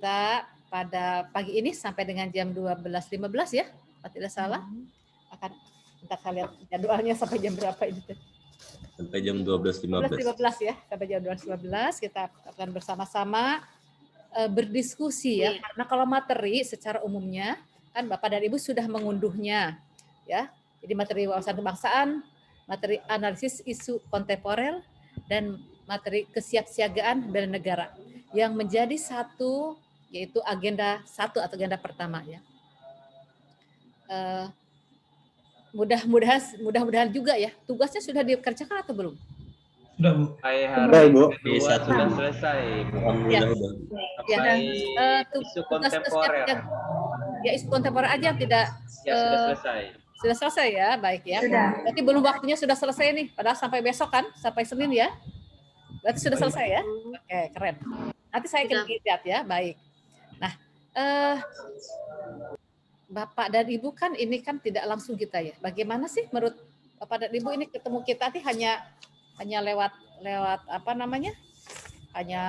kita pada pagi ini sampai dengan jam 12.15 ya, kalau tidak salah. Akan kita lihat jadwalnya sampai jam berapa ini. Sampai jam 12.15. 12.15 ya, sampai jam 12.15 kita akan bersama-sama berdiskusi ya. Karena kalau materi secara umumnya kan Bapak dan Ibu sudah mengunduhnya ya. Jadi materi wawasan kebangsaan, materi analisis isu kontemporer, dan materi kesiapsiagaan bela negara yang menjadi satu, yaitu agenda satu atau agenda pertama ya. Mudah-mudahan juga ya, tugasnya sudah dikerjakan atau belum? Sudah, Bu. Sudah, Bu. Kedua sudah selesai. Alhamdulillah Ya. udah. Sampai isu Tugas kontemporer. Ya, isu kontemporer aja tidak Ya sudah selesai. sudah selesai ya, baik ya. Berarti belum waktunya sudah selesai nih, padahal sampai besok kan, sampai Senin ya. Berarti sudah selesai ya. Oke, keren. Nanti saya akan lihat ya, baik. Nah, Bapak dan Ibu kan ini kan tidak langsung kita ya. Bagaimana sih menurut Bapak dan Ibu ini ketemu kita nih hanya lewat apa namanya? Hanya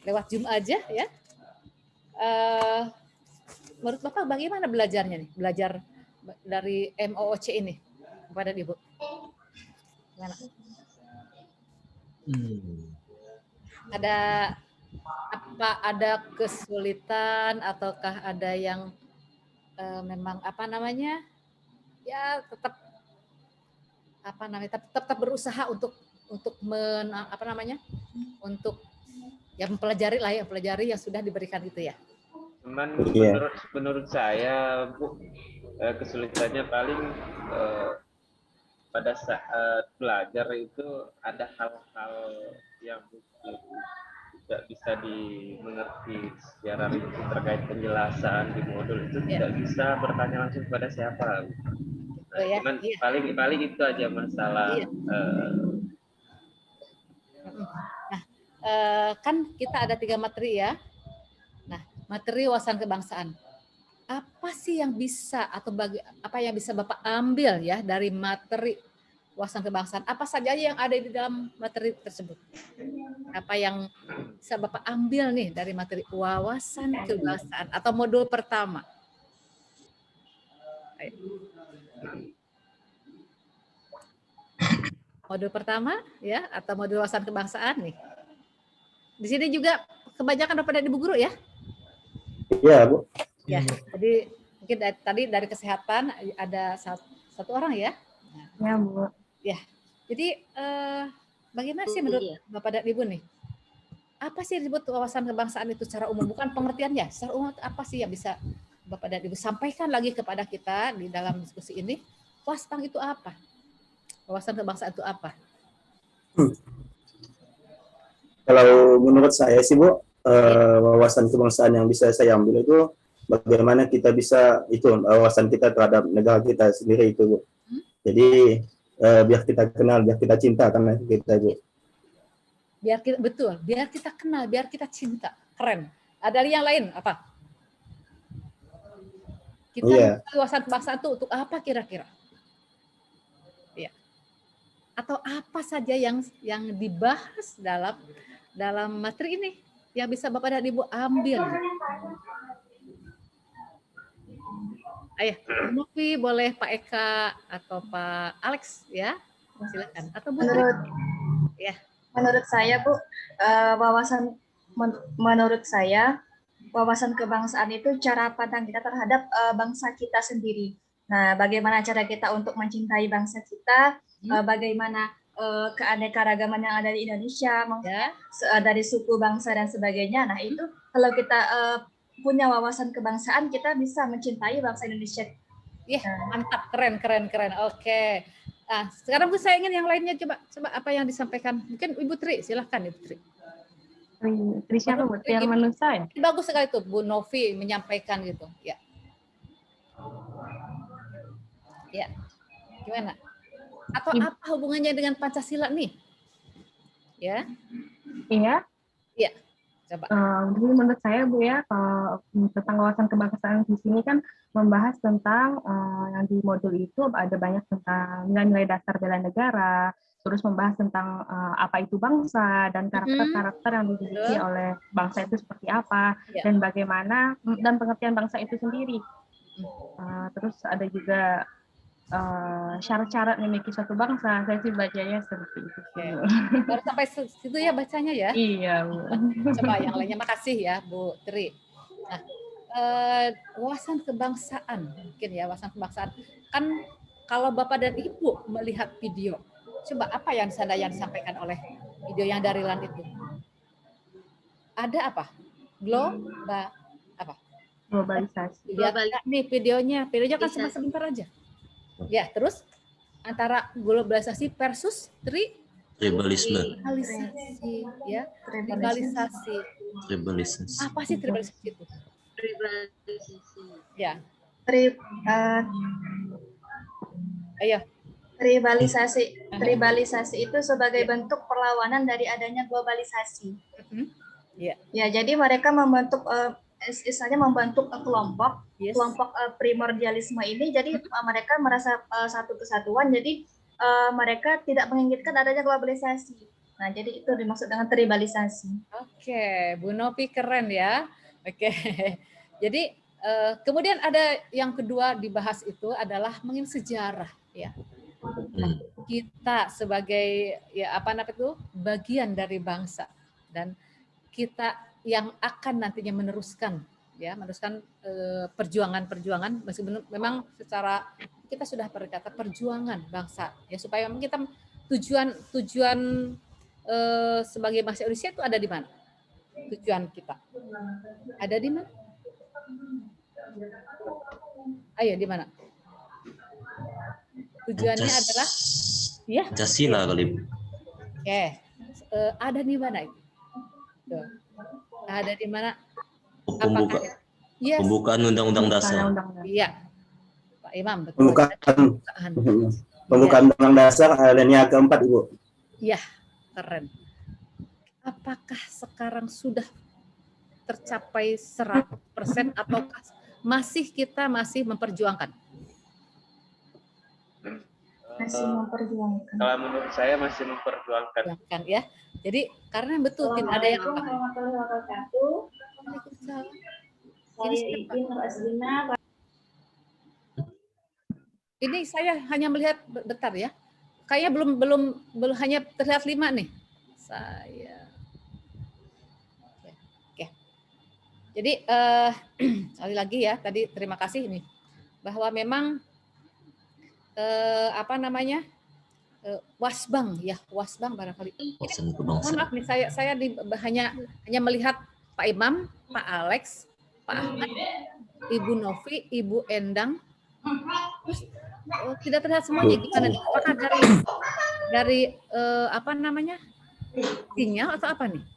lewat Zoom aja ya. Menurut Bapak bagaimana belajarnya nih? Belajar dari MOOC ini Bapak dan Ibu. Gimana? Ada kesulitan ataukah ada yang memang apa namanya? Ya tetap tetap berusaha untuk mempelajari yang sudah diberikan itu ya. Cuman menurut saya, Bu, kesulitannya paling pada saat belajar itu ada hal-hal yang tidak bisa dimengerti secara rinci terkait penjelasan di modul itu tidak bisa bertanya langsung kepada siapa. Cuman paling itu aja masalah. Kan kita ada 3 materi ya. Nah, materi wawasan kebangsaan. Apa sih yang bisa atau apa yang bisa Bapak ambil ya dari materi wawasan kebangsaan? Apa saja yang ada di dalam materi tersebut? Apa yang bisa Bapak ambil nih dari materi wawasan kebangsaan atau modul pertama? Modul pertama ya, atau modul wawasan kebangsaan nih. Di sini juga kebanyakan Bapak dan Ibu guru ya? Iya, Bu. Ya, jadi mungkin tadi dari kesehatan ada satu orang ya. Ya, Bu. Ya, jadi bagaimana sih menurut Bapak dan Ibu nih? Apa sih disebut wawasan kebangsaan itu secara umum? Bukan pengertiannya, secara umum apa sih yang bisa Bapak dan Ibu sampaikan lagi kepada kita di dalam diskusi ini? Waspang itu apa? Wawasan kebangsaan itu apa? Kalau menurut saya sih, Bu, wawasan kebangsaan yang bisa saya ambil itu bagaimana kita bisa wawasan kita terhadap negara kita sendiri itu, Bu. Jadi biar kita kenal, biar kita cinta karena kita, Bu. Biar kita kenal, biar kita cinta. Keren. Ada yang lain apa? Kita wawasan kebangsaan itu untuk apa kira-kira? Ya. Atau apa saja yang dibahas dalam materi ini yang bisa Bapak dan Ibu ambil? Ayo, Novi, boleh Pak Eka atau Pak Alex ya, silakan. Atau Bu. Menurut saya, Bu, menurut saya wawasan kebangsaan itu cara pandang kita terhadap bangsa kita sendiri. Nah, bagaimana cara kita untuk mencintai bangsa kita? Bagaimana keanekaragaman yang ada di Indonesia, dari suku, bangsa dan sebagainya. Nah, itu kalau kita punya wawasan kebangsaan, kita bisa mencintai bangsa Indonesia. Mantap, keren. Oke. Nah, sekarang saya ingin yang lainnya coba apa yang disampaikan. Mungkin Ibu Tri, silahkan Ibu Tri. Tri siapa, Bu? Tri Manusa ya? Bagus sekali tuh Bu Novi menyampaikan gitu. Ya. Ya. Gimana? Atau apa hubungannya dengan Pancasila nih? Ya. Iya. Iya. Coba. Jadi menurut saya, Bu ya, tentang wawasan kebangsaan di sini kan membahas tentang yang di modul itu ada banyak tentang nilai-nilai dasar bela negara, terus membahas tentang apa itu bangsa dan karakter-karakter yang dimiliki oleh bangsa itu seperti apa dan bagaimana dan pengertian bangsa itu sendiri. Terus ada juga syarat-syarat memiliki suatu bangsa. Saya sih bacanya seperti itu. Baru sampai situ ya bacanya ya? Iya, Bu. Coba yang lainnya, makasih ya Bu Tri. Nah, wawasan kebangsaan mungkin ya, wawasan kebangsaan kan kalau Bapak dan Ibu melihat video, coba apa yang disampaikan oleh video yang dari LAN itu? Ada apa? Globalisasi. Lihat nih videonya kan cuma sebentar aja. Ya, terus antara globalisasi versus tribalisme. Tribalisasi, ya. Tribalisasi. Apa sih tribalisasi itu? Tribalisasi. Ya. Ayo. Tribalisasi itu sebagai bentuk perlawanan dari adanya globalisasi. Ya, jadi mereka membentuk istilahnya membentuk kelompok primordialisme ini. Jadi mereka merasa satu kesatuan. Jadi mereka tidak menginginkan adanya globalisasi. Nah, jadi itu dimaksud dengan tribalisasi. Oke, Bu Novi keren ya. Oke. Jadi kemudian ada yang kedua dibahas itu adalah mengenai sejarah ya. Kita sebagai bagian dari bangsa dan kita yang akan nantinya meneruskan perjuangan meskipun memang secara kita sudah berkata perjuangan bangsa ya, supaya kita tujuan sebagai bangsa Indonesia itu ada di mana? Tujuan kita ada di mana? Ayo, di mana? Tujuannya adalah ya Pancasila kali. Oke. Ada di mana itu? Ada di mana? Pembukaan Undang-Undang Dasar. Iya, Pak Imam. Betul. Pembukaan Undang-Undang Dasar alinea keempat, Ibu. Iya, keren. Apakah sekarang sudah tercapai 100% ataukah kita masih memperjuangkan? Masih memperjuangkan. Kalau menurut saya masih memperjuangkan. Ya. Jadi karena betul tidak ada yang Ini saya hanya melihat bentar ya. Kayaknya belum hanya terlihat 5 nih. Saya. Oke. Jadi sekali lagi ya, tadi terima kasih ini bahwa memang Wasbang barangkali. Maaf nih, saya hanya melihat Pak Imam, Pak Alex, Pak Ahmad, Ibu Novi, Ibu Endang. Terus tidak terlihat semuanya, gimana nih? Apakah dari sinyal atau apa nih?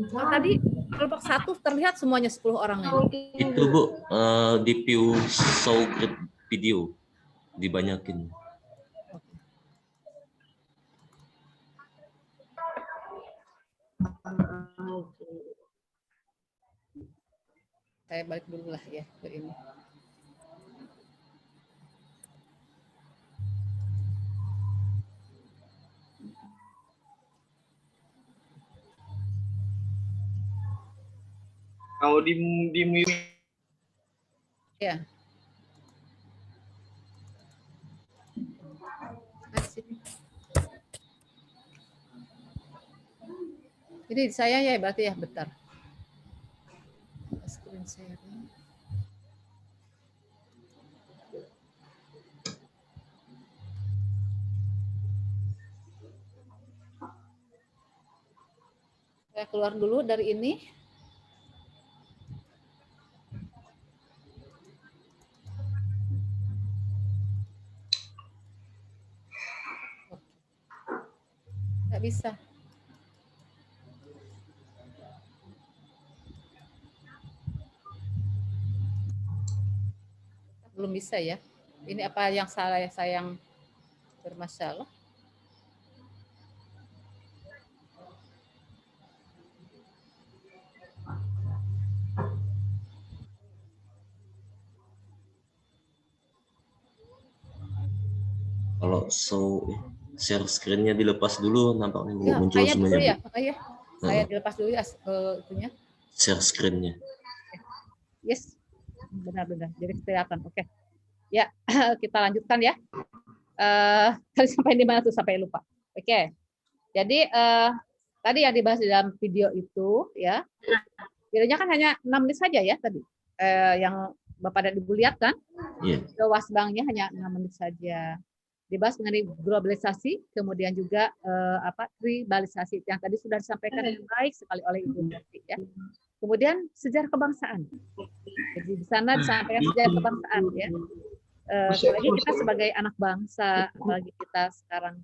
Kalau tadi kelompok 1 terlihat semuanya 10 orang ini. Itu Bu, di view show video dibanyakin. Saya balik dulu lah ya ke ini. Kalau di mute. Ya. Jadi saya ya berarti ya, bentar. Screen sharing. Saya keluar dulu dari ini. Nggak bisa. Belum bisa ya. Ini apa yang salah ya, saya yang bermasalah? Kalau show share screen-nya dilepas dulu, nampaknya Ya, muncul kayaknya dulu semuanya, ya, Bu. saya dilepas dulu ya itunya. Share screen-nya. Yes, benar-benar. Jadi kelihatan. Oke. Ya, kita lanjutkan ya. Tadi sampai di mana tuh sampai lupa. Oke. Jadi tadi yang dibahas di dalam video itu ya, videonya kan hanya 6 menit saja ya tadi. Yang Bapak dan Ibu lihat kan? Iya. Video Wasbangnya hanya 6 menit saja. Dibahas mengenai globalisasi, kemudian juga tribalisasi yang tadi sudah disampaikan dengan baik sekali oleh Ibu Novi ya. Kemudian sejarah kebangsaan. Jadi di sana disampaikan sejarah kebangsaan ya. Apalagi kita sebagai anak bangsa, apalagi kita sekarang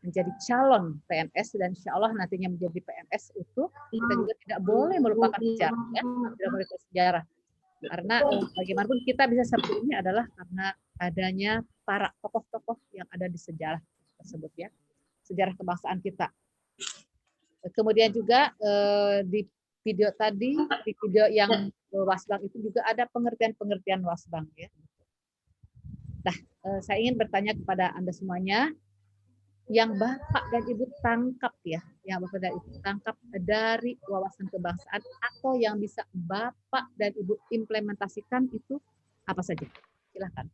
menjadi calon PNS dan insya Allah nantinya menjadi PNS utuh, kita juga tidak boleh melupakan sejarah ya, tidak boleh lupa sejarah. Karena bagaimanapun kita bisa seperti ini adalah karena adanya para tokoh-tokoh yang ada di sejarah tersebut ya, sejarah kebangsaan kita. Kemudian juga di video tadi, di video yang Wasbang itu juga ada pengertian-pengertian Wasbang ya. Nah, saya ingin bertanya kepada Anda semuanya, yang Bapak dan Ibu tangkap ya, yang Bapak dan Ibu tangkap dari wawasan kebangsaan atau yang bisa Bapak dan Ibu implementasikan itu apa saja? Silakan.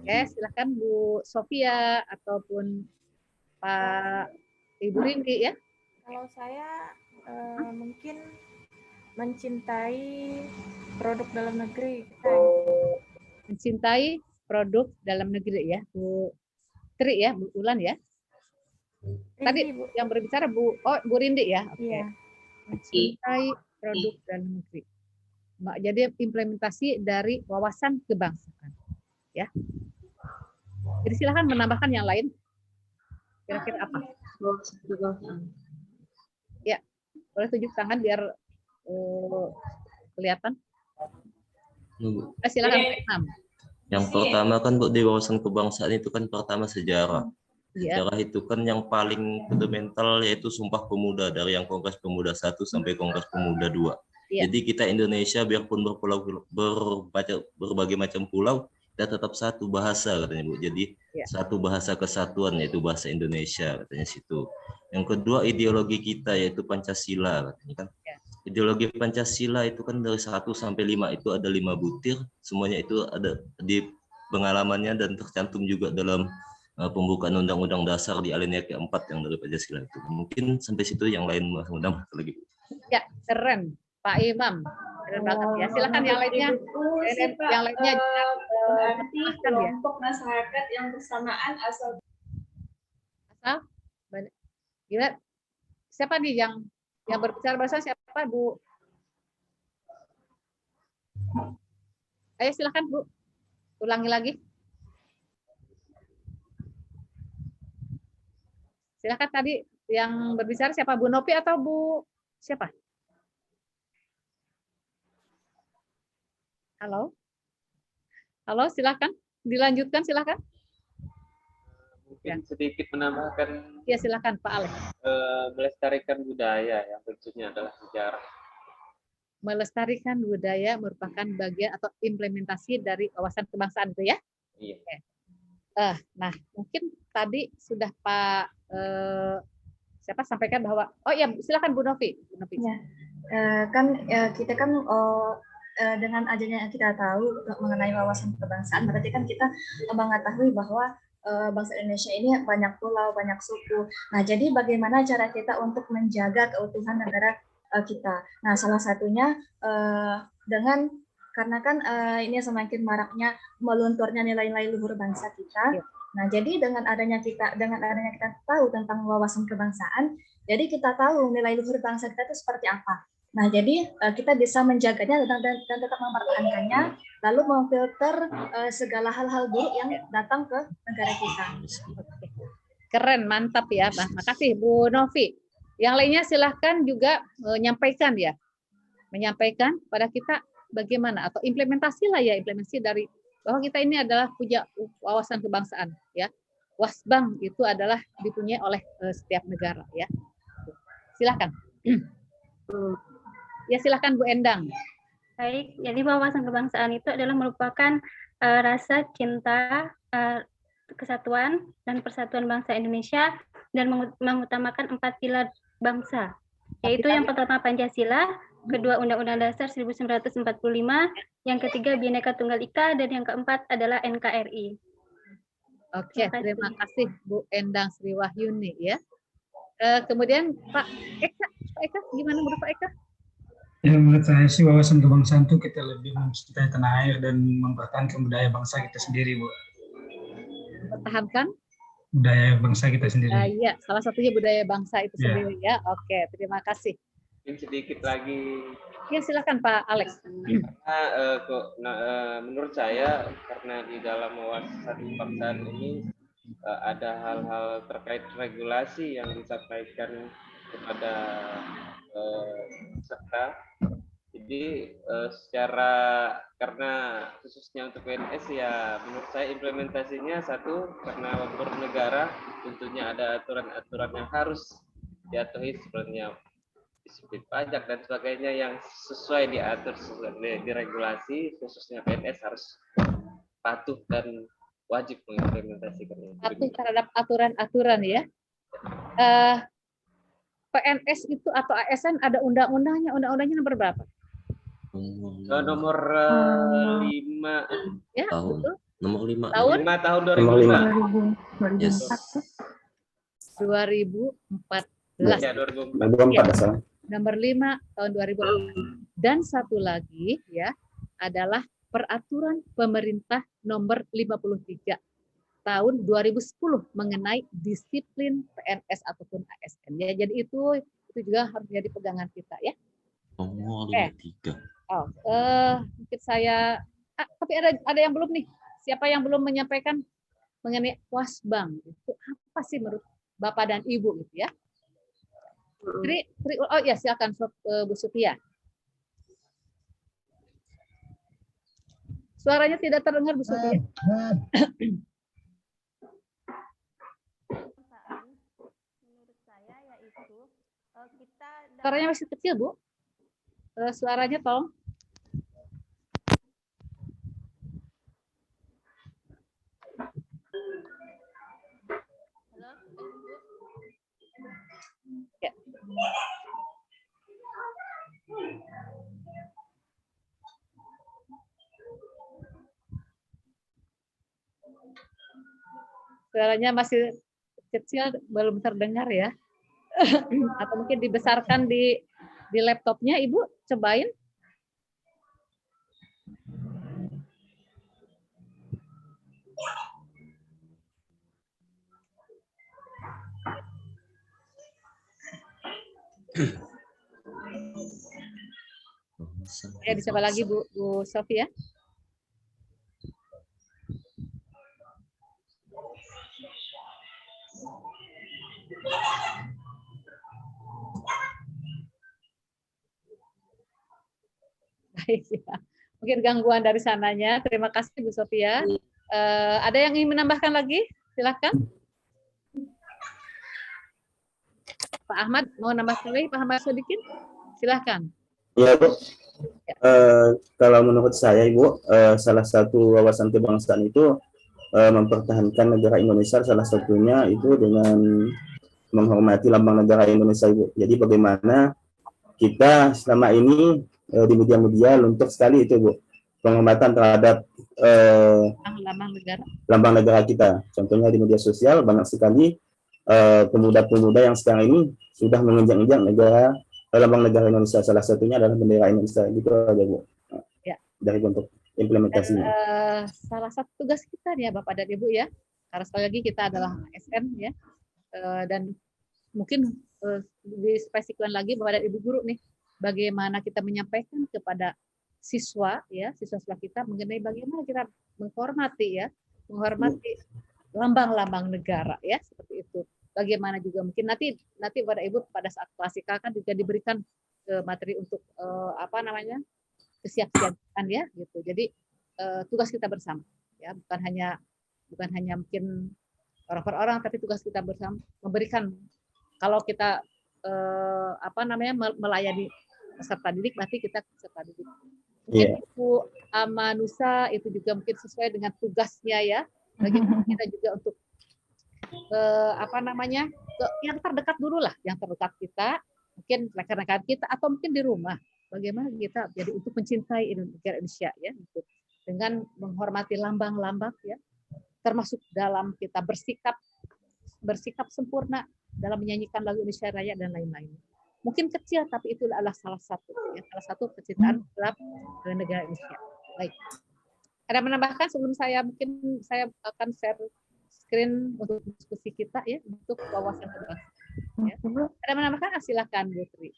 Oke, silakan Bu Sofia ataupun Pak Ibu Rindi ya. Kalau saya mungkin mencintai produk dalam negeri. Mencintai produk dalam negeri ya, Bu Tri ya, Bu Ulan ya. Tadi Bu. yang berbicara Bu Rindi ya. Oke. Iya. Mencintai produk dalam negeri. Jadi implementasi dari wawasan kebangsaan. Ya. Jadi silakan menambahkan yang lain. Kira-kira apa? Ya, boleh tunjuk tangan biar kelihatan. Silakan Pak Imam. Yang pertama kan Bu, di wawasan kebangsaan itu kan pertama sejarah. Ya. Sejarah itu kan yang paling fundamental yaitu Sumpah Pemuda dari yang Kongres Pemuda 1 sampai Kongres Pemuda 2. Ya. Jadi kita Indonesia biarpun berbagai macam pulau, kita tetap satu bahasa katanya Bu. Jadi satu bahasa kesatuan yaitu bahasa Indonesia katanya situ. Yang kedua ideologi kita yaitu Pancasila katanya kan. Ya. Ideologi Pancasila itu kan dari 1 sampai 5 itu ada 5 butir, semuanya itu ada di pengalamannya dan tercantum juga dalam pembukaan Undang-Undang Dasar di alinea ke-4 yang dari Pancasila itu. Mungkin sampai situ, yang lain mudah-mudahan lagi. Ya, keren Pak Imam. Keren banget ya. Silakan yang lainnya. Yang lainnya berarti kelompok masyarakat yang bersamaan asal gila. Siapa nih yang berbicara bahasa siapa Bu? Ayo silakan Bu. Ulangi lagi. Silakan tadi yang berbicara siapa, Bu Novi atau Bu siapa? Halo? Halo, silakan. Dilanjutkan silakan. Mungkin sedikit menambahkan. Ya, silakan Pak Alex. Melestarikan budaya yang tentunya adalah sejarah. Melestarikan budaya merupakan bagian atau implementasi dari wawasan kebangsaan itu ya? Iya. Oke. Nah, mungkin tadi sudah Pak siapa sampaikan bahwa ya silakan Bu Novi. Bu Novi. Ya. Kita kan dengan adanya yang kita tahu mengenai wawasan kebangsaan, berarti kan kita mengetahui bahwa bangsa Indonesia ini banyak pulau, banyak suku. Nah, jadi bagaimana cara kita untuk menjaga keutuhan negara kita? Nah, salah satunya karena kan ini semakin maraknya melunturnya nilai-nilai luhur bangsa kita. Nah, jadi dengan adanya kita tahu tentang wawasan kebangsaan, jadi kita tahu nilai luhur bangsa kita itu seperti apa. Nah, jadi kita bisa menjaganya dan tetap mempertahankannya, lalu memfilter segala hal-hal buruk yang datang ke negara kita. Keren, mantap ya, Bah. Makasih Bu Novi. Yang lainnya silahkan juga menyampaikan menyampaikan pada kita bagaimana atau implementasi dari bahwa kita ini adalah punya wawasan kebangsaan ya. Wasbang itu adalah dipunyai oleh setiap negara ya. Silakan. Ya, silakan Bu Endang. Baik, jadi wawasan kebangsaan itu adalah merupakan rasa cinta kesatuan dan persatuan bangsa Indonesia dan mengutamakan 4 pilar bangsa, yaitu yang pertama Pancasila, kedua Undang-Undang Dasar 1945, yang ketiga Bhinneka Tunggal Ika, dan yang keempat adalah NKRI. Oke, terima kasih Bu Endang Sri Wahyuni ya. Kemudian Pak Eka, gimana menurut Pak Eka? Ya, menurut saya sih wawasan kebangsaan itu kita lebih mencintai tanah air dan mempertahankan budaya bangsa kita sendiri, Bu. Mempertahankan budaya bangsa kita sendiri. Iya, salah satunya budaya bangsa itu sendiri ya. Oke, terima kasih. Mungkin sedikit lagi. Ya, silakan Pak Alex. Menurut saya karena di dalam wawasan kebangsaan ini ada hal-hal terkait regulasi yang disampaikan kepada peserta. Jadi secara karena khususnya untuk PNS ya menurut saya implementasinya satu karena bernegara tentunya ada aturan-aturan yang harus diatuhi sebenarnya disiplin pajak dan sebagainya yang sesuai diatur di regulasi, khususnya PNS harus patuh dan wajib mengimplementasikan itu. Patuh terhadap aturan-aturan ya. PNS itu atau ASN ada undang-undangnya nomor berapa? Nomor 5 ya, tahun. Betul? Nomor 5. Tahun 5 tahun 2005. Yes. 2014. Ya, 2004. Ya. Nomor 5 tahun 2004. Dan satu lagi ya adalah peraturan pemerintah nomor 53 tahun 2010 mengenai disiplin PNS ataupun ASN ya. Jadi itu juga harus jadi pegangan kita ya. Nomor 53. Mungkin saya tapi ada yang belum nih. Siapa yang belum menyampaikan mengenai wasbang? Itu apa sih menurut Bapak dan Ibu gitu ya? Oh ya, silakan Bu Sutia. Suaranya tidak terdengar Bu Sutia. Suaranya masih kecil, Bu. Suaranya tolong. Ya. Suaranya masih kecil, belum terdengar ya. Atau mungkin dibesarkan di laptopnya, Ibu cobain. Ya, dicoba lagi Bu Sofia. Baik ya. Mungkin gangguan dari sananya. Terima kasih Bu Sofia. Ada yang ingin menambahkan lagi? Silakan. Pak Ahmad mau nambahkan lagi? Pak Ahmad sedikit? Silakan. Ya Bu. Kalau menurut saya Ibu, salah satu wawasan kebangsaan itu mempertahankan negara Indonesia, salah satunya itu dengan menghormati lambang negara Indonesia Ibu. Jadi bagaimana kita selama ini di media-media luntur sekali itu Bu, penghormatan terhadap lambang negara kita. Contohnya di media sosial banyak sekali pemuda-pemuda yang sekarang ini sudah menginjak-injak lambang negara Indonesia, salah satunya adalah bendera Indonesia. Gitu aja Bu. Ya. Dari untuk implementasinya. Salah satu tugas kita nih ya Bapak dan Ibu ya, karena sekali lagi kita adalah ASN ya, dan mungkin dispesifikkan lagi Bapak dan Ibu guru nih, bagaimana kita menyampaikan kepada siswa ya, siswa-siswa kita mengenai bagaimana kita menghormati lambang-lambang negara ya, seperti itu. Bagaimana juga mungkin nanti pada Ibu pada saat klasika kan juga diberikan materi untuk kesiapsiagaan ya gitu. Jadi tugas kita bersama ya, bukan hanya mungkin orang per orang, tapi tugas kita bersama memberikan, kalau kita melayani peserta didik, berarti kita peserta didik. Mungkin Ibu Amanusa itu juga mungkin sesuai dengan tugasnya ya, bagaimana kita juga untuk yang terdekat dulu lah, yang terdekat kita, mungkin rekan-rekan kita atau mungkin di rumah. Bagaimana kita jadi untuk mencintai Indonesia ya, gitu. Dengan menghormati lambang-lambang ya, termasuk dalam kita bersikap sempurna dalam menyanyikan lagu Indonesia Raya dan lain-lain. Mungkin kecil tapi itu adalah salah satu kecintaan terhadap negara Indonesia. Baik. Ada menambahkan sebelum mungkin saya akan share screen untuk diskusi kita ya, untuk wawasan kebangsaan. Ya. Ada menambahkan? Silakan Bu Tri.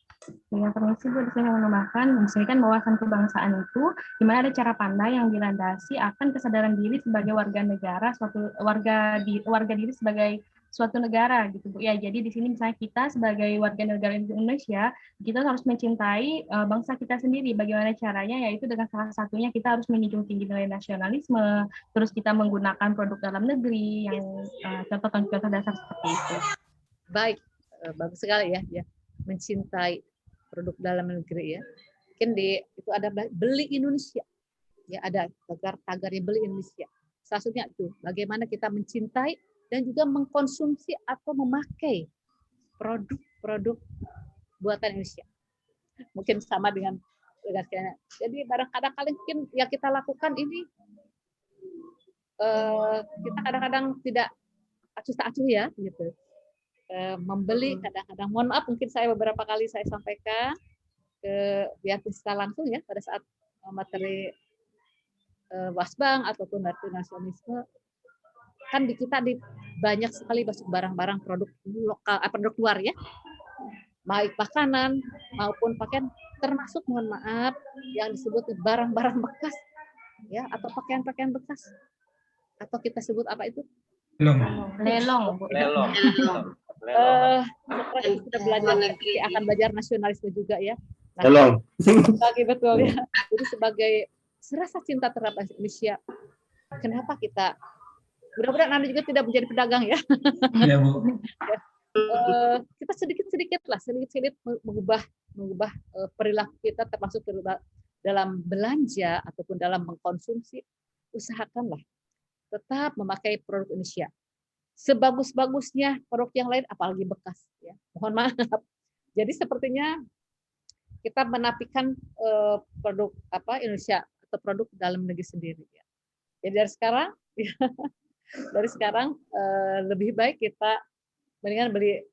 Ya, permisi Bu, di sini menambahkan, di sini kan wawasan kebangsaan itu di mana ada cara pandang yang dilandasi akan kesadaran diri sebagai warga negara, warga diri sebagai suatu negara gitu Bu. Ya, jadi di sini misalnya kita sebagai warga negara Indonesia, kita harus mencintai bangsa kita sendiri. Bagaimana caranya? Yaitu dengan salah satunya kita harus menjunjung tinggi nilai nasionalisme, terus kita menggunakan produk dalam negeri yang contoh-contoh dasar seperti itu. Baik, bagus sekali ya, mencintai produk dalam negeri ya. Mungkin itu ada beli Indonesia, ya ada tagar-tagarnya beli Indonesia. Salah satunya itu bagaimana kita mencintai dan juga mengkonsumsi atau memakai produk-produk buatan Indonesia. Mungkin sama dengan jadi kadang-kadang mungkin yang kita lakukan ini kita kadang-kadang tidak acuh tak acuh ya, gitu. Membeli kadang-kadang, mohon maaf mungkin saya beberapa kali saya sampaikan ke pihak secara langsung ya pada saat materi wasbang ataupun materi nasionalisme, kan di kita banyak sekali masuk barang-barang produk lokal, produk luar ya, baik makanan maupun pakaian, termasuk mohon maaf yang disebut barang-barang bekas ya, atau pakaian-pakaian bekas, atau kita sebut apa itu? Lelong. Kita belajar akan belajar nasionalisme juga ya. Lelong. Betul ya. Jadi sebagai serasa cinta terhadap Indonesia, kenapa kita mudah-mudahan Anda juga tidak menjadi pedagang ya. Iya Bu. Kita sedikit-sedikit mengubah perilaku kita, termasuk dalam belanja ataupun dalam mengkonsumsi. Usahakanlah tetap memakai produk Indonesia. Sebagus-bagusnya produk yang lain, apalagi bekas ya. Mohon maaf. Jadi sepertinya kita menafikan produk Indonesia atau produk dalam negeri sendiri ya. Jadi dari sekarang lebih baik kita mendingan beli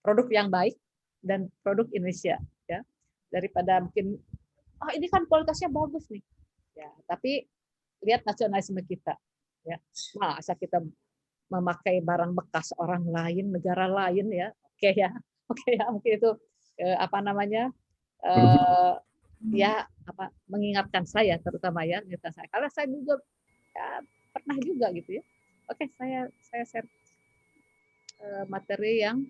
produk yang baik dan produk Indonesia ya, daripada mungkin ini kan kualitasnya bagus nih ya, tapi lihat nasionalisme kita ya, masa kita memakai barang bekas orang lain, negara lain ya. Oke ya mungkin itu mengingatkan saya terutama ya, karena saya juga ya, pernah juga gitu ya. Oke, saya share materi yang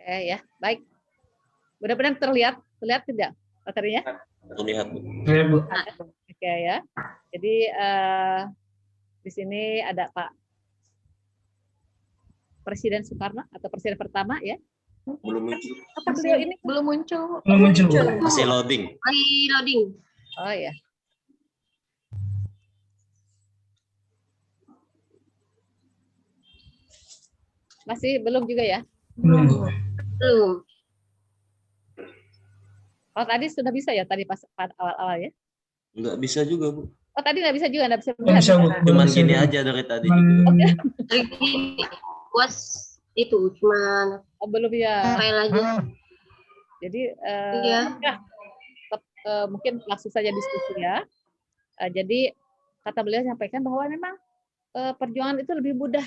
ya, baik. Mudah-mudahan terlihat tidak materinya? Terlihat, Bu. Oke ya. Jadi di sini ada Pak Presiden Soekarno atau Presiden pertama ya. Belum muncul. Apa beliau ini? Belum muncul. Masih loading. Oh ya. Masih belum juga ya? Belum. Oh tadi sudah bisa ya, tadi pas awal-awal ya? Enggak bisa juga, Bu. Oh tadi nggak bisa juga, nggak bisa. Cuman gini aja dari tadi. Was itu cuman belum ya. Kayak lagi. Jadi mungkin langsung saja diskusi ya. Jadi kata beliau sampaikan bahwa memang perjuangan itu lebih mudah.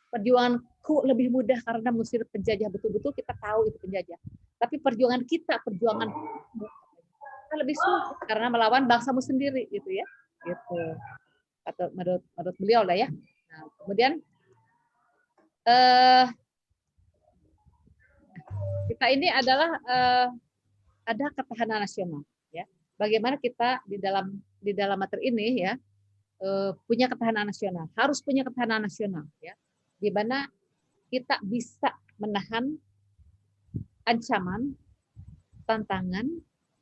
Perjuanganku lebih mudah karena musuh penjajah, betul-betul kita tahu itu penjajah. Tapi perjuangan kita lebih sulit karena melawan bangsamu sendiri gitu ya. Gitu. Atau menurut beliau lah ya. Nah, kemudian kita ini adalah ada ketahanan nasional ya. Bagaimana kita di dalam materi ini ya punya ketahanan nasional, harus punya ketahanan nasional ya. Di mana kita bisa menahan ancaman tantangan,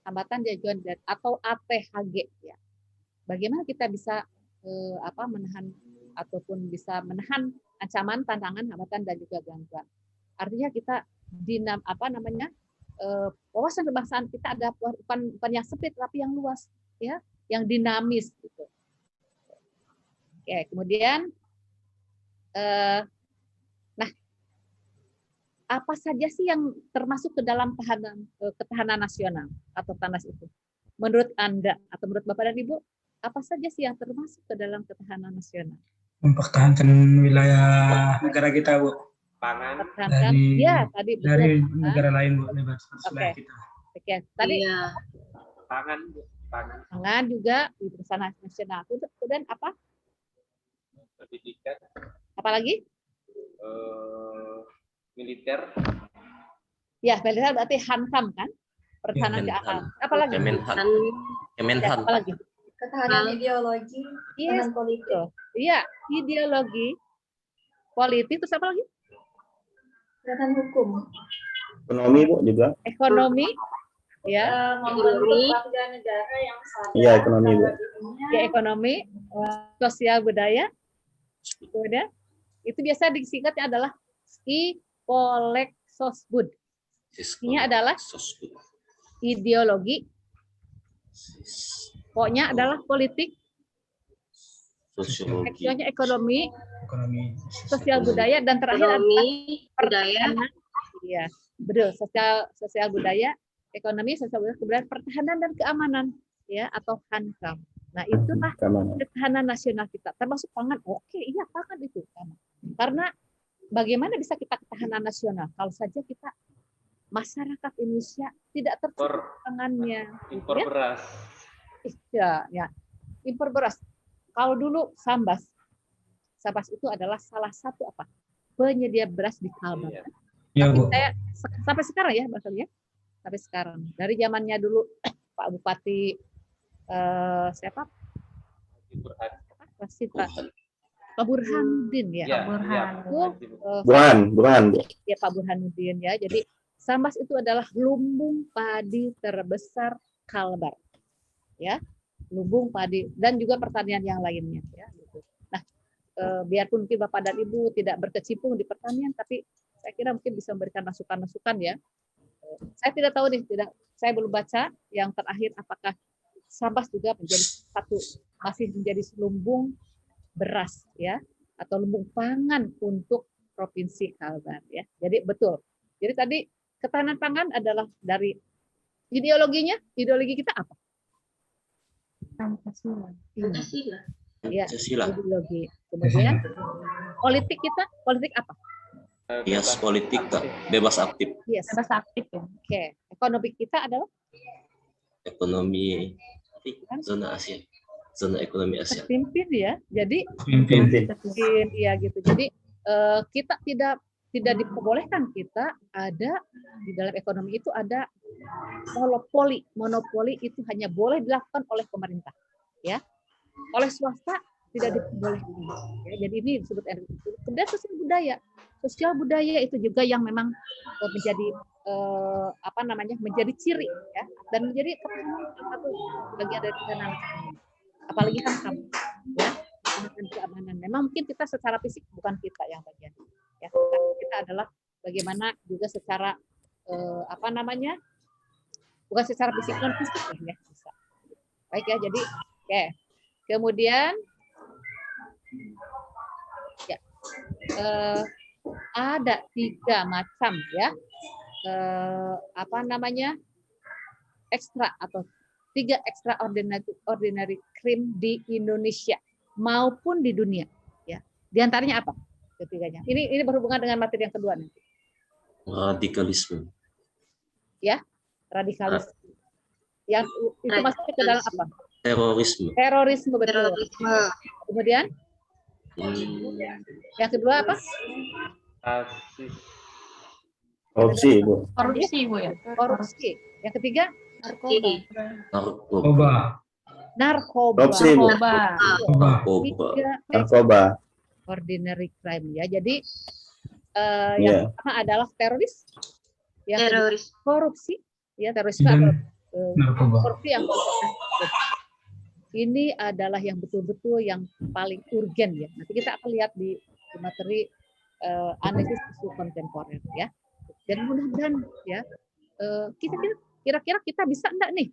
hambatan, gangguan atau ATHG ya. Bagaimana kita bisa menahan ataupun bisa menahan ancaman, tantangan, hambatan dan juga gangguan. Artinya kita wawasan kebangsaan kita ada bukan yang sempit tapi yang luas ya, yang dinamis gitu. Oke, kemudian apa saja sih yang termasuk ke dalam ketahanan nasional atau TANAS itu? Menurut Anda atau menurut Bapak dan Ibu, apa saja sih yang termasuk ke dalam ketahanan nasional? Mempertahankan wilayah negara kita, Bu. Pangan. Dari negara lain, Bu, lewat wilayah kita. Oke, tadi Pangan juga di ketahanan nasional. Kemudian apa? Pendidikan. Apalagi? Militer. Ya, militer berarti Hankam kan? Pertahanan keamanan. Apalagi? Kemenhan. Apalagi? Ketahanan ideologi, ketahanan politik. Iya, ideologi, politik, terus apa lagi? Ketahanan hukum. Ekonomi, Bu, juga. Ekonomi, ya. Membentuk warga negara yang sadar. Iya, ekonomi, Bu. Ya, ekonomi, sosial budaya. Kemudian, itu biasa disingkatnya adalah Ipoleksosbud. Ini adalah ideologi. Pokoknya adalah politik. Sosiologi. Ekonomi, sosial budaya, dan terakhir adalah pertahanan. Iya, betul. Sosial budaya, ekonomi, sosial budaya, kemudian pertahanan dan keamanan, ya, atau Hankam. Nah, itulah ketahanan nasional kita, termasuk pangan. Oke, iya pangan itu. Karena bagaimana bisa kita ketahanan nasional kalau saja kita masyarakat Indonesia tidak tercukupi pangannya. Impor beras. Ya, impor beras. Kalau dulu Sambas itu adalah salah satu penyedia beras di Kalbar. Ya, tapi Bu. saya sampai sekarang ya, bahkan ya, sampai sekarang. Dari zamannya dulu Pak Bupati siapa? Pak Burhanuddin ya. Burhan. Ya, Pak Burhanuddin ya. Jadi Sambas itu adalah lumbung padi terbesar Kalbar. Ya. Lumbung padi dan juga pertanian yang lainnya ya gitu. Nah, biarpun mungkin Bapak dan Ibu tidak berkecimpung di pertanian, tapi saya kira mungkin bisa memberikan masukan-masukan ya. Saya tidak tahu nih, saya belum baca yang terakhir apakah Sambas juga masih menjadi lumbung beras ya atau lumbung pangan untuk Provinsi Kalbar ya. Jadi betul. Jadi tadi ketahanan pangan adalah dari ideologi kita apa? Pancasila. Ya, ideologi. Kemudian politik apa? Yes, politik bebas aktif. Yes. Bebas aktif ya. Oke. Ekonomi kita adalah Ekonomi zona Asia. Zona ekonomi Asia. Terpimpin ya. Jadi ya gitu. Jadi kita tidak diperbolehkan kita ada di dalam ekonomi itu ada monopoli. Monopoli itu hanya boleh dilakukan oleh pemerintah, ya. Oleh swasta tidak diperbolehkan. Ya, jadi ini disebut RUU. Kemudian sosial budaya itu juga yang memang menjadi menjadi ciri ya dan menjadi satu bagian dari ketahanan nasional. Apalagi Hankam ya, dan keamanan. Memang mungkin kita secara fisik bukan kita yang bagian ya, kita adalah bagaimana juga secara bukan secara fisik, non fisik ya bisa. Baik ya, jadi oke. Kemudian ya ada 3 macam ya ekstra atau 3 extraordinary crime di Indonesia maupun di dunia ya. Di antaranya apa? Ketiganya. Ini berhubungan dengan materi yang kedua nanti. Radikalisme. Ya, radikalisme. Yang itu masuk ke dalam apa? Terorisme betul. Kemudian yang kedua apa? Korupsi, Bu. Korupsi, Bu ya. Korupsi. Yang ketiga? Narkoba. Ordinary crime ya. Jadi yang pertama adalah teroris, yang kedua korupsi, ya terorisme dan atau narkoba. korupsi yang ini adalah yang betul-betul yang paling urgen ya. Nanti kita akan lihat di materi analisis isu kontemporer ya. Dan mudah-mudahan ya kira-kira kita bisa enggak nih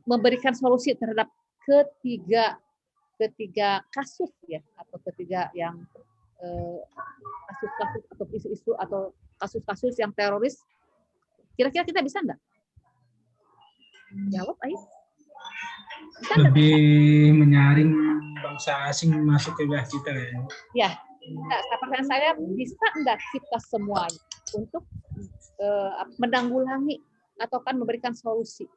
memberikan solusi terhadap ketiga kasus ya, atau ketiga yang kasus-kasus atau isu-isu atau kasus-kasus yang teroris. Kira-kira kita bisa enggak? Jawab, ayo. Lebih menyaring bangsa asing masuk ke wilayah kita ya. Ya, nah, pertanyaan saya, bisa enggak kita semua untuk menanggulangi atau kan memberikan solusi?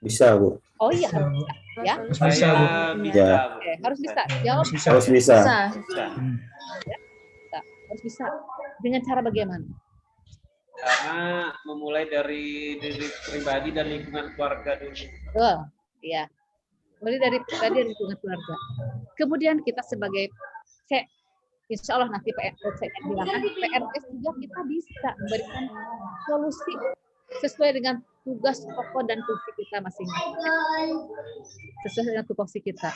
Bisa, Bu. Oh iya, ya. Harus bisa, Bu. Ya. Oke, harus bisa. Jawab. Harus bisa. Harus bisa. Dengan cara bagaimana? Karena memulai dari diri pribadi dan lingkungan keluarga dulu. Iya. Mulai dari pribadi dan lingkungan keluarga. Kemudian kita sebagai insya Allah nanti saya bilang kan PNS juga kita bisa memberikan solusi sesuai dengan tugas pokok dan fungsi kita masing-masing. Sesuai dengan tupoksi kita.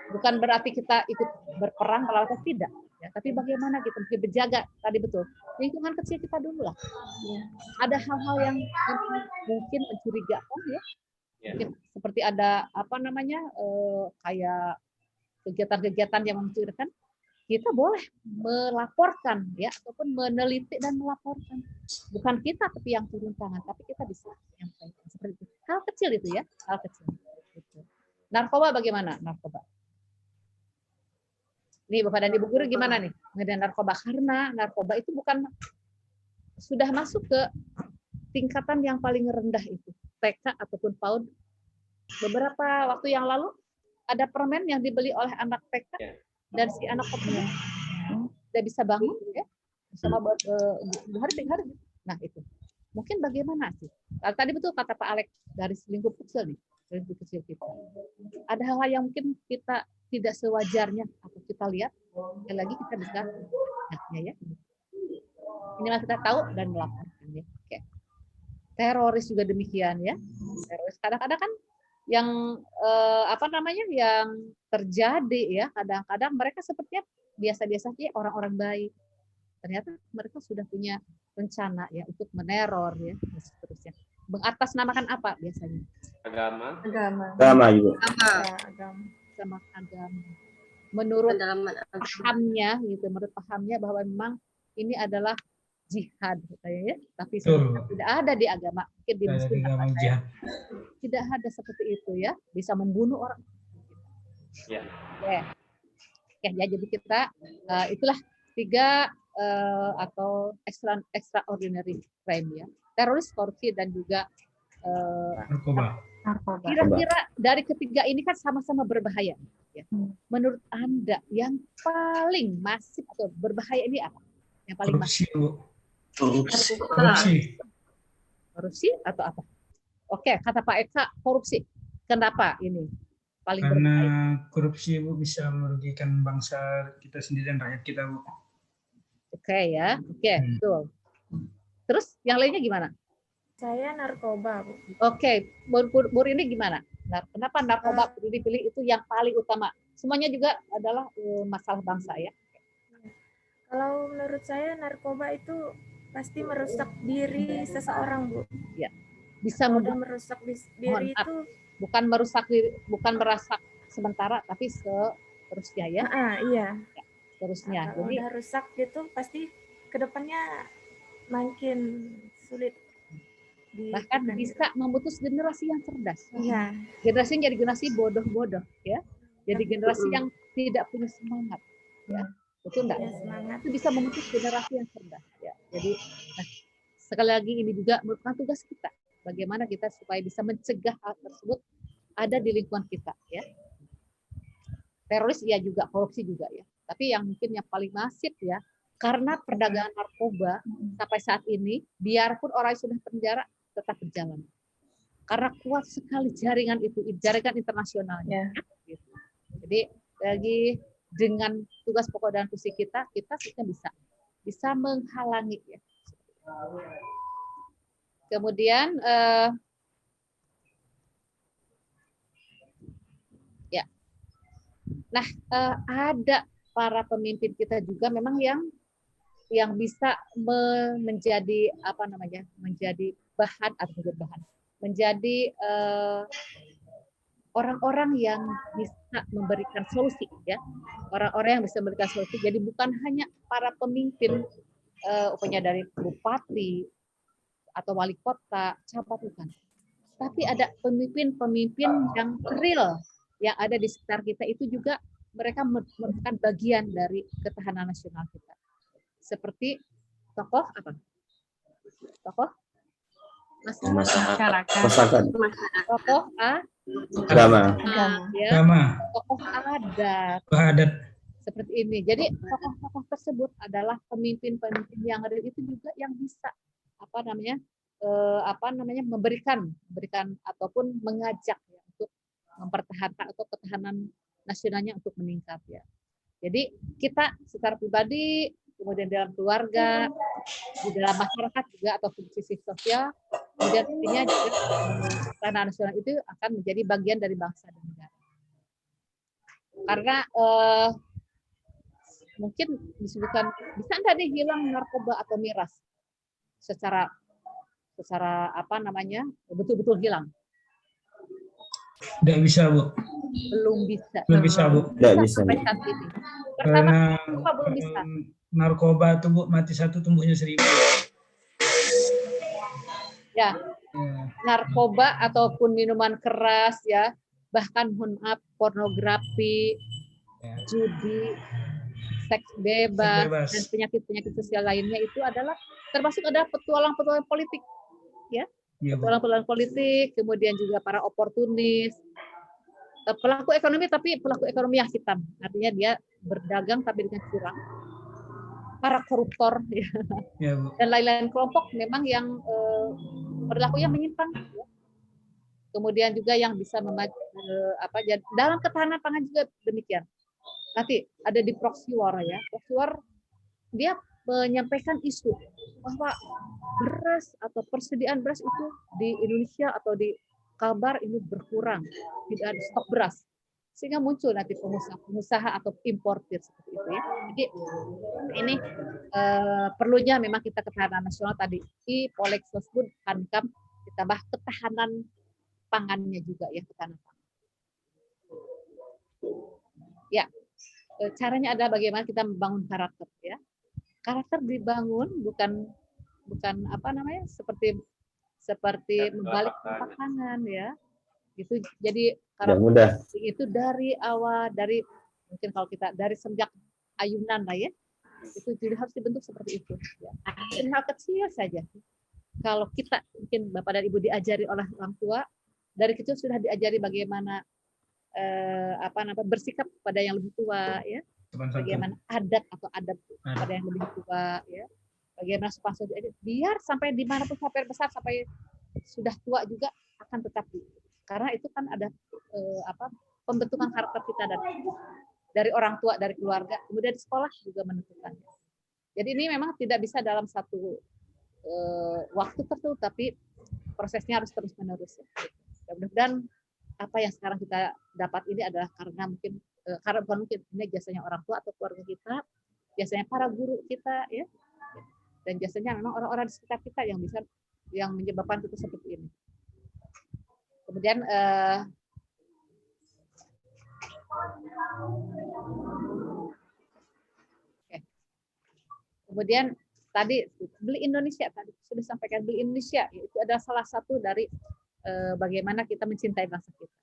Bukan berarti kita ikut berperang melawan tidak, ya, tapi bagaimana kita mesti berjaga tadi betul lingkungan kecil kita dulu lah. Ya. Ada hal-hal yang mungkin mencurigakan ya. Mungkin seperti ada kayak kegiatan-kegiatan yang mencurigakan, kita boleh melaporkan ya, ataupun meneliti dan melaporkan. Bukan kita tapi yang turun tangan, tapi kita bisa menyampaikan seperti itu. Hal kecil itu ya, hal kecil. Gitu. Narkoba bagaimana? Narkoba. Nih Bapak dan Ibu guru gimana nih mengenai narkoba? Karena narkoba itu bukan sudah masuk ke tingkatan yang paling rendah itu, TK ataupun PAUD. Beberapa waktu yang lalu ada permen yang dibeli oleh anak TK dan si anak tersebut tidak bisa bangun ya, sama 2 hari 3 hari. Nah itu mungkin bagaimana sih? Tadi betul kata Pak Alex dari lingkup kecil nih, dari lingkup kecil kita. Ada hal-hal yang mungkin kita tidak sewajarnya atau kita lihat, sekali lagi kita bisa ya. Inilah kita tahu dan melaporkan ya. Oke. Teroris juga demikian ya. Teroris kadang-kadang kan yang yang terjadi ya, kadang-kadang mereka sepertinya biasa-biasa saja orang-orang baik. Ternyata mereka sudah punya rencana ya untuk meneror ya dan seterusnya. Mengatasnamakan apa biasanya? Agama. Agama Ibu. Sama agama. Menurut pahamnya gitu, menurut pahamnya bahwa memang ini adalah jihad ya, tapi tidak ada di agama. Mungkin di Muslim tidak ada seperti itu ya, bisa membunuh orang. Ya. Ya, jadi kita itulah 3 atau extraordinary crime ya. Teroris, korupsi dan juga narkoba. Kira-kira dari ketiga ini kan sama-sama berbahaya. Ya. Menurut Anda yang paling masif atau berbahaya ini apa? Yang paling masif? Korupsi atau apa? Oke, kata Pak Eka korupsi. Kenapa ini paling karena berbahaya? Korupsi Bu bisa merugikan bangsa kita sendiri dan rakyat kita Bu. Oke ya, betul. Terus yang lainnya gimana? Saya narkoba, Bu. Oke, Bu ini gimana? Nah, kenapa narkoba dipilih itu yang paling utama? Semuanya juga adalah masalah bangsa ya. Kalau menurut saya narkoba itu pasti merusak diri seseorang, Bu. Ya. Bisa merusak diri itu bukan merusak diri, bukan merusak sementara tapi seterusnya ya. Iya. Ya, seterusnya. Kalau jadi udah rusak gitu pasti kedepannya makin sulit. Bahkan bisa memutus generasi yang cerdas. Iya. Generasi jadi generasi bodoh-bodoh ya. Jadi generasi yang tidak punya semangat ya. Betul enggak? Itu bisa memutus generasi yang cerdas ya. Jadi sekali lagi ini juga merupakan tugas kita. Bagaimana kita supaya bisa mencegah hal tersebut ada di lingkungan kita ya. Teroris ya juga, korupsi juga ya. Tapi yang mungkin yang paling masif ya, karena perdagangan narkoba sampai saat ini biarpun orang sudah penjara tetap berjalan. Karena kuat sekali jaringan itu, jaringan internasionalnya. Gitu. Jadi lagi dengan tugas pokok dan fungsi kita sudah bisa menghalangi ya. Kemudian ya, nah ada para pemimpin kita juga memang yang bisa menjadi apa namanya, menjadi bahan atau menjadi orang-orang yang bisa memberikan solusi, ya, orang-orang yang bisa memberikan solusi. Jadi bukan hanya para pemimpin upaya dari bupati atau wali kota, camat, bukan, tapi ada pemimpin-pemimpin yang real yang ada di sekitar kita, itu juga mereka merupakan bagian dari ketahanan nasional kita. Seperti tokoh apa? Tokoh masyarakat, tokoh agama, ya, tokoh adat, seperti ini. Jadi tokoh-tokoh tersebut adalah pemimpin-pemimpin yang real, itu juga yang bisa memberikan ataupun mengajak, ya, untuk mempertahankan atau ketahanan nasionalnya untuk meningkat, ya. Jadi kita secara pribadi, kemudian dalam keluarga, di dalam masyarakat juga atau sisi sosial, kemudian intinya juga ketahanan nasional itu akan menjadi bagian dari bangsa dan negara. Karena mungkin disebutkan, bisa enggak nih hilang narkoba atau miras secara betul-betul hilang? Tidak bisa, Bu. Belum bisa. Belum bisa, Bu. Tidak bisa. Sampai saat ini. Pertama, kenapa belum bisa? Narkoba itu, Bu, mati satu tumbuhnya 1000. Ya. Narkoba ataupun minuman keras, ya, bahkan pornografi, judi, seks bebas, dan penyakit-penyakit sosial lainnya itu adalah termasuk ada petualang-petualang politik, ya. Petualang-petualang politik, kemudian juga para oportunis, pelaku ekonomi, tapi pelaku ekonomi yang hitam, artinya dia berdagang tapi dengan curang, para koruptor, ya, dan lain-lain kelompok memang yang perilakunya menyimpang, ya. Kemudian juga yang bisa dalam ketahanan pangan juga demikian. Nanti ada di proxy war, ya. Proxy war dia menyampaikan isu bahwa beras atau persediaan beras itu di Indonesia atau di Kalbar ini berkurang, tidak ada stok beras, sehingga muncul nanti pengusaha atau importir seperti itu, ya. Jadi ini perlunya memang kita ketahanan nasional tadi, Polexosbud, Hankam, ditambah ketahanan pangannya juga, ya, ketahanan pangan. Ya, caranya adalah bagaimana kita membangun karakter, ya. Karakter dibangun bukan seperti membalik telapak tangan, ya. Itu jadi karakter itu dari awal, dari mungkin kalau kita dari sejak ayunan lah, ya. Itu juga harus dibentuk seperti itu, ya. Dan hal kecil saja. Kalau kita mungkin Bapak dan Ibu diajari oleh orang tua, dari kecil sudah diajari bagaimana bersikap pada yang lebih tua, ya. Bagaimana adat atau adab pada yang lebih tua, ya. Bagaimana sopan santun, biar sampai dimanapun, sampai besar, sampai sudah tua juga akan tetap. Karena itu kan ada pembentukan karakter kita dari orang tua, dari keluarga, kemudian di sekolah juga menentukan. Jadi ini memang tidak bisa dalam satu waktu tertentu, tapi prosesnya harus terus menerus, ya. Mudah-mudahan apa yang sekarang kita dapat ini adalah karena bukan mungkin ini jasanya orang tua atau keluarga kita, jasanya para guru kita, ya, dan jasanya memang orang-orang di sekitar kita yang menyebabkan kita seperti ini. Kemudian kemudian tadi beli Indonesia, tadi sudah sampaikan, beli Indonesia, itu adalah salah satu dari bagaimana kita mencintai bangsa kita.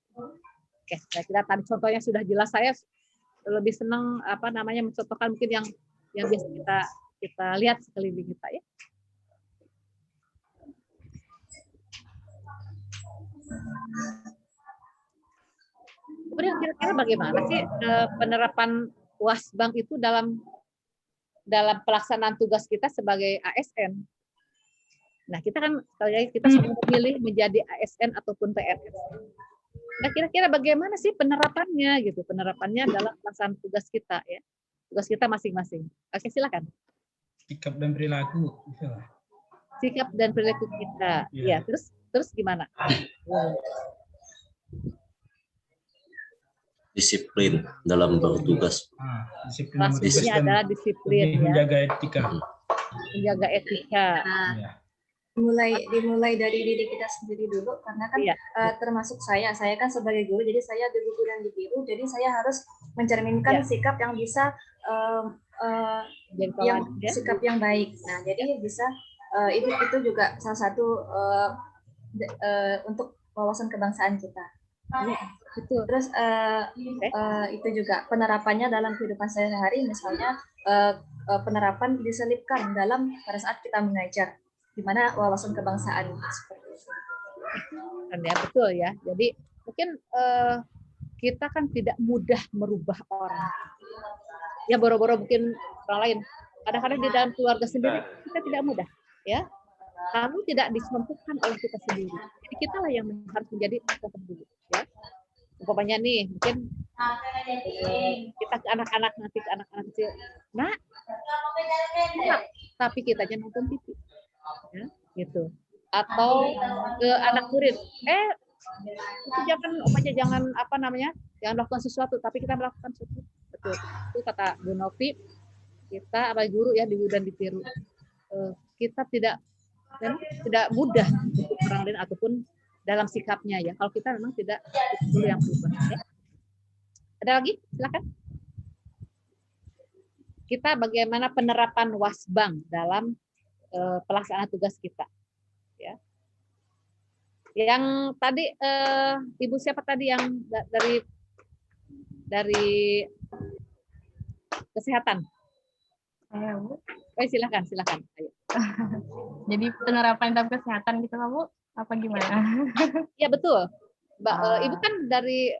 Oke, saya kira tadi contohnya sudah jelas. Saya lebih senang mencontohkan mungkin yang biasa kita lihat sekeliling kita, ya. Kemudian kira-kira bagaimana sih penerapan Wasbang itu dalam pelaksanaan tugas kita sebagai ASN? Nah, kita kan kita semua memilih menjadi ASN ataupun PNS. Nah, kira-kira bagaimana sih penerapannya gitu? Penerapannya dalam pelaksanaan tugas kita, ya. Tugas kita masing-masing. Oke, silakan. Sikap dan perilaku. sikap dan perilaku kita. Ya, terus gimana? Disiplin dalam bertugas. Maksudnya adalah disiplin, menjaga etika. Menjaga etika. Dimulai dari diri kita sendiri dulu, karena kan termasuk saya kan sebagai guru, jadi saya diguguran di biru, jadi saya harus mencerminkan sikap yang bisa sikap yang baik. Nah, jadi bisa itu juga salah satu untuk wawasan kebangsaan kita. Terus itu juga penerapannya dalam kehidupan sehari-hari, misalnya penerapan diselipkan dalam pada saat kita mengajar, di mana wawasan kebangsaan seperti itu. Ya, betul ya. Jadi mungkin kita kan tidak mudah merubah orang. Ya boro-boro mungkin orang lain. Kadang-kadang di dalam keluarga sendiri kita tidak mudah, ya. Kamu tidak disempuhkan oleh kita sendiri. Jadi kitalah yang harus menjadi contoh dulu, ya. Umpamanya nih, mungkin kita ke anak-anak, nanti ke anak-anak kecil, nak, tapi kitanya nonton TV, ya, gitu. Atau ke anak murid, jangan apa namanya, jangan melakukan sesuatu, tapi kita melakukan sesuatu. Betul. Itu kata Bu Novi, kita apa guru ya dan ditiru. Kita tidak mudah untuk orang lain ataupun dalam sikapnya ya. Kalau kita memang tidak dulu yang berubah. Ya. Ada lagi? Silakan. Kita bagaimana penerapan wasbang dalam pelaksanaan tugas kita. Ya. Yang tadi Ibu siapa tadi yang dari kesehatan? Saya, Bu. Silakan. Ayo. Jadi penerapan dalam kesehatan gitu, Bu? Apa gimana? Ya betul, Mbak. Ibu kan dari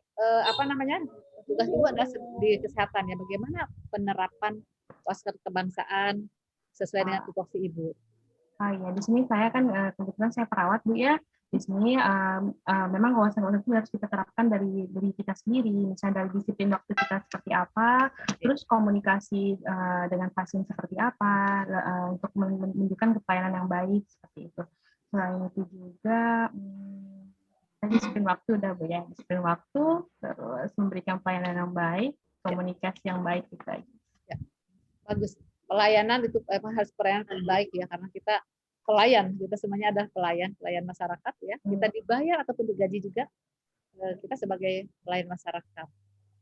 tugas Ibu adalah di kesehatan ya. Bagaimana penerapan wawasan kebangsaan sesuai dengan tupoksi Ibu? Ya, di sini saya kan kebetulan saya perawat, Bu ya. Di sini memang wawasan itu harus kita terapkan dari kita sendiri, misalnya dari disiplin waktu kita seperti apa, terus komunikasi dengan pasien seperti apa, untuk menunjukkan pelayanan yang baik seperti itu. Selain itu juga disiplin waktu udah, Bu ya, disiplin waktu, terus memberikan pelayanan yang baik, komunikasi yang baik juga. Ya. Bagus. Pelayanan itu harus pelayanan yang baik ya, karena kita pelayan, kita semuanya adalah pelayan masyarakat ya. Kita dibayar ataupun digaji juga, kita sebagai pelayan masyarakat.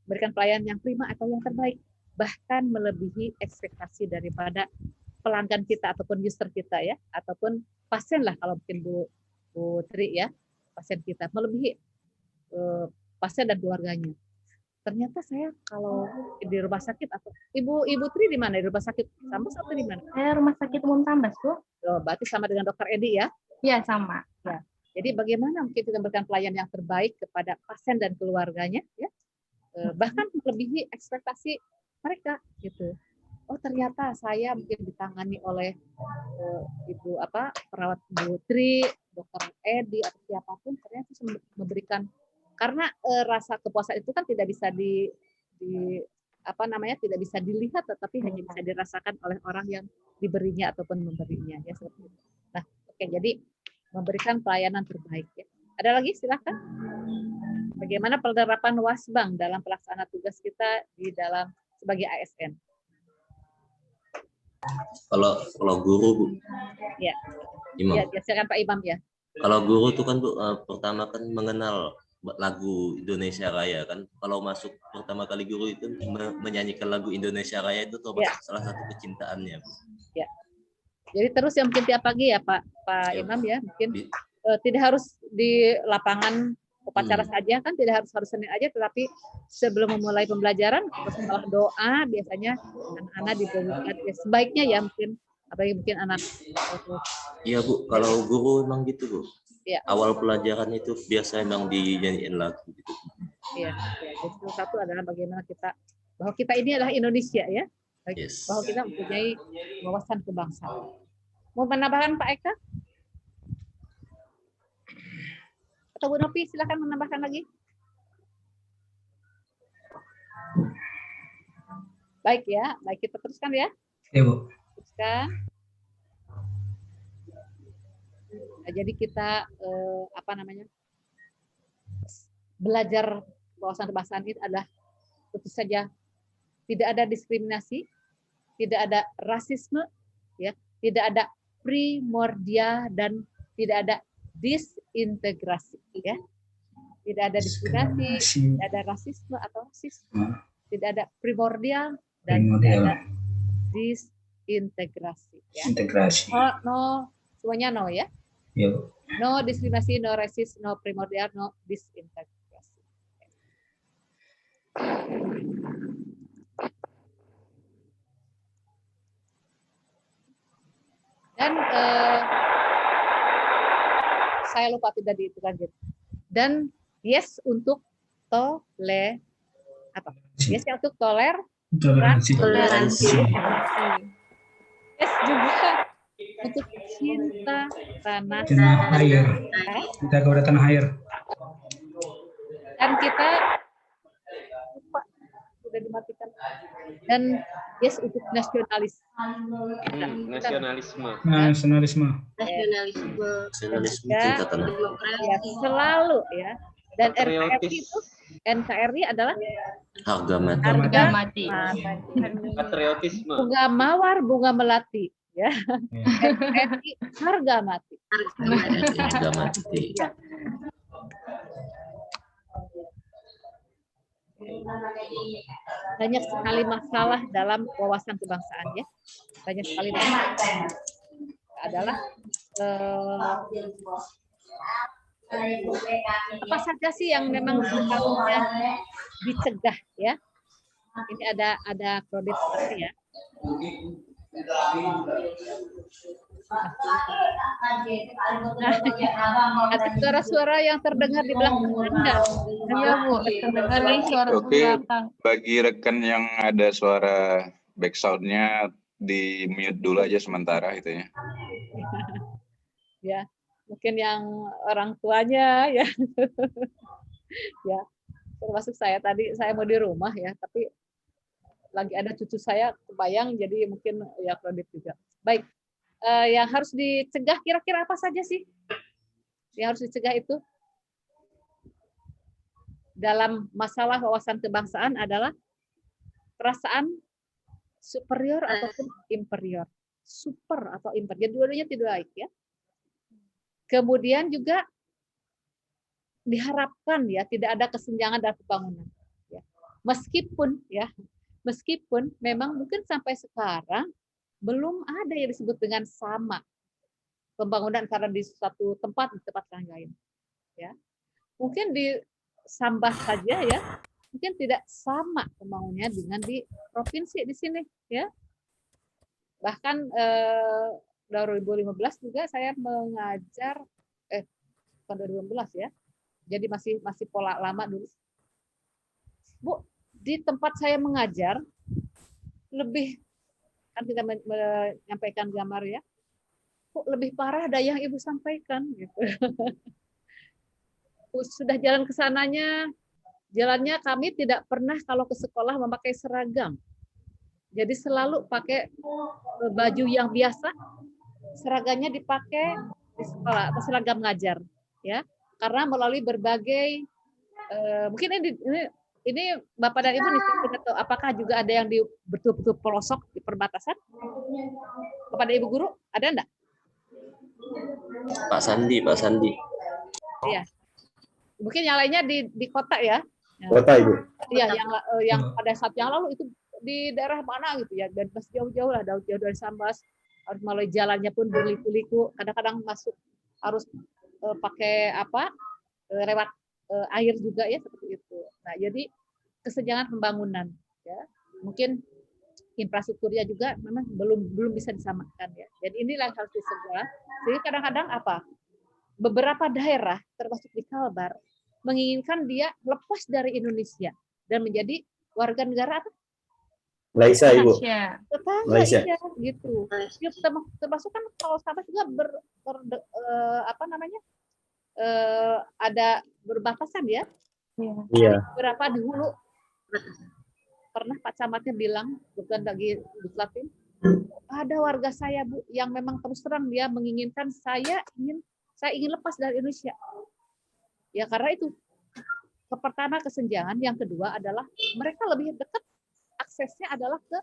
Berikan pelayanan yang prima atau yang terbaik, bahkan melebihi ekspektasi daripada pelanggan kita ataupun user kita ya, ataupun pasien lah kalau mungkin Bu Tri ya, pasien kita melebihi pasien dan keluarganya. Ternyata saya kalau di rumah sakit atau Ibu Tri di mana? Di rumah sakit Sambas atau di mana? Saya rumah sakit umum Sambas, Bu. Berarti sama dengan Dokter Edi ya? Iya, sama. Ya. Jadi bagaimana mungkin kita memberikan pelayanan yang terbaik kepada pasien dan keluarganya ya? Bahkan melebihi ekspektasi mereka gitu. Oh, ternyata saya mungkin ditangani oleh perawat Bu Tri, Dokter Edi atau siapapun, ternyata memberikan, karena rasa kepuasan itu kan tidak bisa tidak bisa dilihat, tetapi hanya bisa dirasakan oleh orang yang diberinya ataupun memberinya ya seperti itu. Nah, oke, jadi memberikan pelayanan terbaik ya. Ada lagi, silakan. Bagaimana penerapan wasbang dalam pelaksanaan tugas kita di dalam sebagai ASN? Kalau guru, Bu. Ya. Imam. Ya, silakan Pak Imam ya. Kalau guru itu kan Bu, pertama kan mengenal lagu Indonesia Raya kan. Kalau masuk pertama kali guru itu menyanyikan lagu Indonesia Raya itu salah satu kecintaannya, Bu. Ya. Jadi terus yang mungkin tiap pagi ya Pak Imam ya, mungkin tidak harus di lapangan upacara saja kan, tidak harus Senin aja, tetapi sebelum memulai pembelajaran setelah doa biasanya anak-anak diberikan sebaiknya ya, mungkin apalagi mungkin anak. Iya Bu, kalau guru memang gitu Bu. Ya. Awal pelajaran itu biasa memang dinyanyiin lagu gitu. Iya. Jadi salah satu adalah bagaimana bahwa kita ini adalah Indonesia ya, bahwa kita mempunyai wawasan kebangsaan. Mau menambahkan Pak Eka? Atau Bu Novi, silakan menambahkan lagi. Baik ya, baik kita teruskan ya. Ya Bu. Teruskan. Nah, jadi kita belajar wawasan kebangsaan itu adalah tentu saja tidak ada diskriminasi, tidak ada rasisme, ya, tidak ada primordia dan tidak ada disintegrasi, ya. Tidak ada diskriminasi, tidak ada rasisme atau rasisme, tidak ada primordial dan tidak ada disintegrasi, ya. Integrasi. No, semuanya no, ya. Yuk. No diskriminasi, no rasisme, no primordial, no disintegrasi. Dan saya lupa tidak dihitung gitu. Dan yes untuk yes untuk toleransi. Yes juga untuk cinta tanah air. Kita kepada tanah air. Dan kita lupa sudah dimatikan. Dan yes untuk nasionalis. Nasionalisme. Cinta tanah. Ya, selalu ya. Dan NKRI adalah Harga mati. Harga mati. Patriotisme. Bunga mawar, bunga melati, ya. NKRI harga mati. Harga mati. Ya. Banyak sekali masalah dalam wawasan kebangsaan, ya. Banyak sekali masalah. Adalah apa saja sih yang memang seharusnya dicegah, ya. Ini ada kredit seperti, ya. Ada suara-suara yang terdengar di belakang Anda. Iya, Bu, terdengar suara Oke, belakang. bagi rekan yang ada suara backsound-nya di mute dulu aja sementara itu ya. Ya, mungkin yang orang tuanya ya. Ya, termasuk saya tadi, saya mau di rumah ya, tapi lagi ada cucu saya kebayang, jadi mungkin ya kredit juga. Baik, yang harus dicegah kira-kira apa saja sih? Yang harus dicegah itu dalam masalah wawasan kebangsaan adalah perasaan superior ataupun inferior. Super atau inferior, dua-duanya tidak baik, ya. Kemudian juga diharapkan ya tidak ada kesenjangan dalam pembangunan. Ya. Meskipun memang mungkin sampai sekarang belum ada yang disebut dengan sama pembangunan karena di suatu tempat di tempat lain. Ya. Mungkin di Sambas saja ya, mungkin tidak sama pembangunannya dengan di provinsi di sini ya. Bahkan 2015 juga saya mengajar bukan 2015 ya. Jadi masih pola lama dulu. Bu, di tempat saya mengajar lebih kan kita menyampaikan gambar ya. Kok lebih parah dari yang Ibu sampaikan gitu. Sudah jalan ke sananya, jalannya kami tidak pernah kalau ke sekolah memakai seragam. Jadi selalu pakai baju yang biasa, seragamnya dipakai di sekolah atau seragam ngajar, ya. Karena melalui berbagai mungkin ini Bapak dan Ibu tidak tahu apakah juga ada yang di betul-betul pelosok di perbatasan? Kepada Ibu guru ada enggak? Pak Sandi. Iya. Mungkin yang lainnya di kota ya. Kota Ibu. Iya, yang pada saat yang lalu itu di daerah mana gitu ya, dan masih jauh-jauh lah, jauh dari Sambas, harus melalui jalannya pun berliku-liku, kadang-kadang masuk harus pakai lewat air juga ya seperti itu. Nah, jadi kesenjangan pembangunan ya, mungkin infrastrukturnya juga memang belum bisa disamakan ya. Jadi inilah yang harus disegah. Jadi kadang-kadang beberapa daerah termasuk di Kalbar menginginkan dia lepas dari Indonesia dan menjadi warga negara apa? Malaysia, Ibu. Malaysia. Ya, gitu. Ya, termasuk kan kalau Sabah juga ada berbatasan ya. Iya. Berapa di hulu pernah Pak Camatnya bilang, bukan lagi Buklatin, ada warga saya Bu yang memang terus terang dia menginginkan saya ingin saya ingin lepas dari Indonesia. Ya karena itu pertama kesenjangan, yang kedua adalah mereka lebih dekat aksesnya adalah ke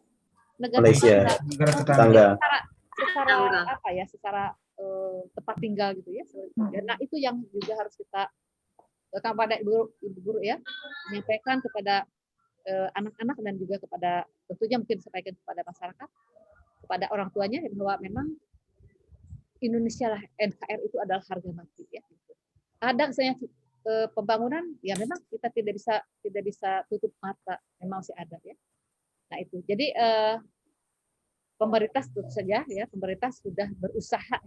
negara Malaysia, tetangga. Secara apa ya, secara tempat tinggal gitu ya. Nah itu yang juga harus kita kepada ibu guru ya, menyampaikan kepada anak-anak dan juga kepada tentunya mungkin sampaikan kepada masyarakat, kepada orang tuanya bahwa memang Indonesia lah, NKR itu adalah harga mati ya. Ada misalnya pembangunan ya memang kita tidak bisa tutup mata, memang masih ada ya. Nah itu jadi pemerintah tentu saja ya, pemerintah sudah berusaha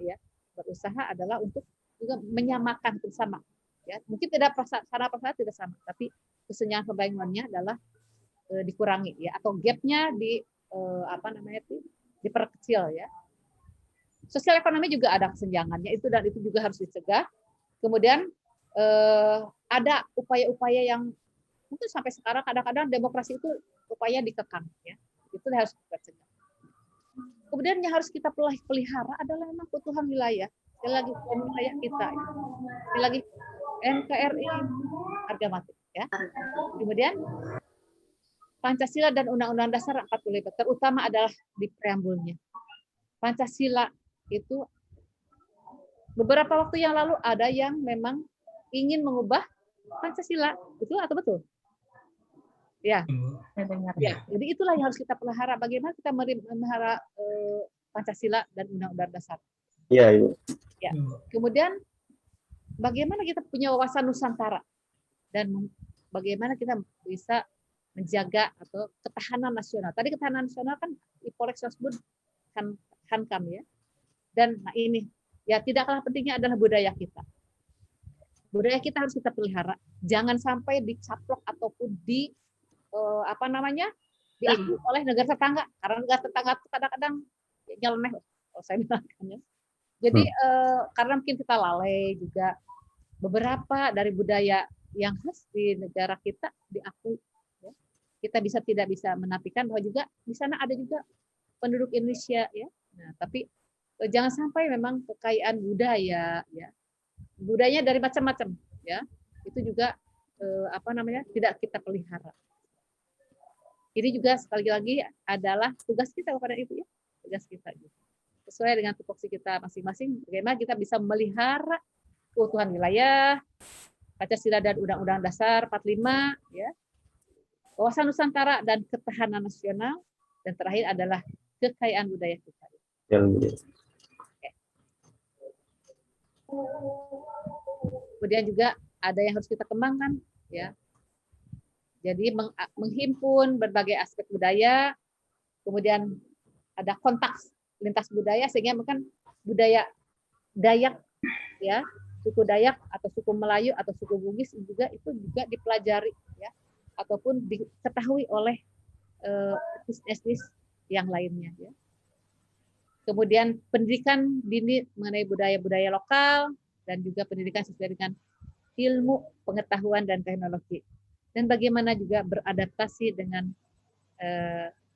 adalah untuk juga menyamakan bersama ya. Mungkin tidak sarana prasarana tidak sama, tapi kesenjangan pembangunannya adalah dikurangi ya, atau gapnya diperkecil ya. Sosial ekonomi juga ada kesenjangannya itu, dan itu juga harus dicegah. Kemudian ada upaya-upaya yang mungkin sampai sekarang kadang-kadang demokrasi itu upaya dikekang ya, itu harus kita cegah. Kemudian yang harus kita pelihara adalah memang keutuhan wilayah. Sekali lagi wilayah kita ya. Sekali lagi NKRI harga mati ya. Kemudian Pancasila dan Undang-Undang Dasar 45 terutama adalah di preambulnya. Pancasila itu beberapa waktu yang lalu ada yang memang ingin mengubah Pancasila, betul atau betul? Ya. Ya, jadi itulah yang harus kita pelihara. Bagaimana kita memelihara Pancasila dan Undang-Undang Dasar. Iya, Ibu. Ya. Kemudian bagaimana kita punya wawasan Nusantara dan bagaimana kita bisa menjaga atau ketahanan nasional. Tadi ketahanan nasional kan Polres sebut Hankam ya. Dan nah ini ya tidak kalah pentingnya adalah budaya kita. Budaya kita harus kita pelihara. Jangan sampai dicaplok ataupun diakui oleh negara tetangga. Karena negara tetangga itu kadang-kadang nyeleneh, kalau saya bilangnya. Jadi karena mungkin kita lalai juga, beberapa dari budaya yang khas di negara kita diakui. Ya. Kita tidak bisa menafikan bahwa juga di sana ada juga penduduk Indonesia ya. Nah, tapi jangan sampai memang kekayaan budaya ya. Budayanya dari macam-macam ya. Itu juga tidak kita pelihara. Ini juga sekali lagi adalah tugas kita kepada itu ya. Tugas kita gitu. Sesuai dengan tupoksi kita masing-masing, bagaimana kita bisa memelihara keutuhan wilayah, Pancasila dan Undang-Undang Dasar 45 ya. Wawasan Nusantara dan ketahanan nasional, dan terakhir adalah kekayaan budaya kita. Kemudian juga ada yang harus kita kembangkan ya. Jadi menghimpun berbagai aspek budaya, kemudian ada kontak lintas budaya sehingga bukan budaya Dayak ya, suku Dayak atau suku Melayu atau suku Bugis juga itu juga dipelajari ya, ataupun diketahui oleh etnis yang lainnya ya. Kemudian pendidikan dini mengenai budaya-budaya lokal dan juga pendidikan sesuai dengan ilmu, pengetahuan dan teknologi. Dan bagaimana juga beradaptasi dengan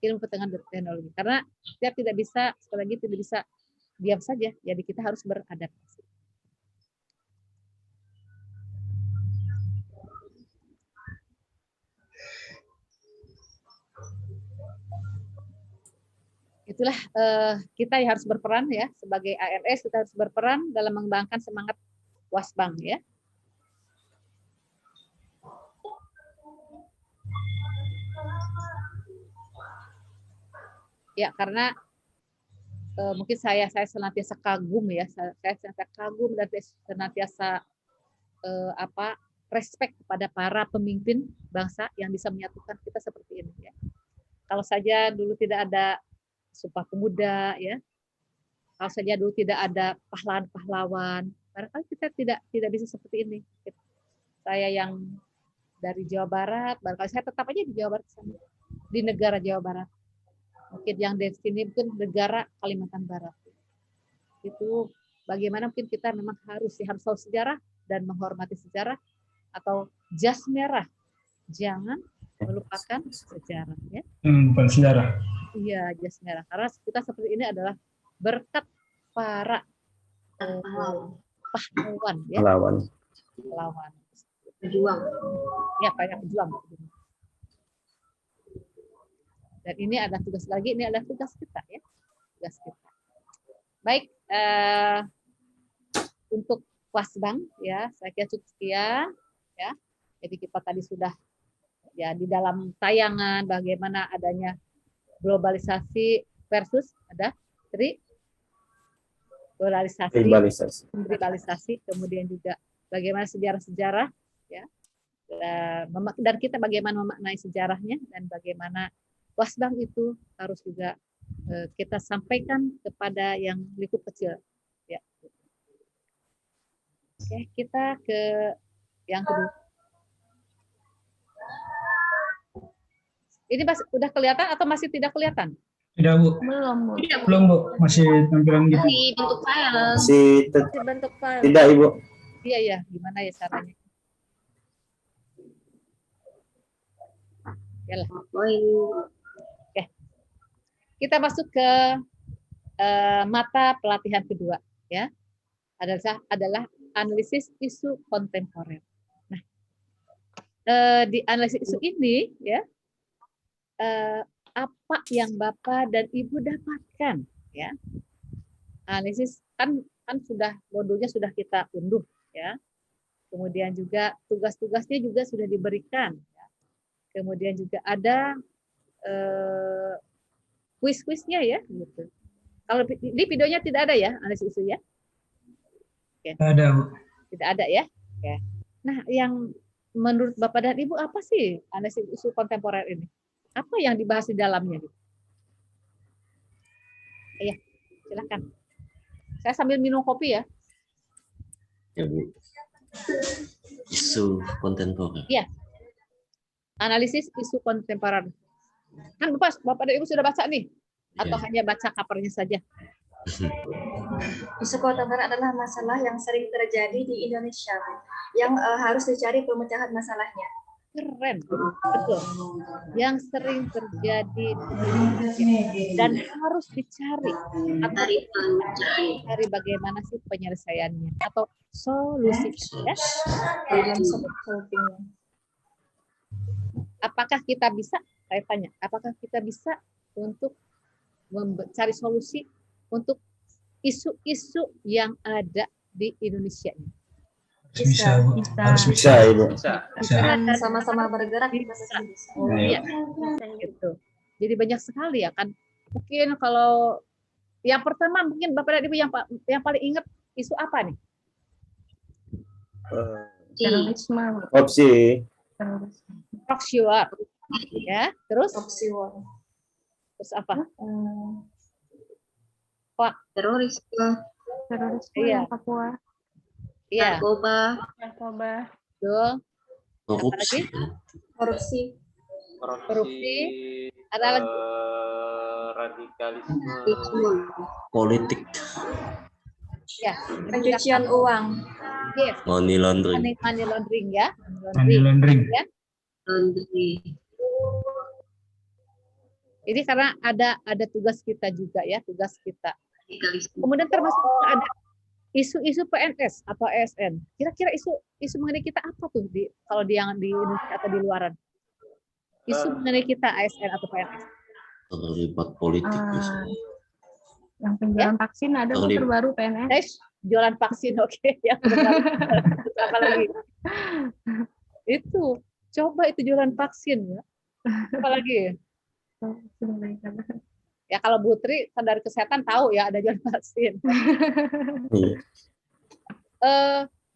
ilmu pengetahuan dan teknologi. Karena kita tidak bisa, sekali lagi tidak bisa diam saja, jadi kita harus beradaptasi. Itulah kita yang harus berperan ya, sebagai ARS kita harus berperan dalam mengembangkan semangat Wasbang ya. Ya, karena mungkin saya senantiasa kagum ya, saya senantiasa kagum dan senantiasa respect kepada para pemimpin bangsa yang bisa menyatukan kita seperti ini ya. Kalau saja dulu tidak ada Sumpah Pemuda ya, kalau saja dulu tidak ada pahlawan-pahlawan, barangkali kita tidak bisa seperti ini. Saya yang dari Jawa Barat, barangkali saya tetap aja di Jawa Barat sana, di negara Jawa Barat. Mungkin yang dari sini mungkin negara Kalimantan Barat. Itu bagaimana mungkin kita memang harus tahu sejarah dan menghormati sejarah, atau jas merah, jangan melupakan sejarah ya. Bukan sejarah. Iya, jas merah. Karena kita seperti ini adalah berkat para pahlawan ya. Pahlawan. Pejuang. Ya, banyak pejuang. Dan ini ada tugas lagi, ini adalah tugas kita ya. Tugas kita. Baik, untuk Wasbang ya, saya kira cukup sekian ya. Jadi kita tadi sudah ya di dalam tayangan bagaimana adanya globalisasi versus ada tribalisasi, kemudian juga bagaimana sejarah-sejarah ya. Dan kita bagaimana memaknai sejarahnya dan bagaimana Wasbang itu harus juga kita sampaikan kepada yang lingkup kecil ya. Oke, kita ke yang kedua. Ini udah kelihatan atau masih tidak kelihatan? Tidak, Bu. Belum, Bu. Masih tampilan gitu. Masih bentuk file. Masih bentuk file. Tidak, Ibu. Iya, gimana ya caranya? Yalah. Oke. Kita masuk ke mata pelatihan kedua ya. Adalah analisis isu kontemporer. Nah, di analisis isu ini ya, apa yang Bapak dan Ibu dapatkan ya? Analisis kan sudah modulnya sudah kita unduh ya. Kemudian juga tugas-tugasnya juga sudah diberikan. Ya. Kemudian juga ada kuis-kuisnya ya gitu. Kalau di videonya tidak ada ya analisis isu ya? Oke. Ada, Bu. Tidak ada ya? Oke. Nah, yang menurut Bapak dan Ibu apa sih analisis isu kontemporer ini? Apa yang dibahas di dalamnya? Iya, silakan. Saya sambil minum kopi ya. Ya, Bu. Isu kontemporer. Iya. Analisis isu kontemporer. Kan Bapak dan Ibu sudah baca nih? Atau hanya baca covernya saja? Isu kontemporer adalah masalah yang sering terjadi di Indonesia, yang harus dicari pemecahan masalahnya. Keren, betul. Yang sering terjadi di Indonesia dan harus dicari atau cari bagaimana sih penyelesaiannya atau solusinya. Apakah kita bisa? Saya tanya, apakah kita bisa untuk mencari solusi untuk isu-isu yang ada di Indonesia ini? Bisa, Bu. Harus bisa, Ibu. Sama-sama bergerak kita bisa. Iya, gitu. Jadi banyak sekali ya kan. Mungkin kalau yang pertama mungkin Bapak dan Ibu yang paling ingat isu apa nih? Opsi. Proxy war. Ya, terus? Proxy war. Terus apa? Terorisme. Iya. Papua. Iya. Narkoba. Betul. Korupsi. Korupsi. Ada lagi? Radikalisme. Politik. Ya. Pencucian uang. Yes. Money laundering. Money laundering ya. Money laundering. Ya. Ini karena ada tugas kita juga ya, tugas kita. Kemudian termasuk ada isu-isu PNS atau ASN. Kira-kira isu mengenai kita apa tuh kalau di Indonesia atau di luaran? Isu mengenai kita ASN atau PNS. Terlibat politik. Yang penjualan vaksin ada terbaru PNS. Jualan vaksin, oke. Ya, apa lagi? Itu coba itu jualan vaksin ya. Apa lagi? Ya kalau Bu Tri dari kesehatan tahu ya ada jualan vaksin.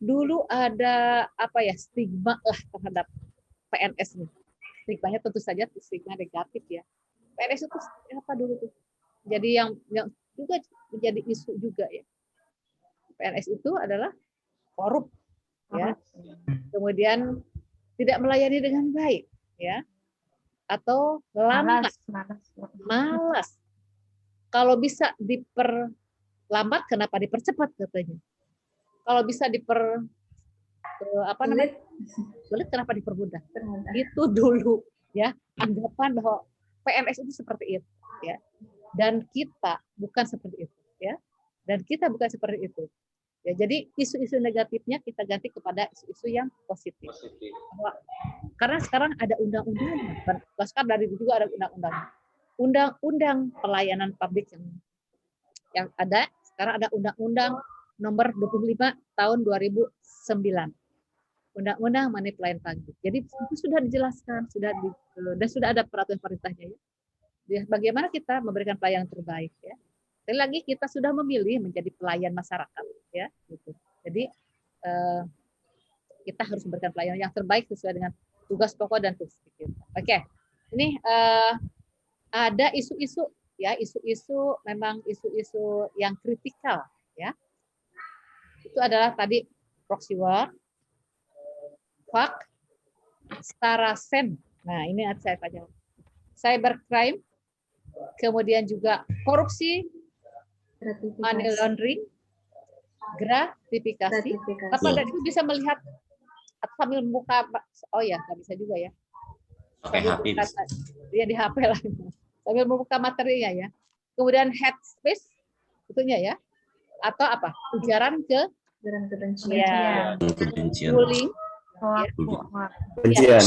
Dulu ada apa ya stigma lah terhadap PNS nih. Stigmanya tentu saja stigma negatif ya. PNS itu apa dulu tuh? Jadi yang juga menjadi isu juga ya. PNS itu adalah korup ya. Kemudian tidak melayani dengan baik ya. Atau lambat, malas. Kalau bisa diperlambat, kenapa dipercepat katanya? Kalau bisa sulit, kenapa dipermudah? Itu dulu ya anggapan bahwa PNS itu seperti itu, ya. Dan kita bukan seperti itu, ya. Dan kita bukan seperti itu, Ya, jadi isu-isu negatifnya kita ganti kepada isu-isu yang positif. Karena sekarang ada undang-undangnya. Sekarang dari dulu juga ada undang-undangnya. Undang-undang pelayanan publik yang ada sekarang ada Undang-Undang Nomor 25 Tahun 2009. Undang-undang mengenai pelayanan publik. Jadi itu sudah dijelaskan, dan sudah ada peraturan pemerintahnya ya. Bagaimana kita memberikan pelayanan terbaik ya. Sekali lagi kita sudah memilih menjadi pelayan masyarakat ya gitu. Jadi kita harus memberikan pelayanan yang terbaik sesuai dengan tugas pokok dan tugas kita. Oke. Ini ada isu-isu ya, isu-isu memang isu-isu yang kritikal ya. Itu adalah tadi proxy war, FAK, Saracen. Nah, ini saya tanya. Cybercrime, kemudian juga korupsi, money laundering, gratifikasi. Apa itu bisa melihat sambil membuka? Oh ya, nggak bisa juga ya. Pakai HP. Dia di HP lah. Sambil membuka materinya ya. Kemudian head space, itunya ya. Atau apa? Ujaran kebencian. Ya. Bullying. Kebencian.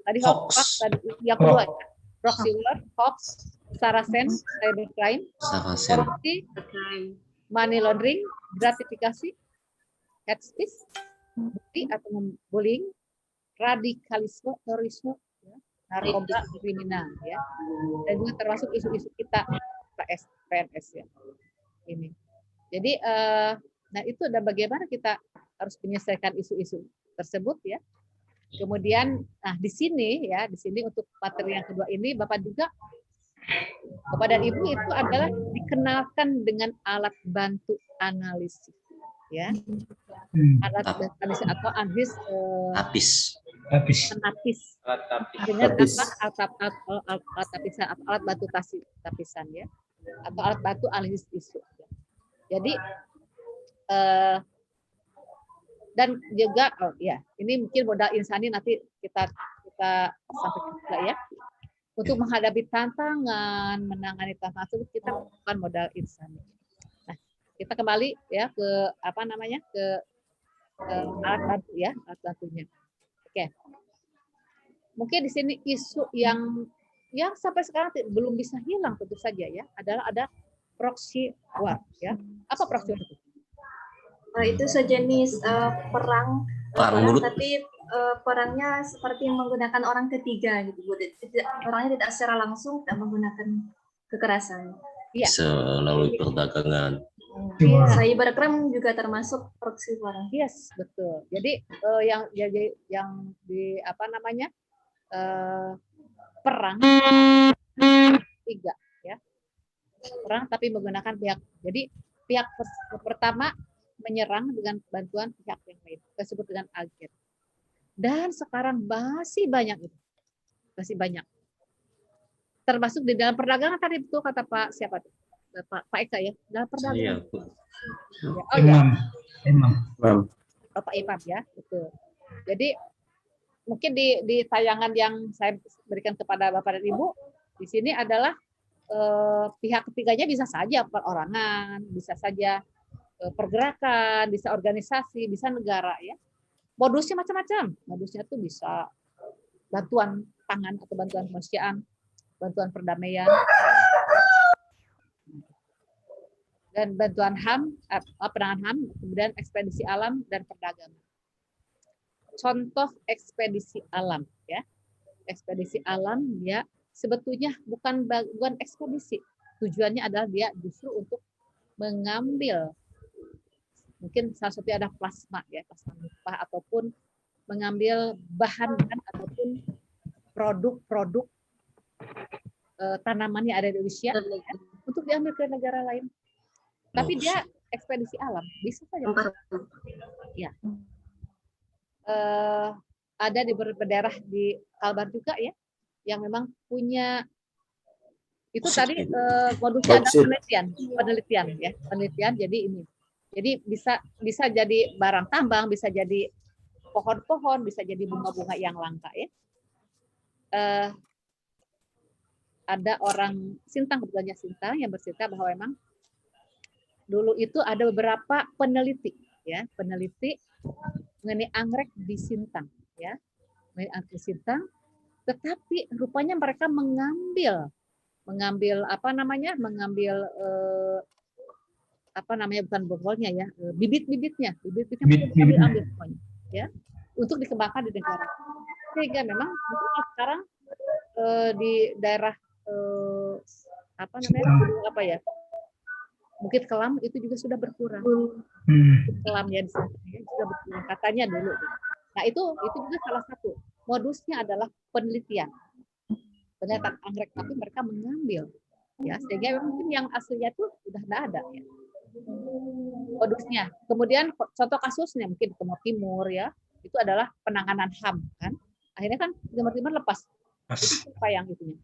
Tadi hoax. Tadi yang kedua. Proxy war, hoax, Saracen, cybercrime, korupsi, money laundering, gratifikasi, head speech, bukti atau bullying, radikalisme, terorisme, ya, narkoba, kriminal, ya, dan juga termasuk isu-isu kita PNS ya. Ini. Jadi, nah itu dan bagaimana kita harus menyelesaikan isu-isu tersebut ya. Kemudian, nah di sini untuk materi yang kedua ini, Bapak juga kepada Ibu itu adalah dikenalkan dengan alat bantu analisis, ya, alat analisis atau analisis alat bantu tapisan ya, atau alat bantu analisis isu. Jadi dan juga ini mungkin modal insani nanti kita sampaikan juga ya. Untuk menghadapi tantangan, menangani tantangan tersebut kita bukan modal insani. Nah, kita kembali ya ke alat bantu ya, alat bantunya. Oke. Mungkin di sini isu yang sampai sekarang belum bisa hilang tentu saja ya, adalah ada proxy war ya. Apa proxy war itu? Itu sejenis perang tapi perangnya seperti yang menggunakan orang ketiga gitu, Bu. Orangnya tidak secara langsung, tidak menggunakan kekerasan. Iya. Melalui perdagangan. Cybercrime juga termasuk proxy war. Yes, betul. Jadi yang di perang tiga ya. Perang tapi menggunakan pihak. Jadi pihak pertama menyerang dengan bantuan pihak yang lain, disebut dengan agen. Dan sekarang masih banyak itu, termasuk di dalam perdagangan tadi betul kata Pak siapa tuh, Pak Eka ya, dalam perdagangan. Imam. Pak Imam ya, betul. Jadi mungkin di tayangan yang saya berikan kepada Bapak dan Ibu di sini adalah pihak ketiganya bisa saja perorangan, bisa saja pergerakan, bisa organisasi, bisa negara ya. Modusnya macam-macam. Modusnya tuh bisa bantuan pangan atau bantuan kemanusiaan, bantuan perdamaian, dan bantuan HAM, penanganan HAM, kemudian ekspedisi alam dan perdagangan. Contoh ekspedisi alam ya. Ekspedisi alam ya sebetulnya bukan ekspedisi. Tujuannya adalah dia justru untuk mengambil, mungkin salah satunya ada plasma ya, plasma limpah, ataupun mengambil bahan-bahan ataupun produk-produk tanaman yang ada di Indonesia ya, untuk diambil ke negara lain. Tapi dia ekspedisi alam, bisa saja. Ya. Ada di beberapa daerah di Kalbar juga ya, yang memang punya itu tadi modusnya ada penelitian. Jadi ini. Jadi bisa jadi barang tambang, bisa jadi pohon-pohon, bisa jadi bunga-bunga yang langka ya. Ada orang Sintang, kebetulannya Sintang, yang bercerita bahwa memang dulu itu ada beberapa peneliti ya, peneliti mengenai anggrek di Sintang, ya, mengenai anggrek di Sintang. Tetapi rupanya mereka mengambil apa namanya, bukan bobolnya ya, bibit-bibitnya diambil semuanya, ya, untuk dikembangkan di negara. Sehingga memang sekarang di daerah Bukit Kelam itu juga sudah berkurang. Bukit Kelam ya di sana ya, sudah berkurang katanya dulu. Nah itu juga salah satu modusnya adalah penelitian anggrek, tapi mereka mengambil, ya, sehingga mungkin yang aslinya itu sudah tidak ada, ya, modusnya. Kemudian contoh kasusnya mungkin di Timur ya, itu adalah penanganan HAM kan, akhirnya kan Timur lepas. Itu apa yang itunya?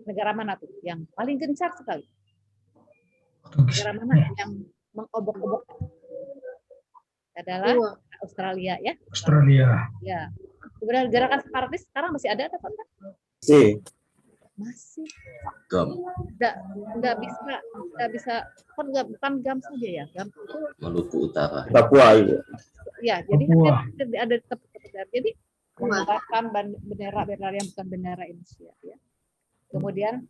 Negara mana tuh yang paling gencar sekali? Negara mana yang mengobok-obok? Adalah Australia ya. Australia. Ya. Kemudian gerakan separatis sekarang masih ada atau enggak? Masih. Nggak bisa kan bukan GAM saja ya. GAM itu Maluku Utara. Papua itu. Ya, jadi ada tetap. Jadi menggunakan bendera yang bukan bendera Indonesia ya. Kemudian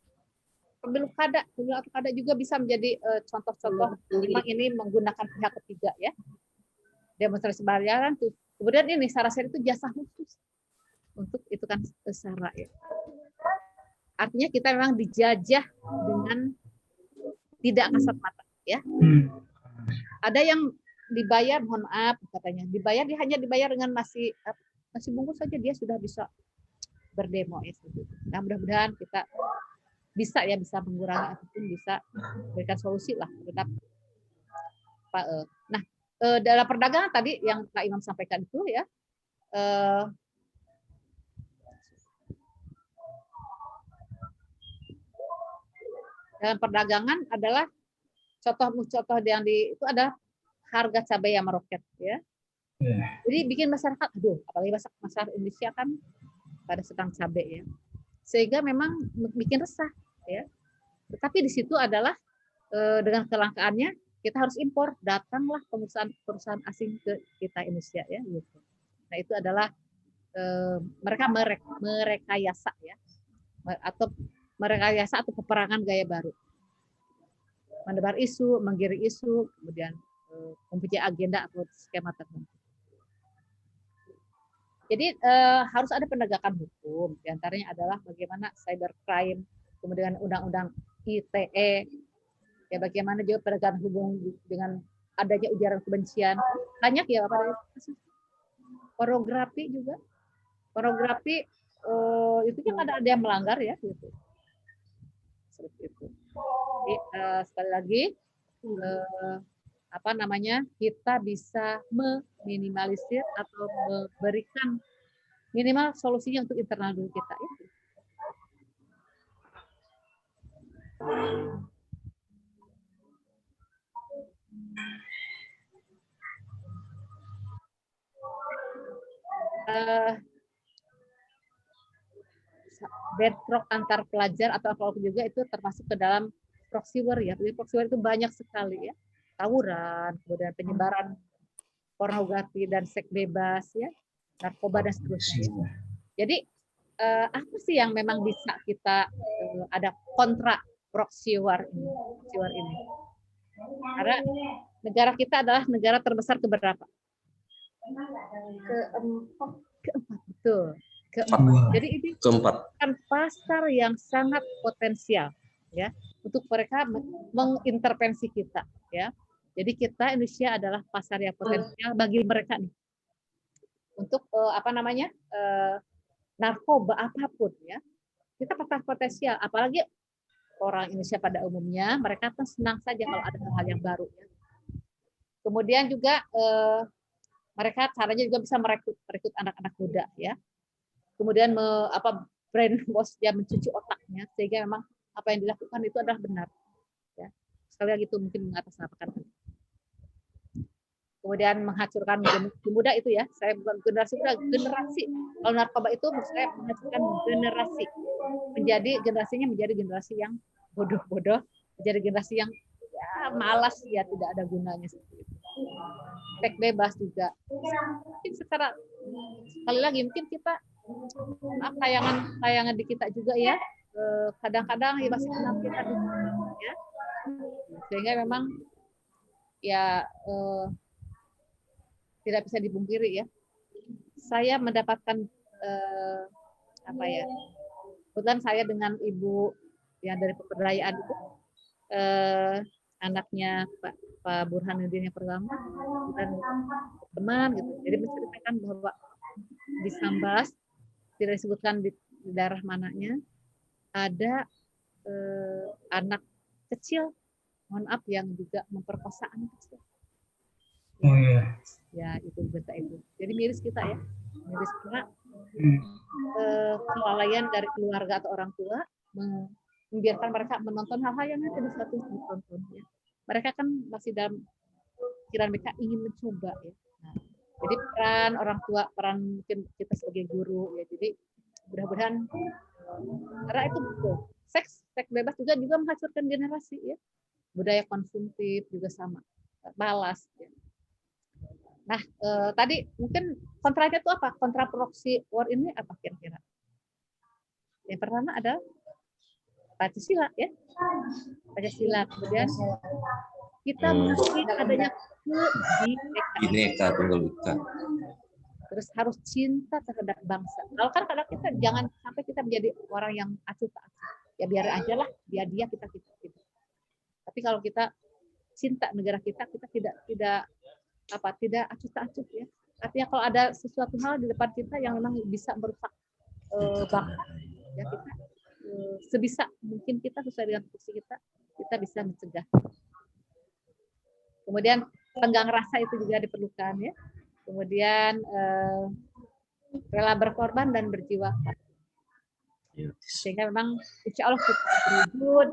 pemilu kada juga bisa menjadi contoh-contoh memang ini menggunakan pihak ketiga ya. Demonstrasi bayaran tuh. Kemudian ini syarat-syarat itu jasa khusus untuk itu kan SARA ya. Artinya kita memang dijajah dengan tidak kasat mata ya. Ada yang dibayar, mohon maaf katanya, hanya dibayar dengan nasi bungkus saja dia sudah bisa berdemo ya. Nah mudah-mudahan kita bisa mengurangi ataupun bisa memberikan solusi lah terhadap nah dalam perdagangan tadi yang Kak Imam sampaikan itu ya, dalam perdagangan adalah contoh yang itu ada harga cabai yang meroket ya. Jadi bikin masyarakat, apalagi masyarakat Indonesia kan pada sedang cabai ya, sehingga memang bikin resah ya. Tetapi di situ adalah dengan kelangkaannya kita harus impor, datanglah perusahaan asing ke kita Indonesia ya. Gitu. Nah itu adalah mereka merekayasa ya, atau peperangan gaya baru, menebar isu, menggiring isu, kemudian mempunyai agenda atau skema tertentu. Jadi harus ada penegakan hukum, diantaranya adalah bagaimana cybercrime, kemudian undang-undang ITE, ya bagaimana juga penegakan hukum dengan adanya ujaran kebencian, banyak ya Bapak. Pornografi juga, itu kan ada yang melanggar ya, gitu. Seperti itu. Jadi sekali lagi kita bisa meminimalisir atau memberikan minimal solusinya untuk internal dulu kita ya. Bentrok antar pelajar atau kelompok juga itu termasuk ke dalam proxy war ya. Jadi proxy war itu banyak sekali ya. Tawuran, kemudian penyebaran pornografi dan seks bebas ya, narkoba dan seterusnya. Jadi apa sih yang memang bisa kita ada kontra proxy war ini? Karena negara kita adalah negara terbesar keberapa? Keempat, betul. Jadi ini kan pasar yang sangat potensial ya untuk mereka mengintervensi kita ya. Jadi kita Indonesia adalah pasar yang potensial bagi mereka nih untuk narkoba apapun ya. Kita pasar potensial, apalagi orang Indonesia pada umumnya mereka kan senang saja kalau ada hal yang baru ya. Kemudian juga mereka caranya juga bisa merekrut anak-anak muda ya. Kemudian brainwash dia, mencuci otaknya sehingga memang apa yang dilakukan itu adalah benar ya. Sekali lagi itu mungkin mengatasnamakan. Kemudian menghancurkan generasi muda itu ya, saya bukan generasi muda, generasi. Kalau narkoba itu menurut saya menghancurkan generasi, generasinya menjadi generasi yang bodoh-bodoh, menjadi generasi yang ya malas ya, tidak ada gunanya seperti itu. seks bebas juga. Mungkin secara sekali lagi mungkin kita tayangan di kita juga ya. Kadang-kadang ya masih kenal kita ya. Sehingga memang ya tidak bisa dipungkiri ya. Saya mendapatkan kebetulan saya dengan ibu yang dari pemberdayaan itu anaknya Pak Burhanuddin yang pertama dan teman gitu. Jadi menceritakan bahwa di Sambas tidak disebutkan di daerah mananya ada anak kecil, mohon maaf, yang juga memperkosa anak kecil. Oh iya. Ya itu berita itu. Jadi miris kita ya, miris karena kelalaian dari keluarga atau orang tua membiarkan mereka menonton hal-hal yang tidak satu ditonton. Ya. Mereka kan masih dalam pikiran mereka ingin mencoba ya. Nah, jadi peran orang tua, peran mungkin kita sebagai guru ya. Jadi mudah-mudahan karena itu betul. Seks bebas juga menghancurkan generasi ya. Budaya konsumtif juga sama, balas. Ya. Nah, tadi mungkin kontranya itu apa? Kontra proxy war ini apa kira-kira? Yang pertama adalah Pancasila ya. Pancasila. Kemudian kita mengakui adanya Bineka Tunggal Ika. Terus harus cinta terhadap bangsa. Kalau kan kadang kita jangan sampai kita menjadi orang yang acuh tak acuh. Ya biar aja lah, biar dia kita. Tapi kalau kita cinta negara kita tidak acuh tak acuh ya. Artinya kalau ada sesuatu hal di depan kita yang memang bisa merusak bangsa, ya kita sebisa mungkin kita sesuai dengan fungsi kita bisa mencegah. Kemudian tenggang rasa itu juga diperlukan ya. Kemudian rela berkorban dan berjiwa. Sehingga memang insya Allah kita berwujud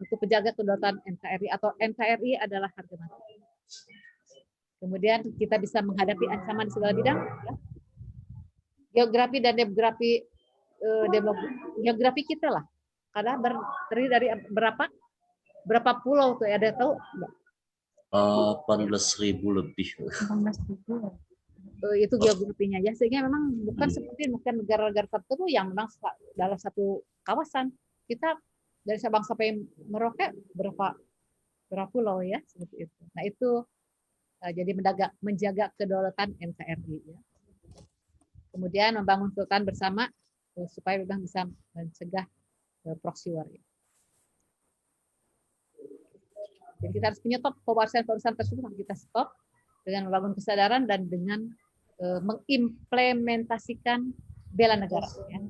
untuk menjaga kedaulatan NKRI atau NKRI adalah harga mati. Kemudian kita bisa menghadapi ancaman di segala bidang. Ya. Geografi dan geografi kita lah. Karena terdiri dari berapa pulau tuh ada tahu? 18.000 lebih. 18.000. Itu geografinya ya, sehingga memang bukan seperti mungkin negara-negara tertentu yang memang dalam satu kawasan. Kita dari Sabang sampai Merauke berapa pulau ya seperti itu. Nah itu jadi menjaga kedaulatan NKRI ya. Kemudian membangun kedaulatan bersama supaya memang bisa mencegah proxy war ya. Jadi kita harus menyetop pewawasan tersebut, kita stop dengan membangun kesadaran dan dengan mengimplementasikan bela negara. Ya.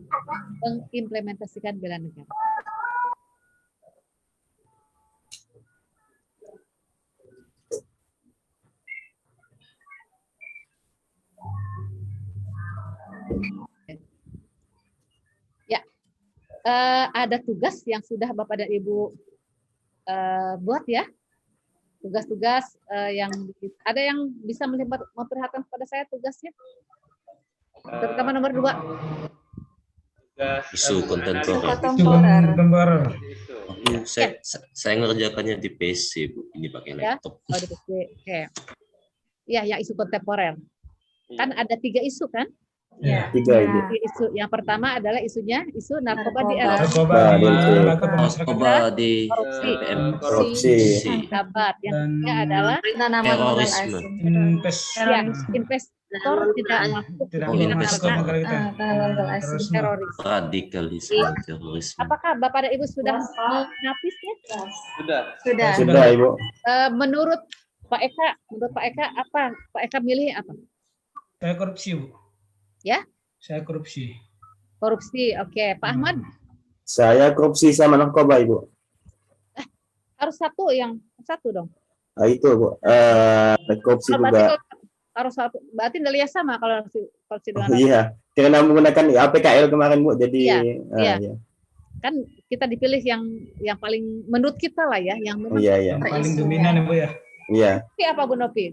Mengimplementasikan bela negara. Ya, ada tugas yang sudah Bapak dan Ibu buat ya. Tugas-tugas yang ada yang bisa memperhatikan kepada saya tugasnya, terutama nomor 2. Isu kontemporer. Saya ngerjakannya di PC, Bu. Ini pakai laptop. Ya? Oh, di PC. Oke. Ya, yang isu kontemporer. Kan ada 3 isu kan? Ya. 3 isu. Yang pertama adalah isu narkoba di korupsi. Abad. Yang ketiga adalah terorisme. Investor tidak masuk teroris. Radikalisme terorisme. Apakah Bapak dan Ibu sudah mengapisnya? Sudah, Ibu. Menurut Pak Eka apa? Pak Eka milih apa? Saya korupsi, Bu. Ya? Saya korupsi. Korupsi, oke. Pak Ahmad? Saya korupsi sama narkoba, Ibu. Harus satu dong. Nah, itu, Bu. Korupsi juga. Harus satu. Berarti nilainya sama kalau korupsi dengan iya. Karena menggunakan APKL kemarin, Bu. Jadi iya. Kan kita dipilih yang paling menurut kita lah ya, yang memang yang paling dominan ya, Bu ya. Iya. Tapi apa Bu Nopi?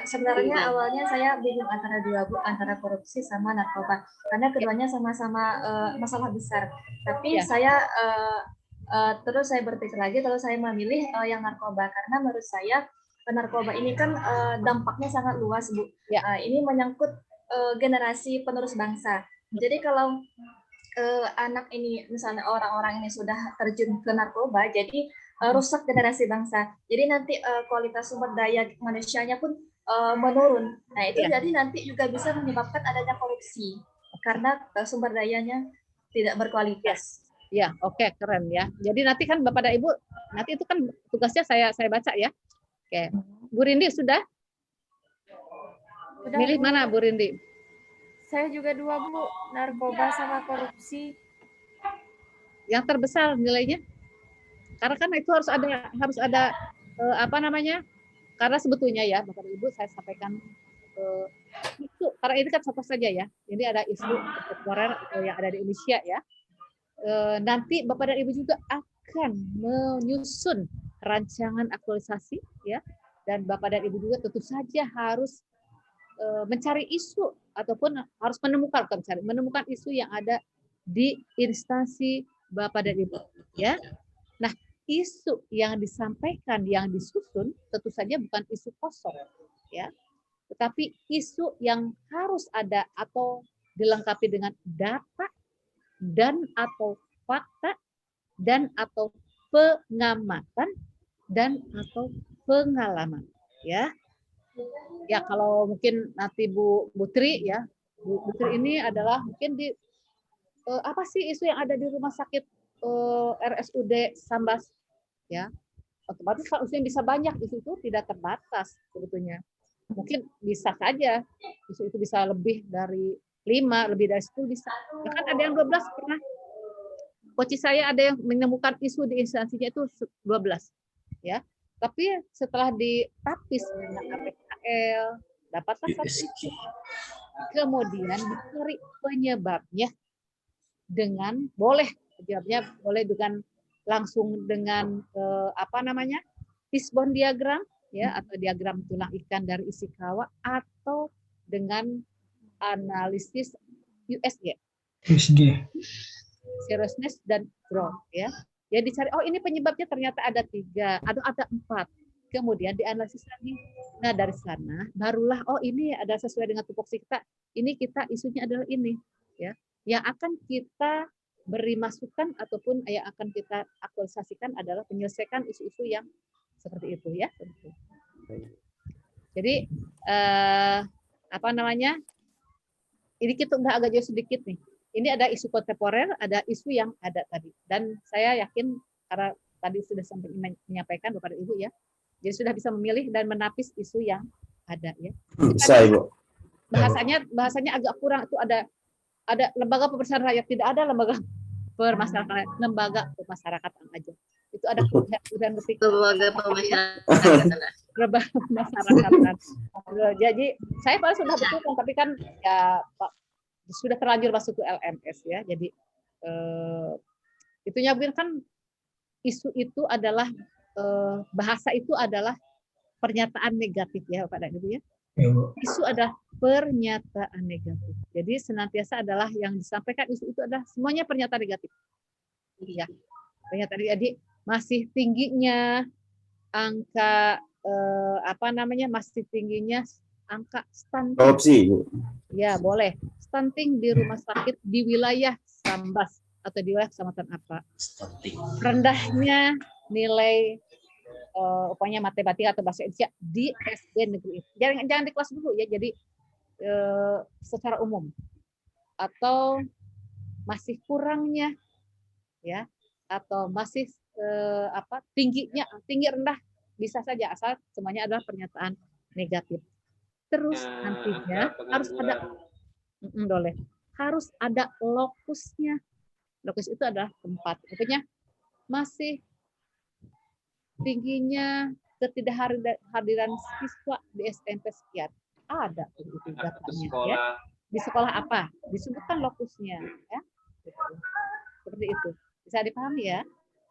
Sebenarnya awalnya saya bingung antara dua, Bu, antara korupsi sama narkoba, karena keduanya sama-sama masalah besar. Tapi saya Terus saya berpikir lagi, terus saya memilih yang narkoba karena menurut saya narkoba ini kan dampaknya sangat luas, Bu. Ini menyangkut generasi penerus bangsa. Jadi kalau anak ini, misalnya orang-orang ini sudah terjun ke narkoba, jadi rusak generasi bangsa. Jadi nanti kualitas sumber daya manusianya pun menurun. Nah itu jadi nanti juga bisa menyebabkan adanya korupsi karena sumber dayanya tidak berkualitas. Ya, oke, keren ya. Jadi nanti kan Bapak dan Ibu, nanti itu kan tugasnya saya baca ya. Oke, Bu Rindi sudah? Milih mana Bu Rindi? Saya juga 2, Bu, narkoba sama korupsi. Yang terbesar nilainya? Karena kan itu harus ada apa namanya? Karena sebetulnya ya Bapak dan Ibu saya sampaikan itu karena ini kan contoh saja ya. Ini ada isu kontemporer yang ada di Indonesia ya. Nanti Bapak dan Ibu juga akan menyusun rancangan aktualisasi ya, dan Bapak dan Ibu juga tentu saja harus mencari isu ataupun harus menemukan isu yang ada di instansi Bapak dan Ibu ya. Nah, isu yang disampaikan, yang disusun tentu saja bukan isu kosong ya, tetapi isu yang harus ada atau dilengkapi dengan data dan atau fakta dan atau pengamatan dan atau pengalaman ya. Ya kalau mungkin nanti Bu Tri ya, Bu Tri ini adalah mungkin di apa sih isu yang ada di rumah sakit RSUD Sambas ya. Otomatis kalau isu yang bisa banyak, isu itu tidak terbatas sebetulnya. Mungkin bisa saja isu itu bisa lebih dari 5, lebih dari 10 bisa. Bahkan ada yang 12 pernah. Coach saya ada yang menemukan isu di instansinya itu 12. Ya. Tapi setelah ditapis dengan APKL, dapatlah satu isu. Kemudian dicari penyebabnya dengan penyebabnya boleh dengan langsung dengan apa namanya? Fishbone diagram ya, atau diagram tulang ikan dari Ishikawa, atau dengan analisis USG, seriousness dan growth ya. Ya dicari, oh ini penyebabnya ternyata ada 3, ada 4. Kemudian dianalisis lagi. Nah dari sana barulah oh ini ada sesuai dengan tupoksi kita. Ini kita isunya adalah ini ya. Yang akan kita beri masukan ataupun yang akan kita aktualisasikan adalah menyelesaikan isu-isu yang seperti itu ya. Jadi apa namanya? Ini kita udah agak jauh sedikit nih. Ini ada isu kontemporer, ada isu yang ada tadi. Dan saya yakin karena tadi sudah sampai menyampaikan kepada Ibu ya. Jadi sudah bisa memilih dan menapis isu yang ada ya. Bisa, Ibu. Bahasanya agak kurang, itu ada lembaga pemasyarakatan rakyat, tidak ada lembaga pemasarakatan aja. Itu ada kemudian lembaga pemasarakatan. Jadi saya paling sudah betulkan, tapi kan ya Pak sudah terlanjur masuk ke LMS ya. Jadi itunya kan isu itu adalah bahasa itu adalah pernyataan negatif ya Bapak dan Ibu ya. Isu adalah pernyataan negatif. Jadi senantiasa adalah yang disampaikan isu itu adalah semuanya pernyataan negatif. Ya. Pernyataan negatif. Jadi masih tingginya angka apa namanya? Masih tingginya angka stunting. Korupsi. Ya, boleh. Stunting di rumah sakit di wilayah Sambas atau di wilayah kecamatan apa? Rendahnya nilai upahnya matematika atau bahasa Indonesia di SD negeri. Jangan di kelas dulu ya. Jadi secara umum atau masih kurangnya ya, atau masih tinggi rendah bisa saja, asal semuanya adalah pernyataan negatif. Terus nantinya harus ada lokusnya. Lokus itu adalah tempat. Pokoknya masih tingginya ketidakhadiran siswa di SMP sekian. Ada itu datanya ya. Di sekolah apa? Disebutkan lokusnya ya. Seperti itu. Bisa dipahami ya?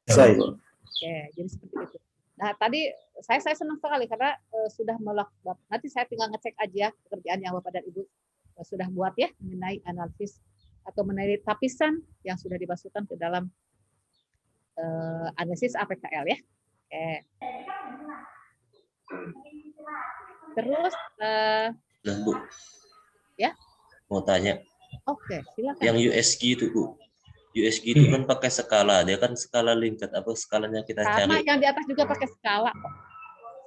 Bisa, Ibu. Oke, jadi seperti itu. Nah, tadi saya senang sekali karena sudah melakukan. Nanti saya tinggal ngecek aja pekerjaan yang Bapak dan Ibu sudah buat ya mengenai analisis atau mengenai tapisan yang sudah dimasukkan ke dalam analisis APKL ya. Oke. Terus Nah, Bu, ya, mau tanya. oke, silakan. Yang USG itu, Bu. USG itu kan pakai skala, dia kan skala Likert, apa skalanya kita Sama cari. yang di atas juga pakai skala kok.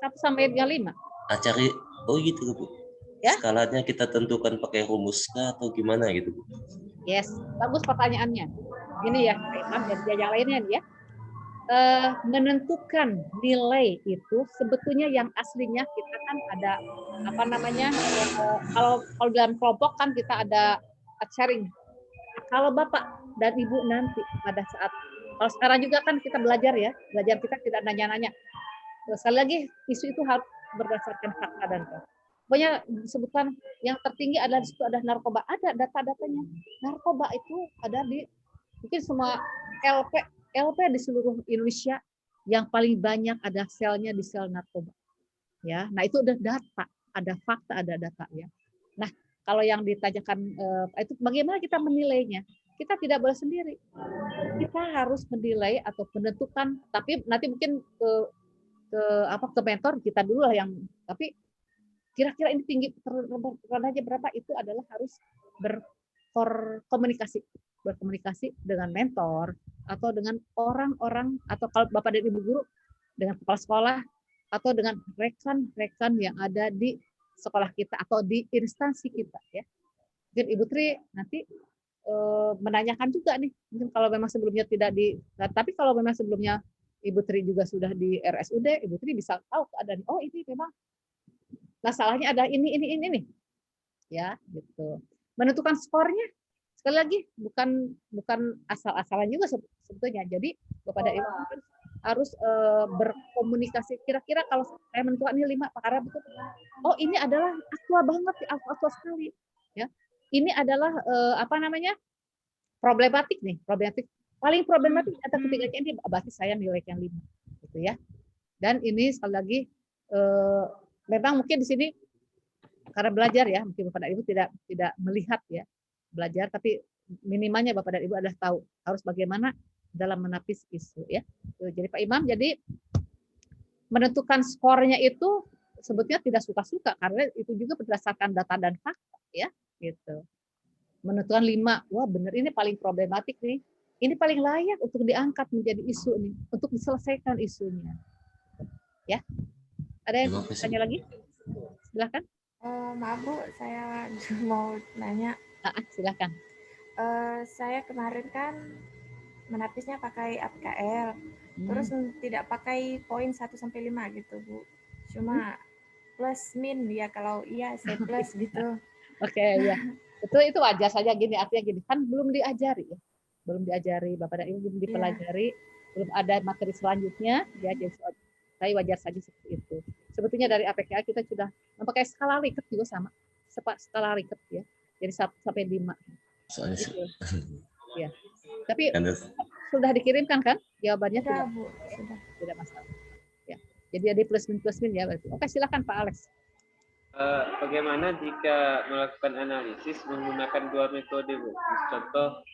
1 sampai 5. Cari, oh gitu, Bu. Ya? Skalanya kita tentukan pakai rumus kah atau gimana gitu, Bu? Yes, bagus pertanyaannya. Ini ya, Pak Imam dan yang lainnya nih ya. Menentukan nilai itu sebetulnya yang aslinya kita kan ada apa namanya, kalau dalam kelompok kan kita ada sharing. Kalau Bapak dan Ibu nanti pada saat, kalau sekarang juga kan kita belajar ya, belajar kita tidak nanya-nanya. Sekali lagi isu itu harus berdasarkan fakta dan fakta. Pokoknya disebutkan yang tertinggi adalah di situ ada narkoba, ada data-datanya. Narkoba itu ada di mungkin semua LP di seluruh Indonesia yang paling banyak ada selnya di sel narkoba. Ya, nah itu udah data, ada fakta, ada data ya. Nah, kalau yang ditanyakan itu bagaimana kita menilainya? Kita tidak boleh sendiri. Kita harus menilai atau menentukan, tapi nanti mungkin ke mentor kita dulu lah yang, tapi kira-kira ini tinggi aja berapa, itu adalah harus berkomunikasi dengan mentor atau dengan orang-orang, atau kalau Bapak dan Ibu guru dengan kepala sekolah atau dengan rekan-rekan yang ada di sekolah kita atau di instansi kita ya. Mungkin Ibu Tri nanti menanyakan juga nih, mungkin kalau memang sebelumnya tidak tapi kalau memang sebelumnya Ibu Tri juga sudah di RSUD, Ibu Tri bisa tahu keadaan, oh ini memang masalahnya ada ini nih. Ya, gitu. Menentukan skornya sekali lagi bukan asal-asalan juga sebetulnya. Jadi Bapak dan Ibu harus berkomunikasi. Kira-kira kalau saya menentukan ini 5, Pak Karena betul. Oh, ini adalah aktual banget, aktual sekali. Ya. Ini adalah problematik nih, paling problematik atau ketiganya ini berarti saya nilai yang 5 gitu ya. Dan ini sekali lagi memang mungkin di sini karena belajar ya, mungkin Bapak dan Ibu tidak melihat ya belajar, tapi minimalnya Bapak dan Ibu adalah tahu harus bagaimana dalam menapis isu ya. Jadi Pak Imam, jadi menentukan skornya itu sebetulnya tidak suka-suka karena itu juga berdasarkan data dan fakta ya, gitu. Menentukan 5, wah benar ini paling problematik nih. Ini paling layak untuk diangkat menjadi isu nih, untuk diselesaikan isunya. Ya. Ada yang tanya lagi? Silakan. Maaf Bu, saya mau nanya. Silakan. Saya kemarin kan menapisnya pakai APKL, terus tidak pakai poin 1 sampai 5 gitu Bu. Cuma plus min ya, kalau iya saya plus gitu. Oke, ya. Itu wajar saja gini, artinya gini, kan belum diajari ya. Belum diajari, Bapak dan Ibu belum dipelajari, belum ada materi selanjutnya ya, jadi saya wajar saja seperti itu. Sebetulnya dari APKL kita sudah memakai skala Likert juga sama. Skala Likert ya. Jadi 1 sampai 5. Gitu. Ya. Tapi sudah dikirimkan kan jawabannya? Sudah, Bu. Sudah. Tidak masalah. Ya. Jadi ada plus min ya berarti. Oke, silakan Pak Alex. Bagaimana jika melakukan analisis menggunakan 2 metode, Bu? Contoh,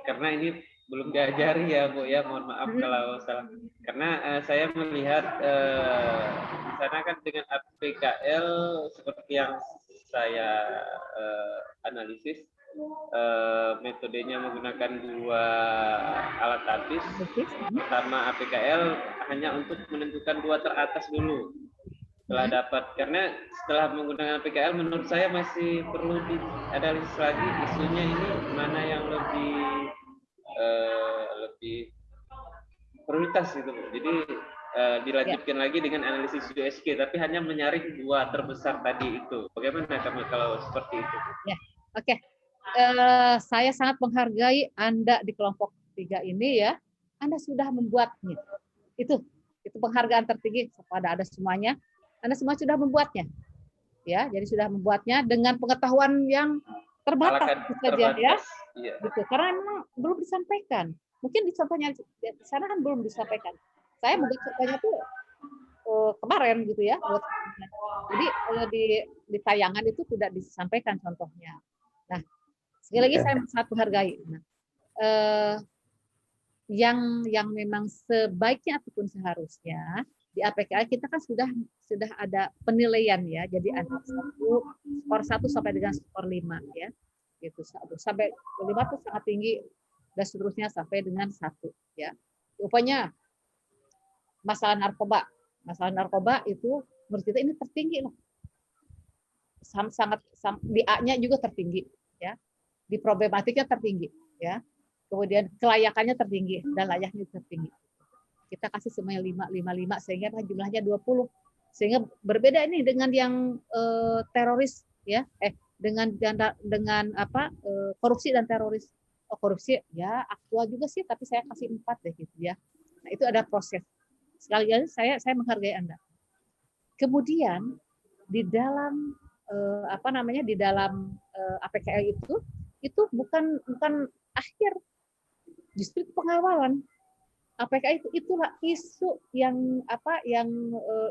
karena ini belum diajari ya, Bu ya, mohon maaf kalau salah. Karena saya melihat di sana kan dengan APKL seperti yang saya analisis, metodenya menggunakan 2 alat tapis. Pertama APKL hanya untuk menentukan 2 teratas dulu. Setelah dapat, karena setelah menggunakan APKL menurut saya masih perlu dianalisis lagi isunya ini mana yang lebih prioritas gitu. Jadi dilanjutkan lagi dengan analisis USG, tapi hanya menyaring 2 terbesar tadi itu. Bagaimana kamu kalau seperti itu? Ya, oke. Saya sangat menghargai Anda di kelompok 3 ini ya. Anda sudah membuatnya. Itu penghargaan tertinggi kepada Anda semuanya. Anda semua sudah membuatnya, ya. Jadi sudah membuatnya dengan pengetahuan yang terbatas saja, ya. Gitu. Karena memang belum disampaikan. Mungkin di contohnya di sana kan belum disampaikan. Saya membuat contohnya tuh kemarin gitu ya. Jadi di tayangan itu tidak disampaikan contohnya. Nah, sekali lagi saya sangat menghargai. Nah, yang memang sebaiknya ataupun seharusnya di APKL kita kan sudah ada penilaian ya. Jadi ada skor 1 sampai dengan skor 5 ya. Gitu. Sampai 5 itu sangat tinggi dan seterusnya sampai dengan 1 ya. Rupanya masalah narkoba itu menurut kita ini tertinggi loh. Sangat di A-nya juga tertinggi ya. Di problematiknya tertinggi ya. Kemudian kelayakannya tertinggi dan layaknya tertinggi. Kita kasih semuanya 5 sehingga jumlahnya 20. Sehingga berbeda ini dengan yang teroris ya, dengan korupsi dan teroris. Oh, korupsi ya aktual juga sih, tapi saya kasih 4 deh gitu ya. Nah, itu ada proses. Sekali lagi saya menghargai Anda. Kemudian di dalam di dalam APKL itu bukan akhir, justru pengawalan. APKL itulah isu yang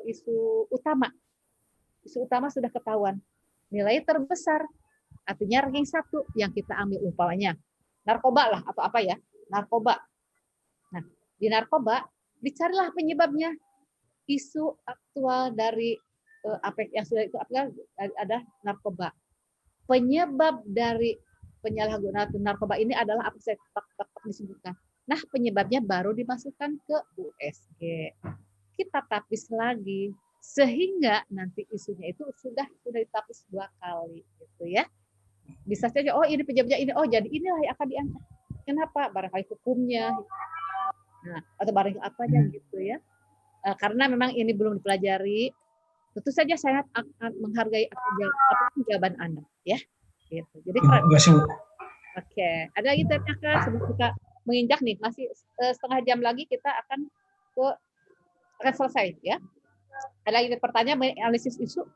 isu utama. Isu utama sudah ketahuan. Nilai terbesar, artinya ranking 1 yang kita ambil umpamanya narkoba lah atau apa ya, narkoba. Nah, di narkoba dicarilah penyebabnya. Isu aktual dari APK yang sudah itu ada narkoba. Penyebab dari penyalahgunaan narkoba ini adalah apa saya disebutkan. Nah, penyebabnya baru dimasukkan ke USG. Kita tapis lagi sehingga nanti isunya itu sudah ditapis 2 kali gitu ya. Bisa saja oh ini penyebabnya ini, oh jadi inilah yang akan diangkat. Kenapa? Barangkali hukumnya. Nah, atau barangkali apanya gitu ya. Karena memang ini belum dipelajari. Tentu saja saya akan menghargai jawaban Anda ya. Gitu. Jadi oke, ada lagi ternyata sebelum kita menginjak nih, masih setengah jam lagi kita akan selesai ya. Ada lagi pertanyaan mengenai analisis isu?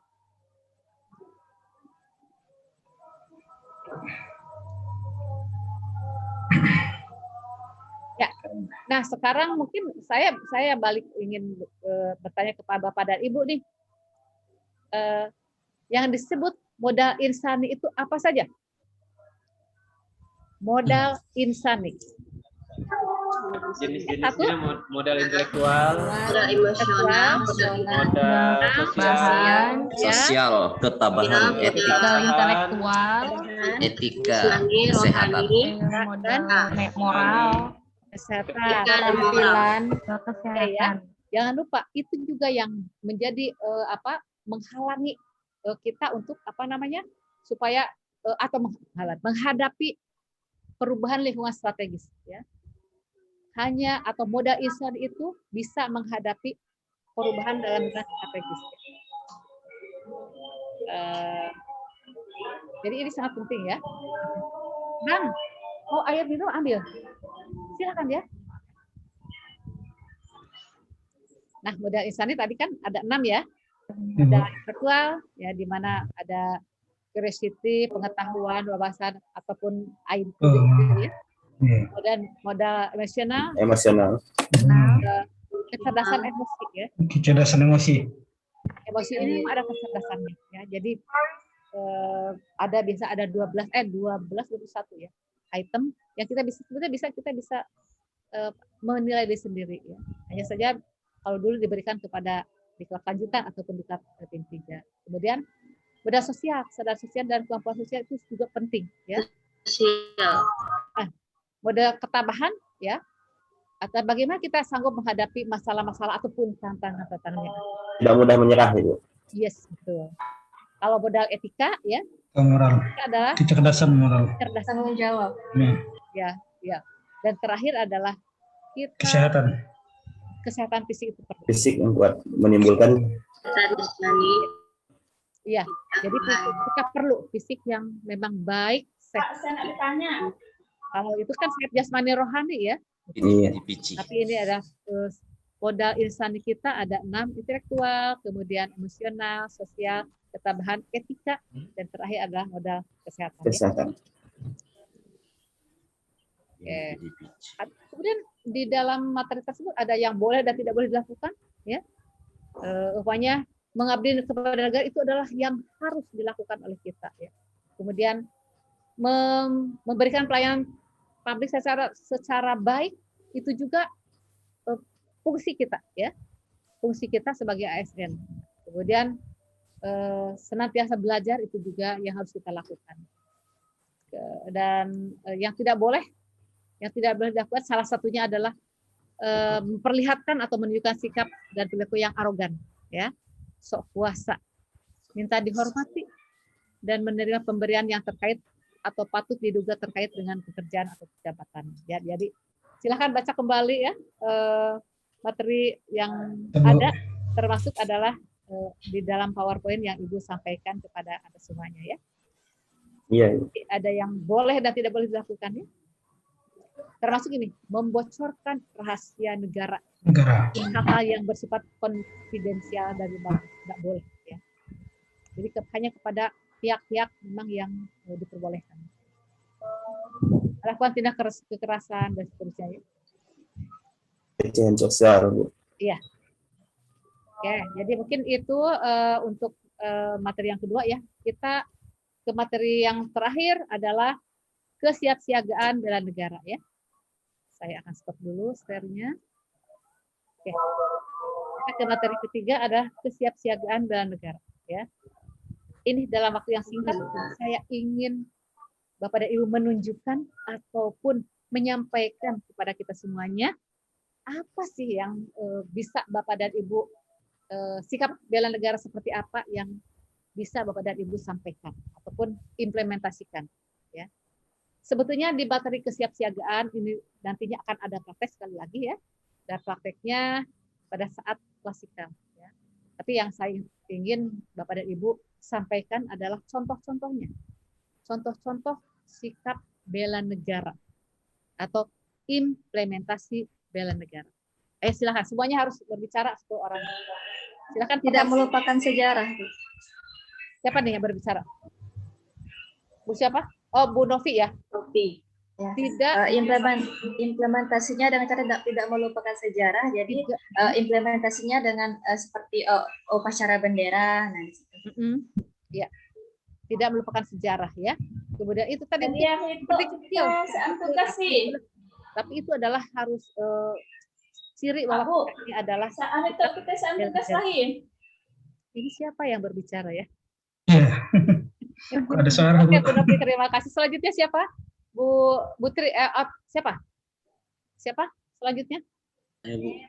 Ya. Nah, sekarang mungkin saya balik ingin bertanya kepada Bapak dan Ibu nih. Yang disebut modal insani itu apa saja? Modal insani. Jenis-jenisnya modal intelektual, modal emosional, modal sosial, ketabahan, modal intelektual, etika, kesehatan, modal moral, kesehatan, keterampilan, kesehatan. Jangan lupa itu juga yang menjadi menghalangi kita untuk supaya atau menghadapi perubahan lingkungan strategis ya. Hanya atau modal insan itu bisa menghadapi perubahan dalam lingkungan strategis. Jadi ini sangat penting ya. Bang, mau air minum ambil. Silakan ya. Nah, modal insani tadi kan ada 6 ya. Modal intelektual ya, di mana ada curiosity, pengetahuan, wawasan ataupun IQ ya. Dan modal emosional, kecerdasan emosi ya. Kecerdasan emosi. Emosi ini ada kecerdasannya ya. Jadi ada 21 ya item yang kita bisa menilai diri sendiri ya. Hanya saja kalau dulu diberikan kepada diklat lanjutan ataupun diklat tim 3. Kemudian modal sosial, kesadaran sosial dan kemampuan sosial itu juga penting ya. Nah, modal ketabahan ya, atau bagaimana kita sanggup menghadapi masalah-masalah ataupun tantangan-tantangan. Tidak mudah menyerah itu. Yes, betul. Kalau modal etika ya, moral. Adalah kecerdasan moral. Kecerdasan menjawab. Ya. Dan terakhir adalah kesehatan fisik itu perlu. Fisik yang kuat menimbulkan. Iya, jadi kita perlu fisik yang memang baik, sehat. Kalau itu kan sehat jasmani rohani ya. Iya. Tapi ini ada modal insani kita ada 6, intelektual, kemudian emosional, sosial, ketabahan, etika, dan terakhir adalah modal kesehatan. Kesehatan. Ya. Oke. Kemudian di dalam materi tersebut ada yang boleh dan tidak boleh dilakukan, ya. Rupanya mengabdi kepada negara itu adalah yang harus dilakukan oleh kita, ya. Kemudian memberikan pelayanan publik secara baik itu juga fungsi kita ya, fungsi kita sebagai ASN. Kemudian senantiasa belajar itu juga yang harus kita lakukan. Dan yang tidak boleh dilakukan salah satunya adalah memperlihatkan atau menunjukkan sikap dan perilaku yang arogan, ya, sok kuasa, minta dihormati dan menerima pemberian yang terkait atau patut diduga terkait dengan pekerjaan atau jabatan. Ya, jadi silakan baca kembali ya materi yang ada, termasuk adalah di dalam PowerPoint yang Ibu sampaikan kepada Anda semuanya ya. Iya. Ada yang boleh dan tidak boleh dilakukan ya. Termasuk ini, membocorkan rahasia negara. Hal-hal yang bersifat konfidensial dari bank tidak boleh ya. Jadi hanya kepada pihak-pihak memang yang diperbolehkan. Lakukan tindak kekerasan dan seterusnya ya. Pelecehan sosial, Bu. Iya. Oke, jadi mungkin itu untuk materi yang kedua ya. Kita ke materi yang terakhir adalah kesiapsiagaan bela negara ya. Saya akan stop dulu share-nya. Oke. Kita ke materi ketiga adalah kesiapsiagaan bela negara ya. Ini dalam waktu yang singkat saya ingin Bapak dan Ibu menunjukkan ataupun menyampaikan kepada kita semuanya apa sih yang bisa Bapak dan Ibu sikap bela negara seperti apa yang bisa Bapak dan Ibu sampaikan ataupun implementasikan ya. Sebetulnya di materi kesiapsiagaan ini nantinya akan ada praktek sekali lagi ya. Dan prakteknya pada saat klasikal ya. Tapi yang saya ingin Bapak dan Ibu sampaikan adalah contoh-contohnya. Contoh-contoh sikap bela negara atau implementasi bela negara. Silakan semuanya harus berbicara 10 orang. Silakan tidak melupakan sejarah. Siapa nih yang berbicara? Bu siapa? Oh, Bu Novi ya. Novi. Ya. Tidak implementasinya dengan cara tidak melupakan sejarah. Jadi implementasinya dengan seperti upacara bendera. Nah, ya. Tidak melupakan sejarah ya. Kemudian itu tadi seperti kecil. Tapi itu adalah harus ciri bahwa ini adalah ini siapa yang berbicara ya? Ada suara. Oke, Bu Novi, terima kasih. Selanjutnya siapa? Bu Tri, siapa? Siapa? Selanjutnya?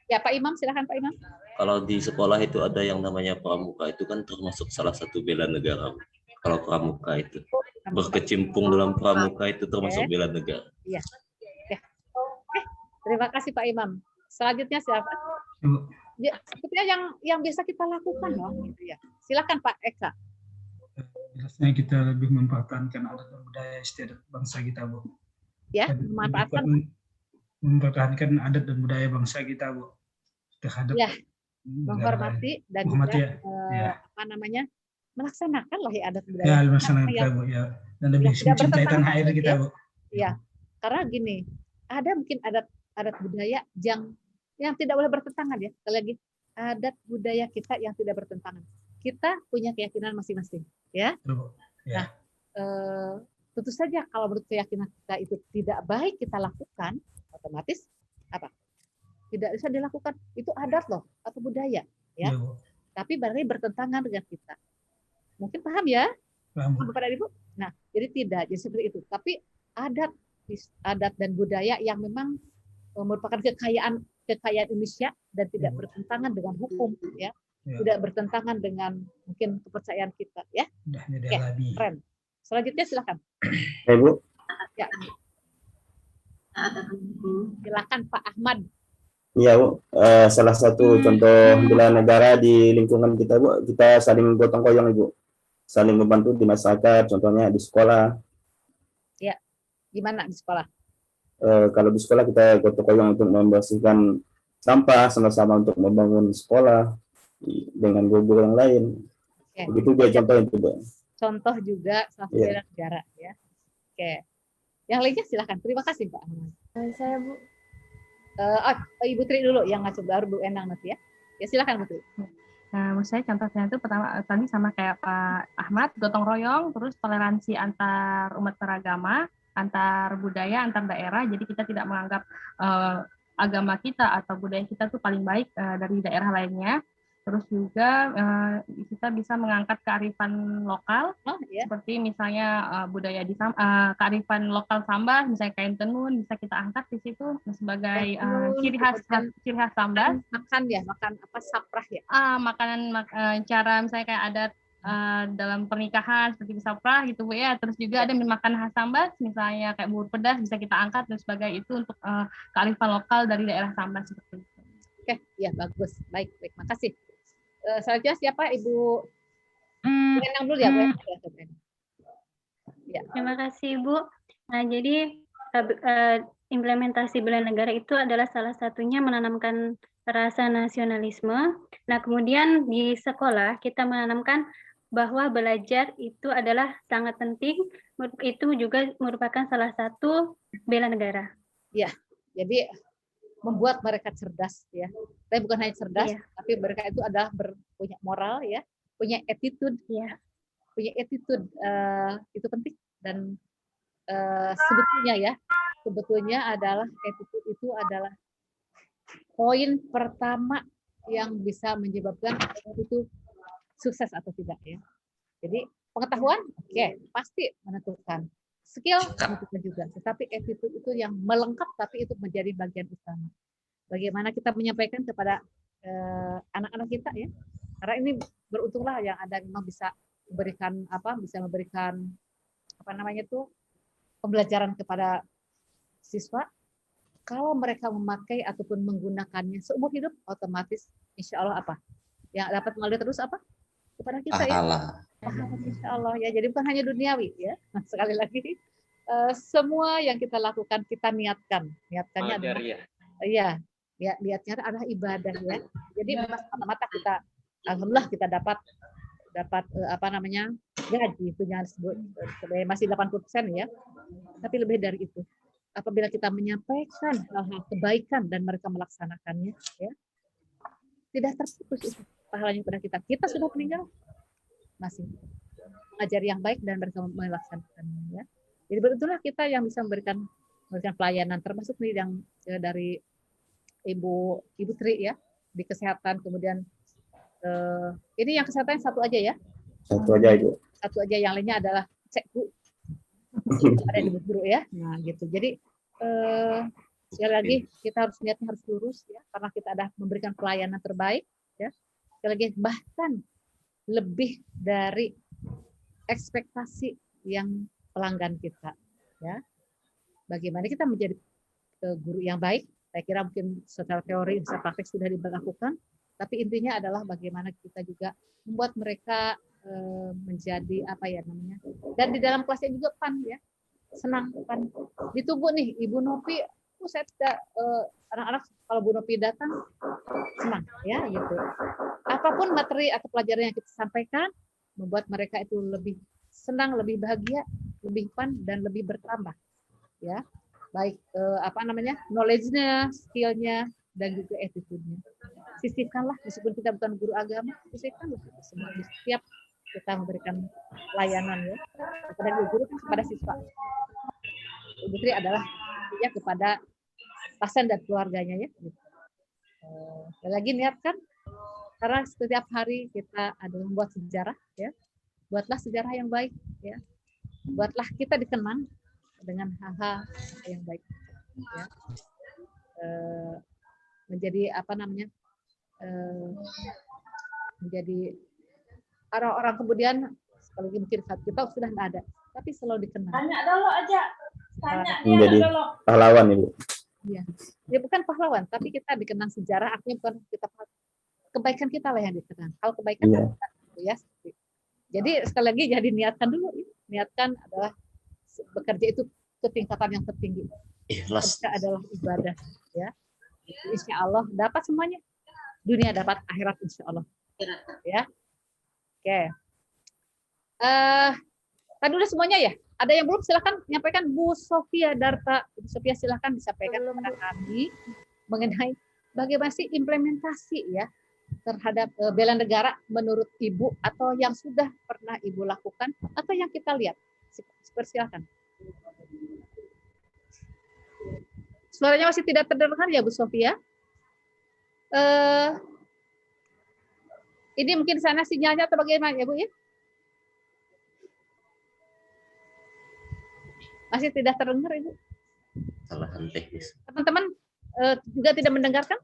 Ya, Pak Imam, silakan Pak Imam. Kalau di sekolah itu ada yang namanya pramuka, itu kan termasuk salah satu bela negara. Kalau pramuka itu berkecimpung dalam pramuka itu termasuk bela negara. Iya. Oke. Terima kasih Pak Imam. Selanjutnya siapa? Ya, sepertinya yang bisa kita lakukan loh, gitu ya. Silakan Pak Eka. Jelasnya kita lebih mempertahankan adat dan budaya istiadat bangsa kita, Bu. Ya, mempertahankan adat dan budaya bangsa kita, Bu. Terhadap ya, menghormati dan juga apa namanya, melaksanakan lah ya adat budaya. Ya, melaksanakan kita, Bu. Ya. Dan lebih mencintai tanah air kita, Bu. Ya, karena gini, ada mungkin adat budaya yang tidak boleh bertentangan ya. Sekali lagi, adat budaya kita yang tidak bertentangan. Kita punya keyakinan masing-masing, ya. Nah, tentu saja kalau menurut keyakinan kita itu tidak baik kita lakukan, otomatis apa? Tidak bisa dilakukan. Itu adat loh atau budaya, ya. Tapi berarti bertentangan dengan kita. Mungkin paham ya, Bapak dan Ibu? Nah, jadi tidak, jadi seperti itu. Tapi adat dan budaya yang memang merupakan kekayaan Indonesia dan tidak bertentangan dengan hukum, ya. Tidak bertentangan dengan mungkin kepercayaan kita, ya. Oke, keren. Selanjutnya silakan. Bu. Ya. Silakan Pak Ahmad. Iya, Bu. Salah satu contoh bela negara di lingkungan kita, Bu, kita saling gotong royong, Ibu. Saling membantu di masyarakat, contohnya di sekolah. Ya. Gimana di sekolah? Kalau di sekolah kita gotong royong untuk membersihkan sampah, sama-sama untuk membangun sekolah dengan guru yang lain. Begitu juga contoh itu, Bu. Contoh juga salah satu bela negara, ya. Oke. Yang lainnya silakan. Terima kasih, Pak Ahmad. Saya, Bu. Ibu Tri dulu yang ngasuh, baru Bu Endang nanti ya. Ya silakan Bu Tri. Nah, menurut saya contohnya itu pertama tadi sama kayak Pak Ahmad, gotong royong, terus toleransi antar umat beragama, antar budaya, antar daerah. Jadi kita tidak menganggap agama kita atau budaya kita tuh paling baik dari daerah lainnya. Terus juga kita bisa mengangkat kearifan lokal, seperti misalnya budaya di kearifan lokal Sambas, misalnya kain tenun, bisa kita angkat di situ sebagai ciri khas Sambas. Makan apa saprah ya? Makanan cara misalnya kayak adat dalam pernikahan seperti saprah gitu Bu ya. Terus juga ada makanan khas Sambas, misalnya kayak bubur pedas bisa kita angkat dan sebagai itu untuk kearifan lokal dari daerah Sambas seperti itu. Oke, ya bagus, baik, makasih. Selanjutnya siapa Ibu? Yang dulu ya Bu. Ya. Terima kasih Bu. Nah jadi implementasi bela negara itu adalah salah satunya menanamkan rasa nasionalisme. Nah kemudian di sekolah kita menanamkan bahwa belajar itu adalah sangat penting. Itu juga merupakan salah satu bela negara. Ya, jadi membuat mereka cerdas ya. Tapi bukan hanya cerdas, tapi mereka itu adalah punya moral ya, punya attitude ya. Punya attitude itu penting dan sebetulnya adalah attitude itu adalah poin pertama yang bisa menyebabkan itu sukses atau tidak ya. Jadi pengetahuan pasti menentukan. Skill menentukan juga, tetapi attitude itu yang melengkap, tapi itu menjadi bagian utama. Bagaimana kita menyampaikan kepada anak-anak kita ya, karena ini beruntunglah yang ada memang bisa memberikan pembelajaran kepada siswa. Kalau mereka memakai ataupun menggunakannya seumur hidup, otomatis insya Allah yang dapat mengalir terus kepada kita ya. Insya Allah ya, jadi bukan hanya duniawi ya. Sekali lagi semua yang kita lakukan kita niatkannya adalah niatnya adalah ibadah ya. Jadi mata-mata kita, alhamdulillah kita dapat gaji, itu jangan disebut masih 80% ya. Tapi lebih dari itu, apabila kita menyampaikan hal-hal kebaikan dan mereka melaksanakannya ya, tidak terputus itu pahalanya pada kita. Kita sudah meninggal masih mengajar yang baik dan mereka melaksanakannya ya. Jadi betullah kita yang bisa memberikan pelayanan, termasuk nih yang dari Ibu Tri ya di kesehatan, kemudian ini yang kesehatan satu aja ya. Satu aja Ibu. Satu aja, yang lainnya adalah cekku. Ada di guru ya. Nah gitu. Jadi sekali lagi kita niatnya harus lurus ya, karena kita ada memberikan pelayanan terbaik ya. Sekali lagi bahkan lebih dari ekspektasi yang pelanggan kita ya. Bagaimana kita menjadi guru yang baik, saya kira mungkin secara teori secara praktek sudah dilakukan, tapi intinya adalah bagaimana kita juga membuat mereka menjadi dan di dalam kelasnya juga senang ditunggu nih Ibu Nopi. Saya tidak anak-anak kalau Bu Nopi datang senang ya gitu. Apapun materi atau pelajaran yang kita sampaikan membuat mereka itu lebih senang, lebih bahagia, lebih fun dan lebih bertambah ya. Baik knowledge-nya, skill-nya dan juga attitude-nya. Sisipkanlah meskipun kita bukan guru agama, sisipkanlah semua setiap kita memberikan pelayanan ya kepada guru kan kepada siswa. Ibu Tri adalah ya kepada pasien dan keluarganya ya. Lagi niatkan, karena setiap hari kita adalah membuat sejarah ya. Buatlah sejarah yang baik ya. Buatlah kita dikenang dengan hal-hal yang baik ya. Menjadi menjadi orang-orang kemudian sekali lagi mungkin saat kita sudah tidak ada, tapi selalu dikenang. Tanya dulu aja. Menjadi pahlawan Ibu. Iya. Ya bukan pahlawan, tapi kita dikenang sejarah, artinya bukan kita kebaikan kita lah yang dikenang. Kalau kebaikan ya. Jadi sekali lagi jadi niatkan dulu. Niatkan adalah bekerja itu ke tingkatan yang tertinggi. Ikhlas. Kita adalah ibadah ya. Insya Allah dapat semuanya. Dunia dapat, akhirat insya Allah. Ya. Oke. Tadi udah semuanya ya? Ada yang belum silakan menyampaikan. Bu Sofia Darta. Bu Sofia silakan disampaikan kepada kami mengenai bagaimana sih implementasi ya terhadap bela negara menurut Ibu, atau yang sudah pernah Ibu lakukan atau yang kita lihat. Silakan. Suaranya masih tidak terdengar ya Bu Sofia? Ini mungkin sana sinyalnya atau bagaimana ya Bu ya? Masih tidak terdengar Ibu? Kesalahan teknis. Teman-teman juga tidak mendengarkan?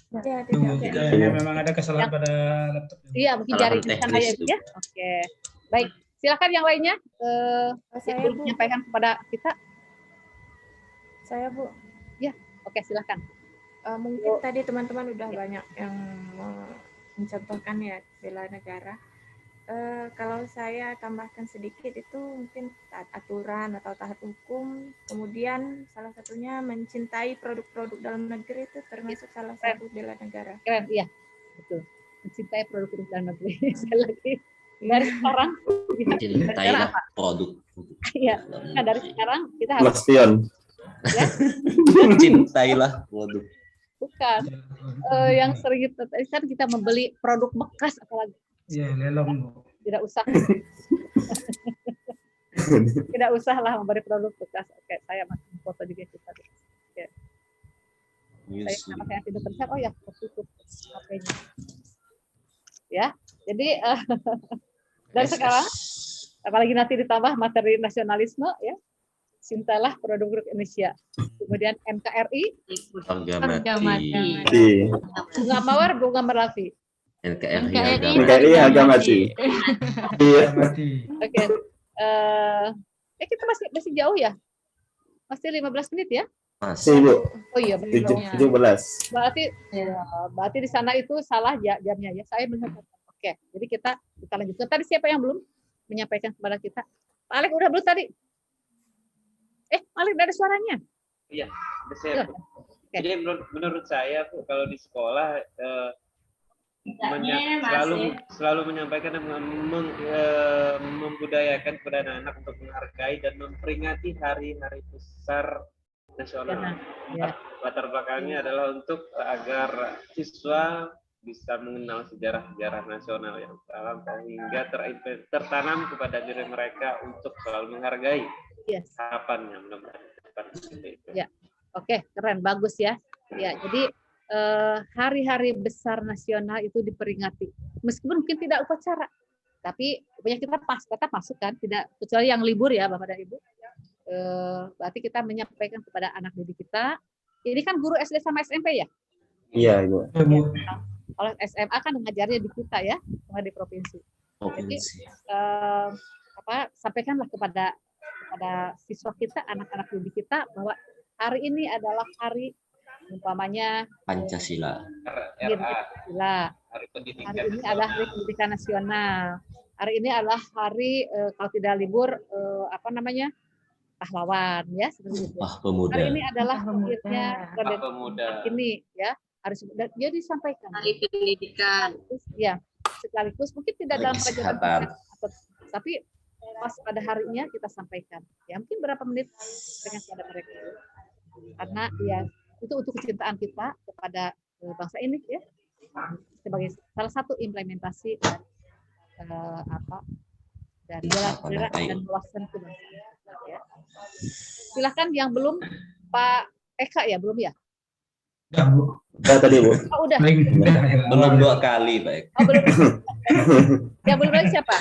Kayaknya memang ada kesalahan pada laptop. Iya, mungkin jaring di sana ya, Bu ya. Oke. Baik, silakan yang lainnya Saya, Bu. menyampaikan kepada kita. Saya, Bu. Ya, oke, silakan. Mungkin tadi teman-teman udah banyak yang mencontohkan ya bela negara. Kalau saya tambahkan sedikit itu mungkin taat aturan atau taat hukum, kemudian salah satunya mencintai produk-produk dalam negeri itu termasuk salah satu bela negara. Keren, iya, betul. Mencintai produk-produk dalam negeri. Sekali lagi dari sekarang Cintailah produk. Iya, nah dari sekarang kita harus Bastion. Ya. Cintailah produk. Bukan. Yang sering tadi kan kita membeli produk bekas apalagi. Iya, lelong. Tidak usah. Tidak usahlah memberi produk bekas. Oke, saya masih foto juga kita. Oke. Saya sama saya tidak terlihat. Oh ya, tutup HP-nya. Ya, jadi dari sekarang, apalagi nanti ditambah materi nasionalisme, ya, cintalah produk Indonesia. Kemudian NKRI, Harga mati. bunga mawar, bunga merapi. NKRI harga mati. Oke. Kita masih jauh ya? Masih 15 menit ya? Masih, Bu. Oh iya, 17. Berarti di sana itu salah jamnya ya. Saya melihat. Oke, jadi kita lanjutkan. Tadi siapa yang belum menyampaikan kepada kita? Pak Alek udah belum tadi? Alek ada suaranya? Iya, saya. Jadi menurut saya Bu, kalau di sekolah selalu menyampaikan dan membudayakan kepada anak-anak untuk menghargai dan memperingati hari-hari besar nasional. Latar belakangnya adalah untuk agar siswa bisa mengenal sejarah-sejarah nasional yang dalam sehingga tertanam kepada diri mereka untuk selalu menghargai harapannya. Ya, oke, keren, bagus ya. Ya, jadi hari-hari besar nasional itu diperingati, meskipun mungkin tidak upacara, tapi punya kita tetap masuk kan, tidak kecuali yang libur ya Bapak dan Ibu. Berarti kita menyampaikan kepada anak didik kita. Ini kan guru SD sama SMP ya? Iya, Ibu. Kalau SMA kan mengajarnya di kita ya, di provinsi. Jadi sampaikanlah kepada siswa kita, anak-anak didik kita bahwa hari ini adalah hari umpamanya Pancasila. Hari ini adalah Hari Pendidikan Nasional. Hari ini adalah hari kalau tidak libur pahlawan ya seperti itu. Pemuda. Hari ini adalah akhirnya ini ya harus dia disampaikan. Hari Pendidikan. Ya, sekaligus mungkin tidak dalam pelajaran tapi pas pada harinya kita sampaikan. Ya mungkin berapa menit dengan kepada mereka. Karena ya itu untuk kecintaan kita kepada bangsa ini ya sebagai salah satu implementasi dari bela dan wawasan kebangsaan ya. Silahkan yang belum, Pak Eka ya belum ya? Udah tadi Bu. Oh, udah. Belum 2 kali Pak Eka. Oh, belum. Ya belum lagi siapa?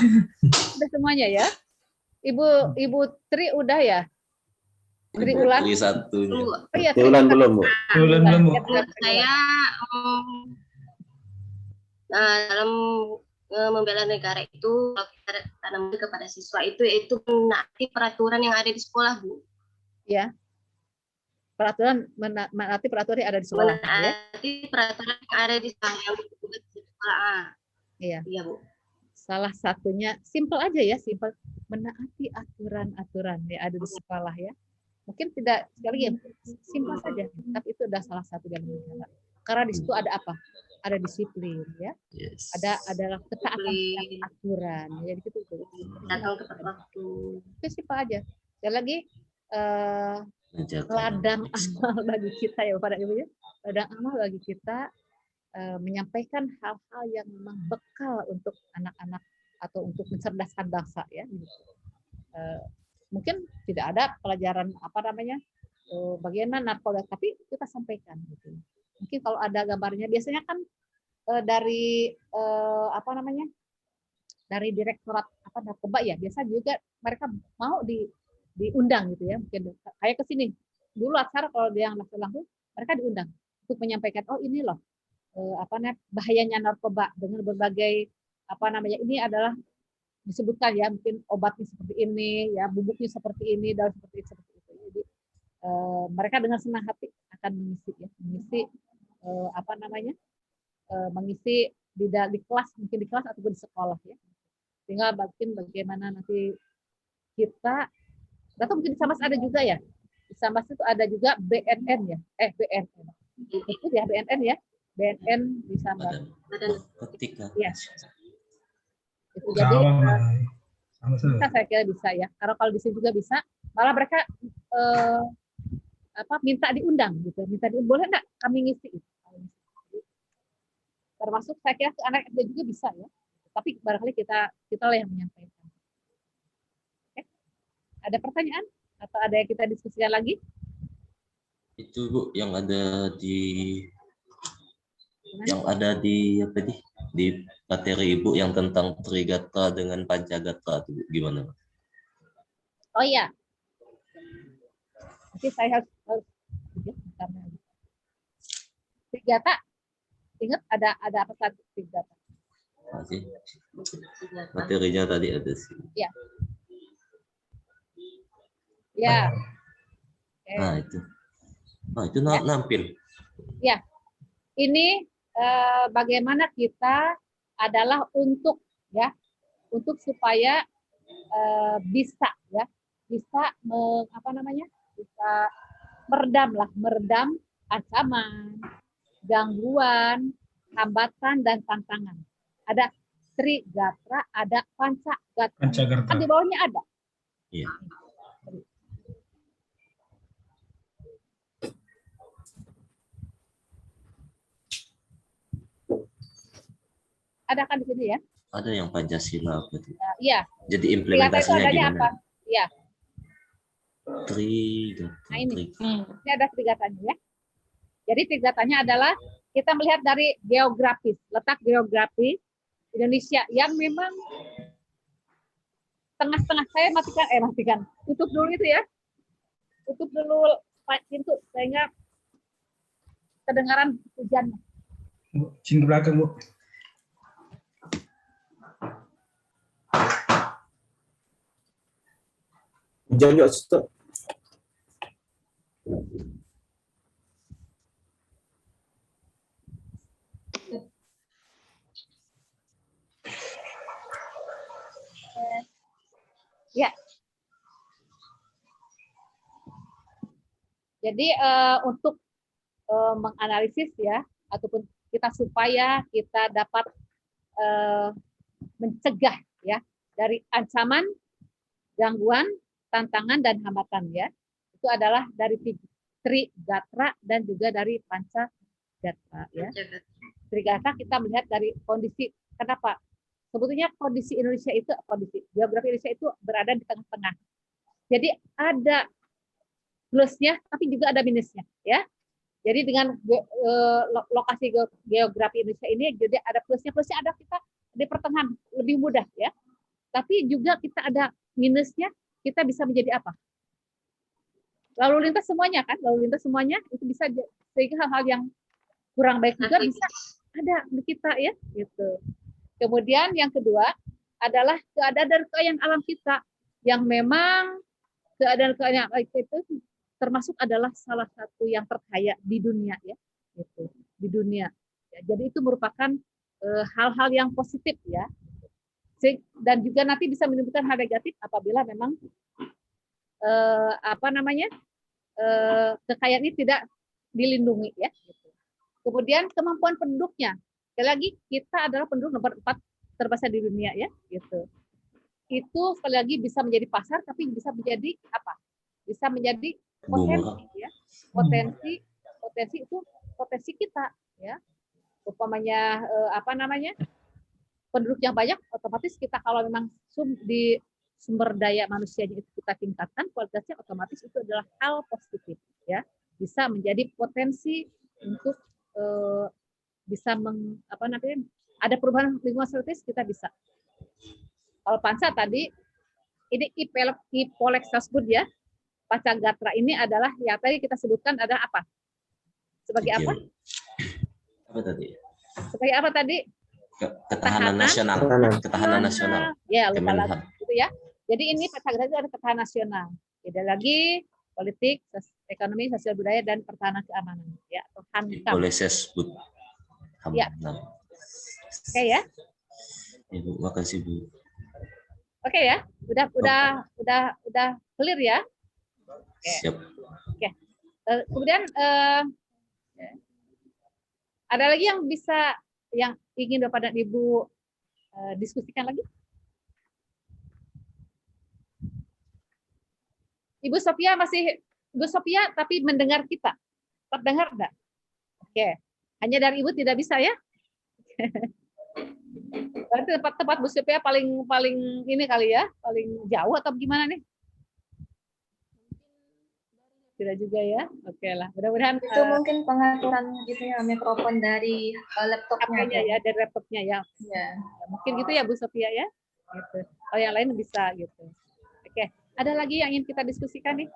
Udah semuanya ya. Ibu Tri udah ya? Tri Ulan. Tri satunya. Oh, iya, Ulan belum Bu. Ulan belum Bu. Saya dalam membela negara itu kalau kita tanam kepada siswa itu yaitu menaati peraturan yang ada di sekolah Bu. Ya. Menaati peraturan yang ada di sekolah. Menaati peraturan yang ada di sekolah. Iya. Iya Bu. Salah satunya simpel aja ya, simpel menaati aturan-aturan yang ada di sekolah ya. Mungkin tidak sekali ya, simpel saja, tapi itu adalah salah satu dalam negara. Karena di situ ada apa? Ada disiplin ya. Yes. Adalah ketaatan aturan. Ya di situ. Datang tepat waktu. Itu simpel aja. Sekali lagi ladang amal bagi kita ya Bapak dan Ibu ya. Ladang amal bagi kita menyampaikan hal-hal yang memang bekal untuk anak-anak atau untuk mencerdaskan bangsa ya. Mungkin tidak ada pelajaran bagaimana narkoba, tapi kita sampaikan gitu. Mungkin kalau ada gambarnya, biasanya kan dari apa namanya, dari direktorat apa narkoba ya, biasa juga mereka mau diundang gitu ya, mungkin kayak ke sini dulu acara kalau dia yang langsung mereka diundang untuk menyampaikan, oh ini loh apa namanya bahayanya narkoba dengan berbagai apa namanya, ini adalah disebutkan ya, mungkin obatnya seperti ini ya, bubuknya seperti ini, dan seperti itu. Jadi mereka dengan senang hati akan mengisi apa namanya, mengisi di kelas, mungkin di kelas ataupun di sekolah ya. Tinggal bagaimana nanti kita, atau mungkin di Sambas ada juga ya, di Sambas itu ada juga BNN ya, BNN, itu ya BNN ya, BNN di Sambas. Ya. Itu jadi bisa, saya kira bisa ya. Karena kalau di sini juga bisa, malah mereka apa minta diundang gitu, boleh nggak kami ngisi itu. Termasuk saya kira anak SD juga bisa ya. Tapi barangkali kita lah yang menyampaikan. Oke. Ada pertanyaan atau ada yang kita diskusikan lagi? Itu Bu yang ada di apa di materi Ibu yang tentang Trigatra dengan Pancagatra itu gimana? Oh iya. Nanti saya harus Trigatra. Ingat ada apa satu Trigatra? Masih. Materinya tadi ada sih. Ya. Ya. Nah, itu. Nah, itu nampil. Ya. Ini bagaimana kita adalah untuk ya, untuk supaya bisa ya, bisa apa namanya? Bisa meredam ancaman, gangguan, hambatan dan tantangan. Ada Trigatra, ada Pancagatra. Kan di bawahnya ada. Iya. Ada kan di sini ya? Ada yang Pancasila apa itu? Iya. Jadi implementasinya gimana? Apa? Iya. Trigatra. Nah ini ada Trigatranya ya. Jadi Trigatranya adalah kita melihat dari geografis, letak geografis Indonesia yang memang tengah-tengah. Saya matikan, tutup dulu itu ya. Tutup dulu pintu sehingga kedengaran hujan. Sini ke belakang, Bu. Hujan juga stop. Ya. Jadi untuk menganalisis ya, ataupun kita supaya kita dapat mencegah ya dari ancaman, gangguan, tantangan dan hambatan ya. Itu adalah dari Trigatra dan juga dari Pancagatra ya. Trigatra kita melihat dari kondisi, kenapa? Sebetulnya kondisi Indonesia itu, kondisi geografi Indonesia itu berada di tengah-tengah. Jadi ada plusnya tapi juga ada minusnya ya. Jadi dengan lokasi geografi Indonesia ini jadi ada plusnya ada kita di pertengahan lebih mudah ya. Tapi juga kita ada minusnya, kita bisa menjadi apa? Lalu lintas semuanya kan, itu bisa sehingga hal-hal yang kurang baik juga bisa ada di kita ya gitu. Kemudian yang kedua adalah keadaan alam kita yang memang keadaan itu termasuk adalah salah satu yang terkaya di dunia ya, gitu, di dunia. Ya, jadi itu merupakan hal-hal yang positif ya, dan juga nanti bisa menimbulkan hal negatif apabila memang apa namanya kekayaan ini tidak dilindungi ya. Gitu. Kemudian kemampuan penduduknya. Sekali lagi kita adalah penduduk nomor 4 terbesar di dunia ya, gitu. Itu sekali lagi bisa menjadi pasar, tapi bisa menjadi apa? Bisa menjadi potensi ya. Potensi itu potensi kita ya. Umpamanya apa namanya? Penduduk yang banyak, otomatis kita kalau memang di sumber daya manusianya itu kita tingkatkan, kualitasnya otomatis itu adalah hal positif, ya. Bisa menjadi potensi untuk bisa ada perubahan lingkungan strategis, kita bisa. Kalau Pansa tadi ini Ipolexasbud ya, Pacagatra ini adalah yang tadi kita sebutkan adalah apa? Sebagai apa? Apa tadi? Sebagai apa tadi? Ketahanan nasional. Ketahanan nasional. Ya, lupa lagi gitu ya. Jadi ini Pacagatra itu ada ketahanan nasional. Tidak lagi politik, ekonomi, sosial budaya, dan pertahanan keamanan. Ya, atau HANKAM. Ipolexasbud. Ya. Oke ya. Ibu, makasih Bu. Oke ya, udah clear ya. Oke. Siap. Oke. Kemudian ada lagi yang ingin Bapak dan Ibu diskusikan lagi? Ibu Sophia tapi mendengar kita. Terdengar enggak? Oke. Hanya dari Ibu tidak bisa ya? Berarti tempat Bu Sophia paling ini kali ya, paling jauh atau gimana nih? Tidak juga ya. Oke lah. Mudah-mudahan itu mungkin pengaturan gitu ya mikrofon dari laptopnya ya, dari laptopnya ya. Ya. Mungkin gitu ya Bu Sophia ya. Gitu. Kalau yang lain bisa gitu. Oke. Ada lagi yang ingin kita diskusikan nih?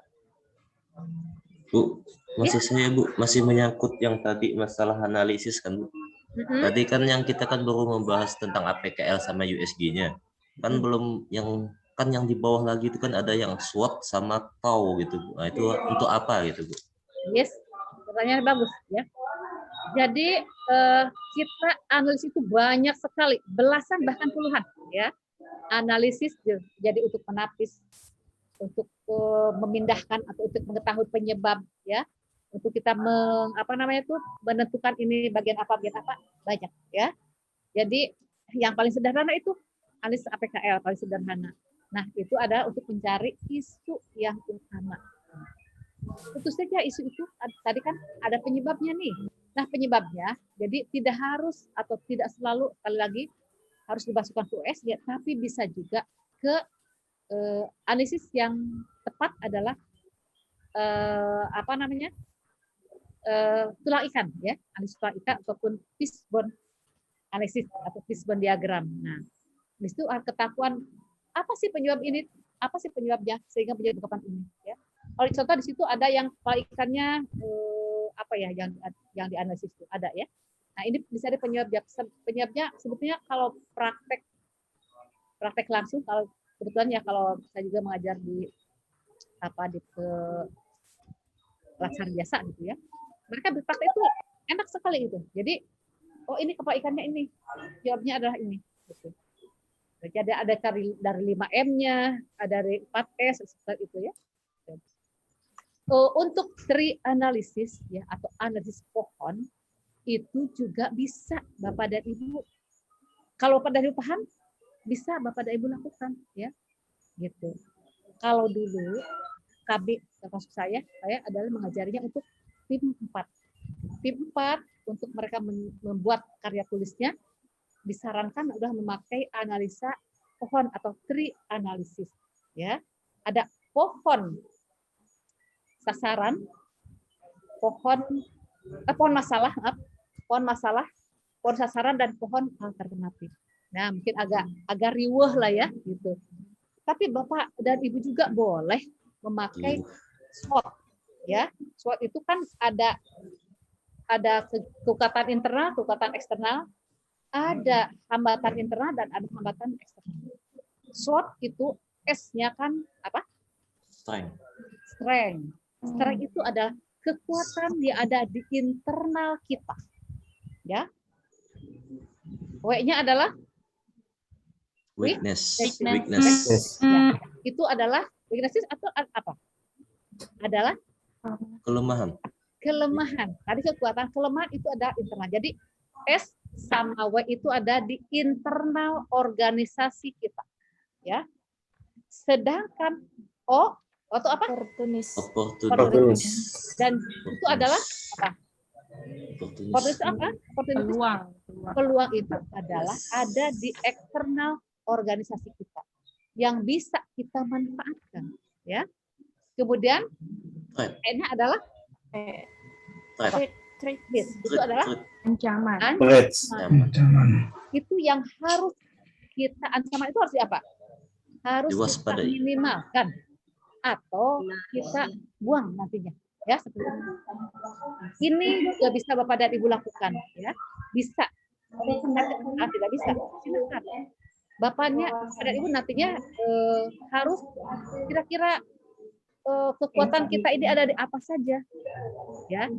Bu, saya Bu, masih menyangkut yang tadi masalah analisis kan Bu. Tadi kan yang kita kan baru membahas tentang APKL sama USG-nya. Kan belum yang di bawah lagi itu kan ada yang SWOT sama TAW gitu Bu. Nah, itu untuk apa gitu Bu? Yes, pertanyaan bagus ya. Jadi kita analisis itu banyak sekali, belasan bahkan puluhan ya. Analisis jadi untuk menapis, untuk memindahkan atau untuk mengetahui penyebab ya. Untuk kita menentukan ini bagian apa banyak ya. Jadi yang paling sederhana itu analisis APKL paling sederhana. Nah, itu ada untuk mencari isu yang utama. Tentu saja isu itu tadi kan ada penyebabnya nih. Nah, penyebabnya jadi tidak harus atau tidak selalu sekali lagi harus dimasukkan ke USG, tapi bisa juga ke analisis yang tepat adalah tulang ikan ya, analisis tulang ikan ataupun fishbone analisis atau fishbone diagram. Nah, di situ ketahuan apa sih penyebab ini, apa sih penyebabnya sehingga menjadi kapan ini ya. Kalau contoh di situ ada yang tulang ikannya yang dianalisis itu ada ya. Nah, ini bisa ada penyebabnya sebetulnya kalau praktek langsung, kalau kebetulan ya kalau saya juga mengajar di pelaksana jasa gitu ya. Mereka berpraktek itu enak sekali gitu. Jadi, ini kepala ikannya ini, jawabnya adalah ini. Gitu. Jadi ada dari 5M-nya, ada dari 4S seperti itu ya. Untuk tree analysis ya atau analisis pohon itu juga bisa Bapak dan Ibu. Kalau Bapak dan Ibu paham, bisa Bapak dan Ibu lakukan ya. Gitu. Kalau dulu kami termasuk saya adalah mengajarinya untuk tim 4. Tim 4 untuk mereka membuat karya tulisnya disarankan sudah memakai analisa pohon atau tree analysis ya. Ada pohon sasaran, pohon masalah, pohon sasaran dan pohon alternatif. Nah, mungkin agak riweh lah ya gitu. Tapi Bapak dan Ibu juga boleh memakai SWOT ya. SWOT itu kan ada kekuatan internal, kekuatan eksternal, ada hambatan internal dan ada hambatan eksternal. SWOT itu S-nya kan apa? Strength. Strength itu adalah kekuatan yang ada di internal kita. Ya. W-nya adalah weakness. Ya. Itu adalah weakness atau apa? Adalah kelemahan. Tadi kekuatan, kelemahan itu ada internal. Jadi S sama W itu ada di internal organisasi kita. Ya. Sedangkan O atau apa? Opportunis. Dan itu adalah apa? Opportunis itu apa? Peluang itu adalah ada di eksternal organisasi kita. Yang bisa kita manfaatkan, ya. Kemudian N-nya adalah itu adalah ancaman. Itu yang harus kita, ancaman itu harus apa? Harus kita minimalkan atau kita buang nantinya, ya, seperti itu. Ini juga bisa Bapak dan Ibu lakukan, ya, bisa. Tidak bisa, silakan. Bapaknya dan Ibu nantinya harus kira-kira kekuatan kita ini ada di apa saja, ya.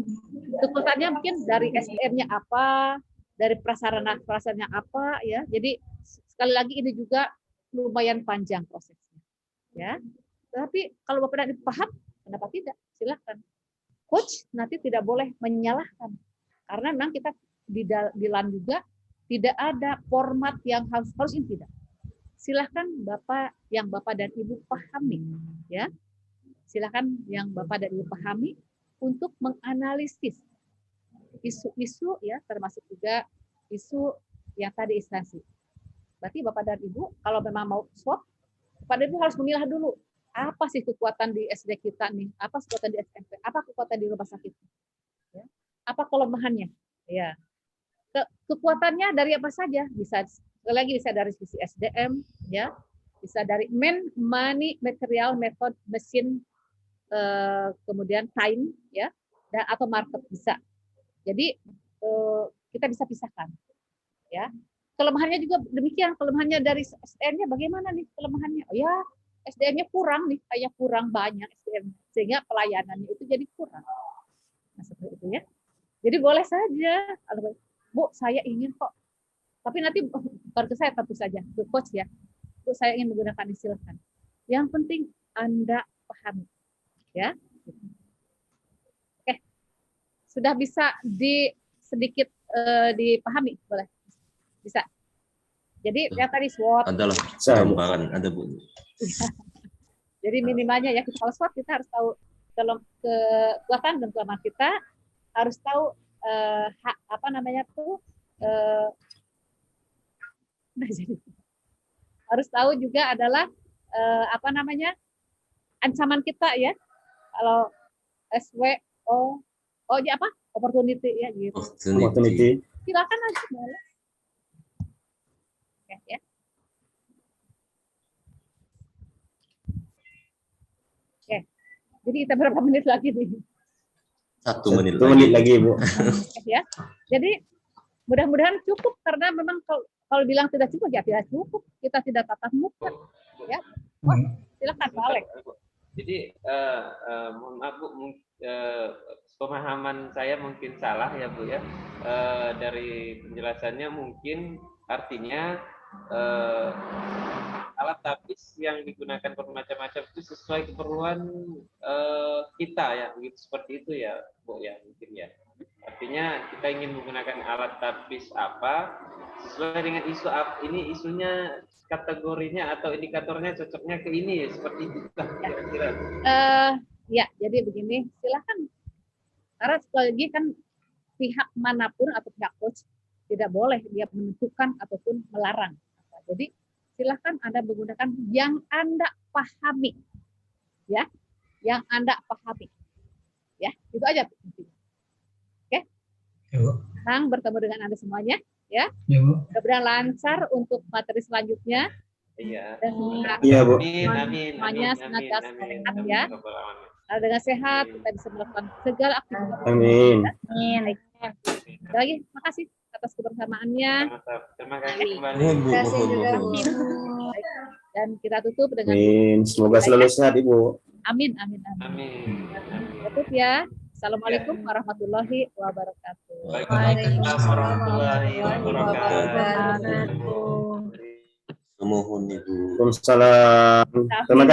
Kekuatannya mungkin dari SDM-nya apa, dari prasarana-prasaranya apa, ya. Jadi sekali lagi ini juga lumayan panjang prosesnya, ya. Tapi kalau Bapak dan Ibu paham, kenapa tidak? Silakan. Coach nanti tidak boleh menyalahkan, karena memang kita di LAN juga tidak ada format yang harus ini, tidak. Silahkan yang Bapak dan Ibu pahami, ya. Silahkan yang Bapak dan Ibu pahami untuk menganalisis isu-isu, ya, termasuk juga isu yang tadi instansi. Berarti Bapak dan Ibu kalau memang mau SWOT, Bapak dan Ibu harus memilah dulu apa sih kekuatan di SD kita nih, apa kekuatan di SMP, apa kekuatan di rumah sakit, ya. Apa kelemahannya, ya. Kekuatannya dari apa saja, bisa lagi bisa dari sisi SDM, ya, bisa dari money, material, method, mesin, kemudian time, ya, dan atau market bisa. Jadi kita bisa pisahkan, ya. Kelemahannya juga demikian, kelemahannya dari SDM-nya bagaimana nih kelemahannya? Oh ya, SDM-nya kurang nih, kayak kurang banyak SDM, sehingga pelayanannya itu jadi kurang. Nah, seperti itu, ya. Jadi boleh saja, Bu, saya ingin kok, tapi nanti bukan ke saya tentu saja, ke coach, ya. Bu, saya ingin menggunakan ini, silakan. Yang penting Anda pahami, ya. Oke, sudah bisa sedikit dipahami, boleh, bisa. Jadi yang tadi SWOT. Adalah gambaran, ada Bu. Jadi minimalnya, ya, kalau SWOT kita harus tahu kekuatan dan kelemahan kita, harus tahu apa namanya tuh, harus tahu juga adalah apa namanya ancaman kita, ya. Kalau SWO, ya apa? Opportunity, ya, gitu. Opportunity. Silakan aja, boleh. Oke, ya. Oke. Jadi kita berapa menit lagi nih? 1 menit lagi, Bu. Ya. Jadi mudah-mudahan cukup, karena memang kalau bilang tidak cukup, ya tidak cukup. Kita tidak tatap muka, ya. Silakan Pak Alex. Jadi mohon maaf Bu, pemahaman saya mungkin salah, ya Bu, ya. Dari penjelasannya mungkin artinya alat tapis yang digunakan bermacam-macam itu sesuai keperluan kita, ya, begitu, seperti itu, ya Bu, ya, mungkin, ya. Artinya kita ingin menggunakan alat tapis apa sesuai dengan isu ini, isunya, kategorinya atau indikatornya cocoknya ke ini, seperti itu kira-kira. Ya, jadi begini, silakan. Karena sekali lagi kan pihak manapun atau pihak coach tidak boleh dia menentukan ataupun melarang. Jadi silakan Anda menggunakan yang Anda pahami, ya, yang Anda pahami, ya, itu aja. Oke, senang bertemu dengan Anda semuanya, ya. Mudah-mudahan lancar untuk materi selanjutnya. Iya. Dan semoga semuanya senantiasa sehat, ya. Kalau dengan sehat kita bisa melakukan segala aktivitas. Amin. Amin. Lagi, makasih atas kebersamaannya. Terima kasih kembali. Dan kita tutup dengan Amin. Semoga selalu sehat, Ibu. Amin, amin, amin. Tutup, ya. Assalamualaikum warahmatullahi wabarakatuh. Waalaikumsalam warahmatullahi wabarakatuh. Mohon Ibu. Waalaikumsalam. Terima kasih.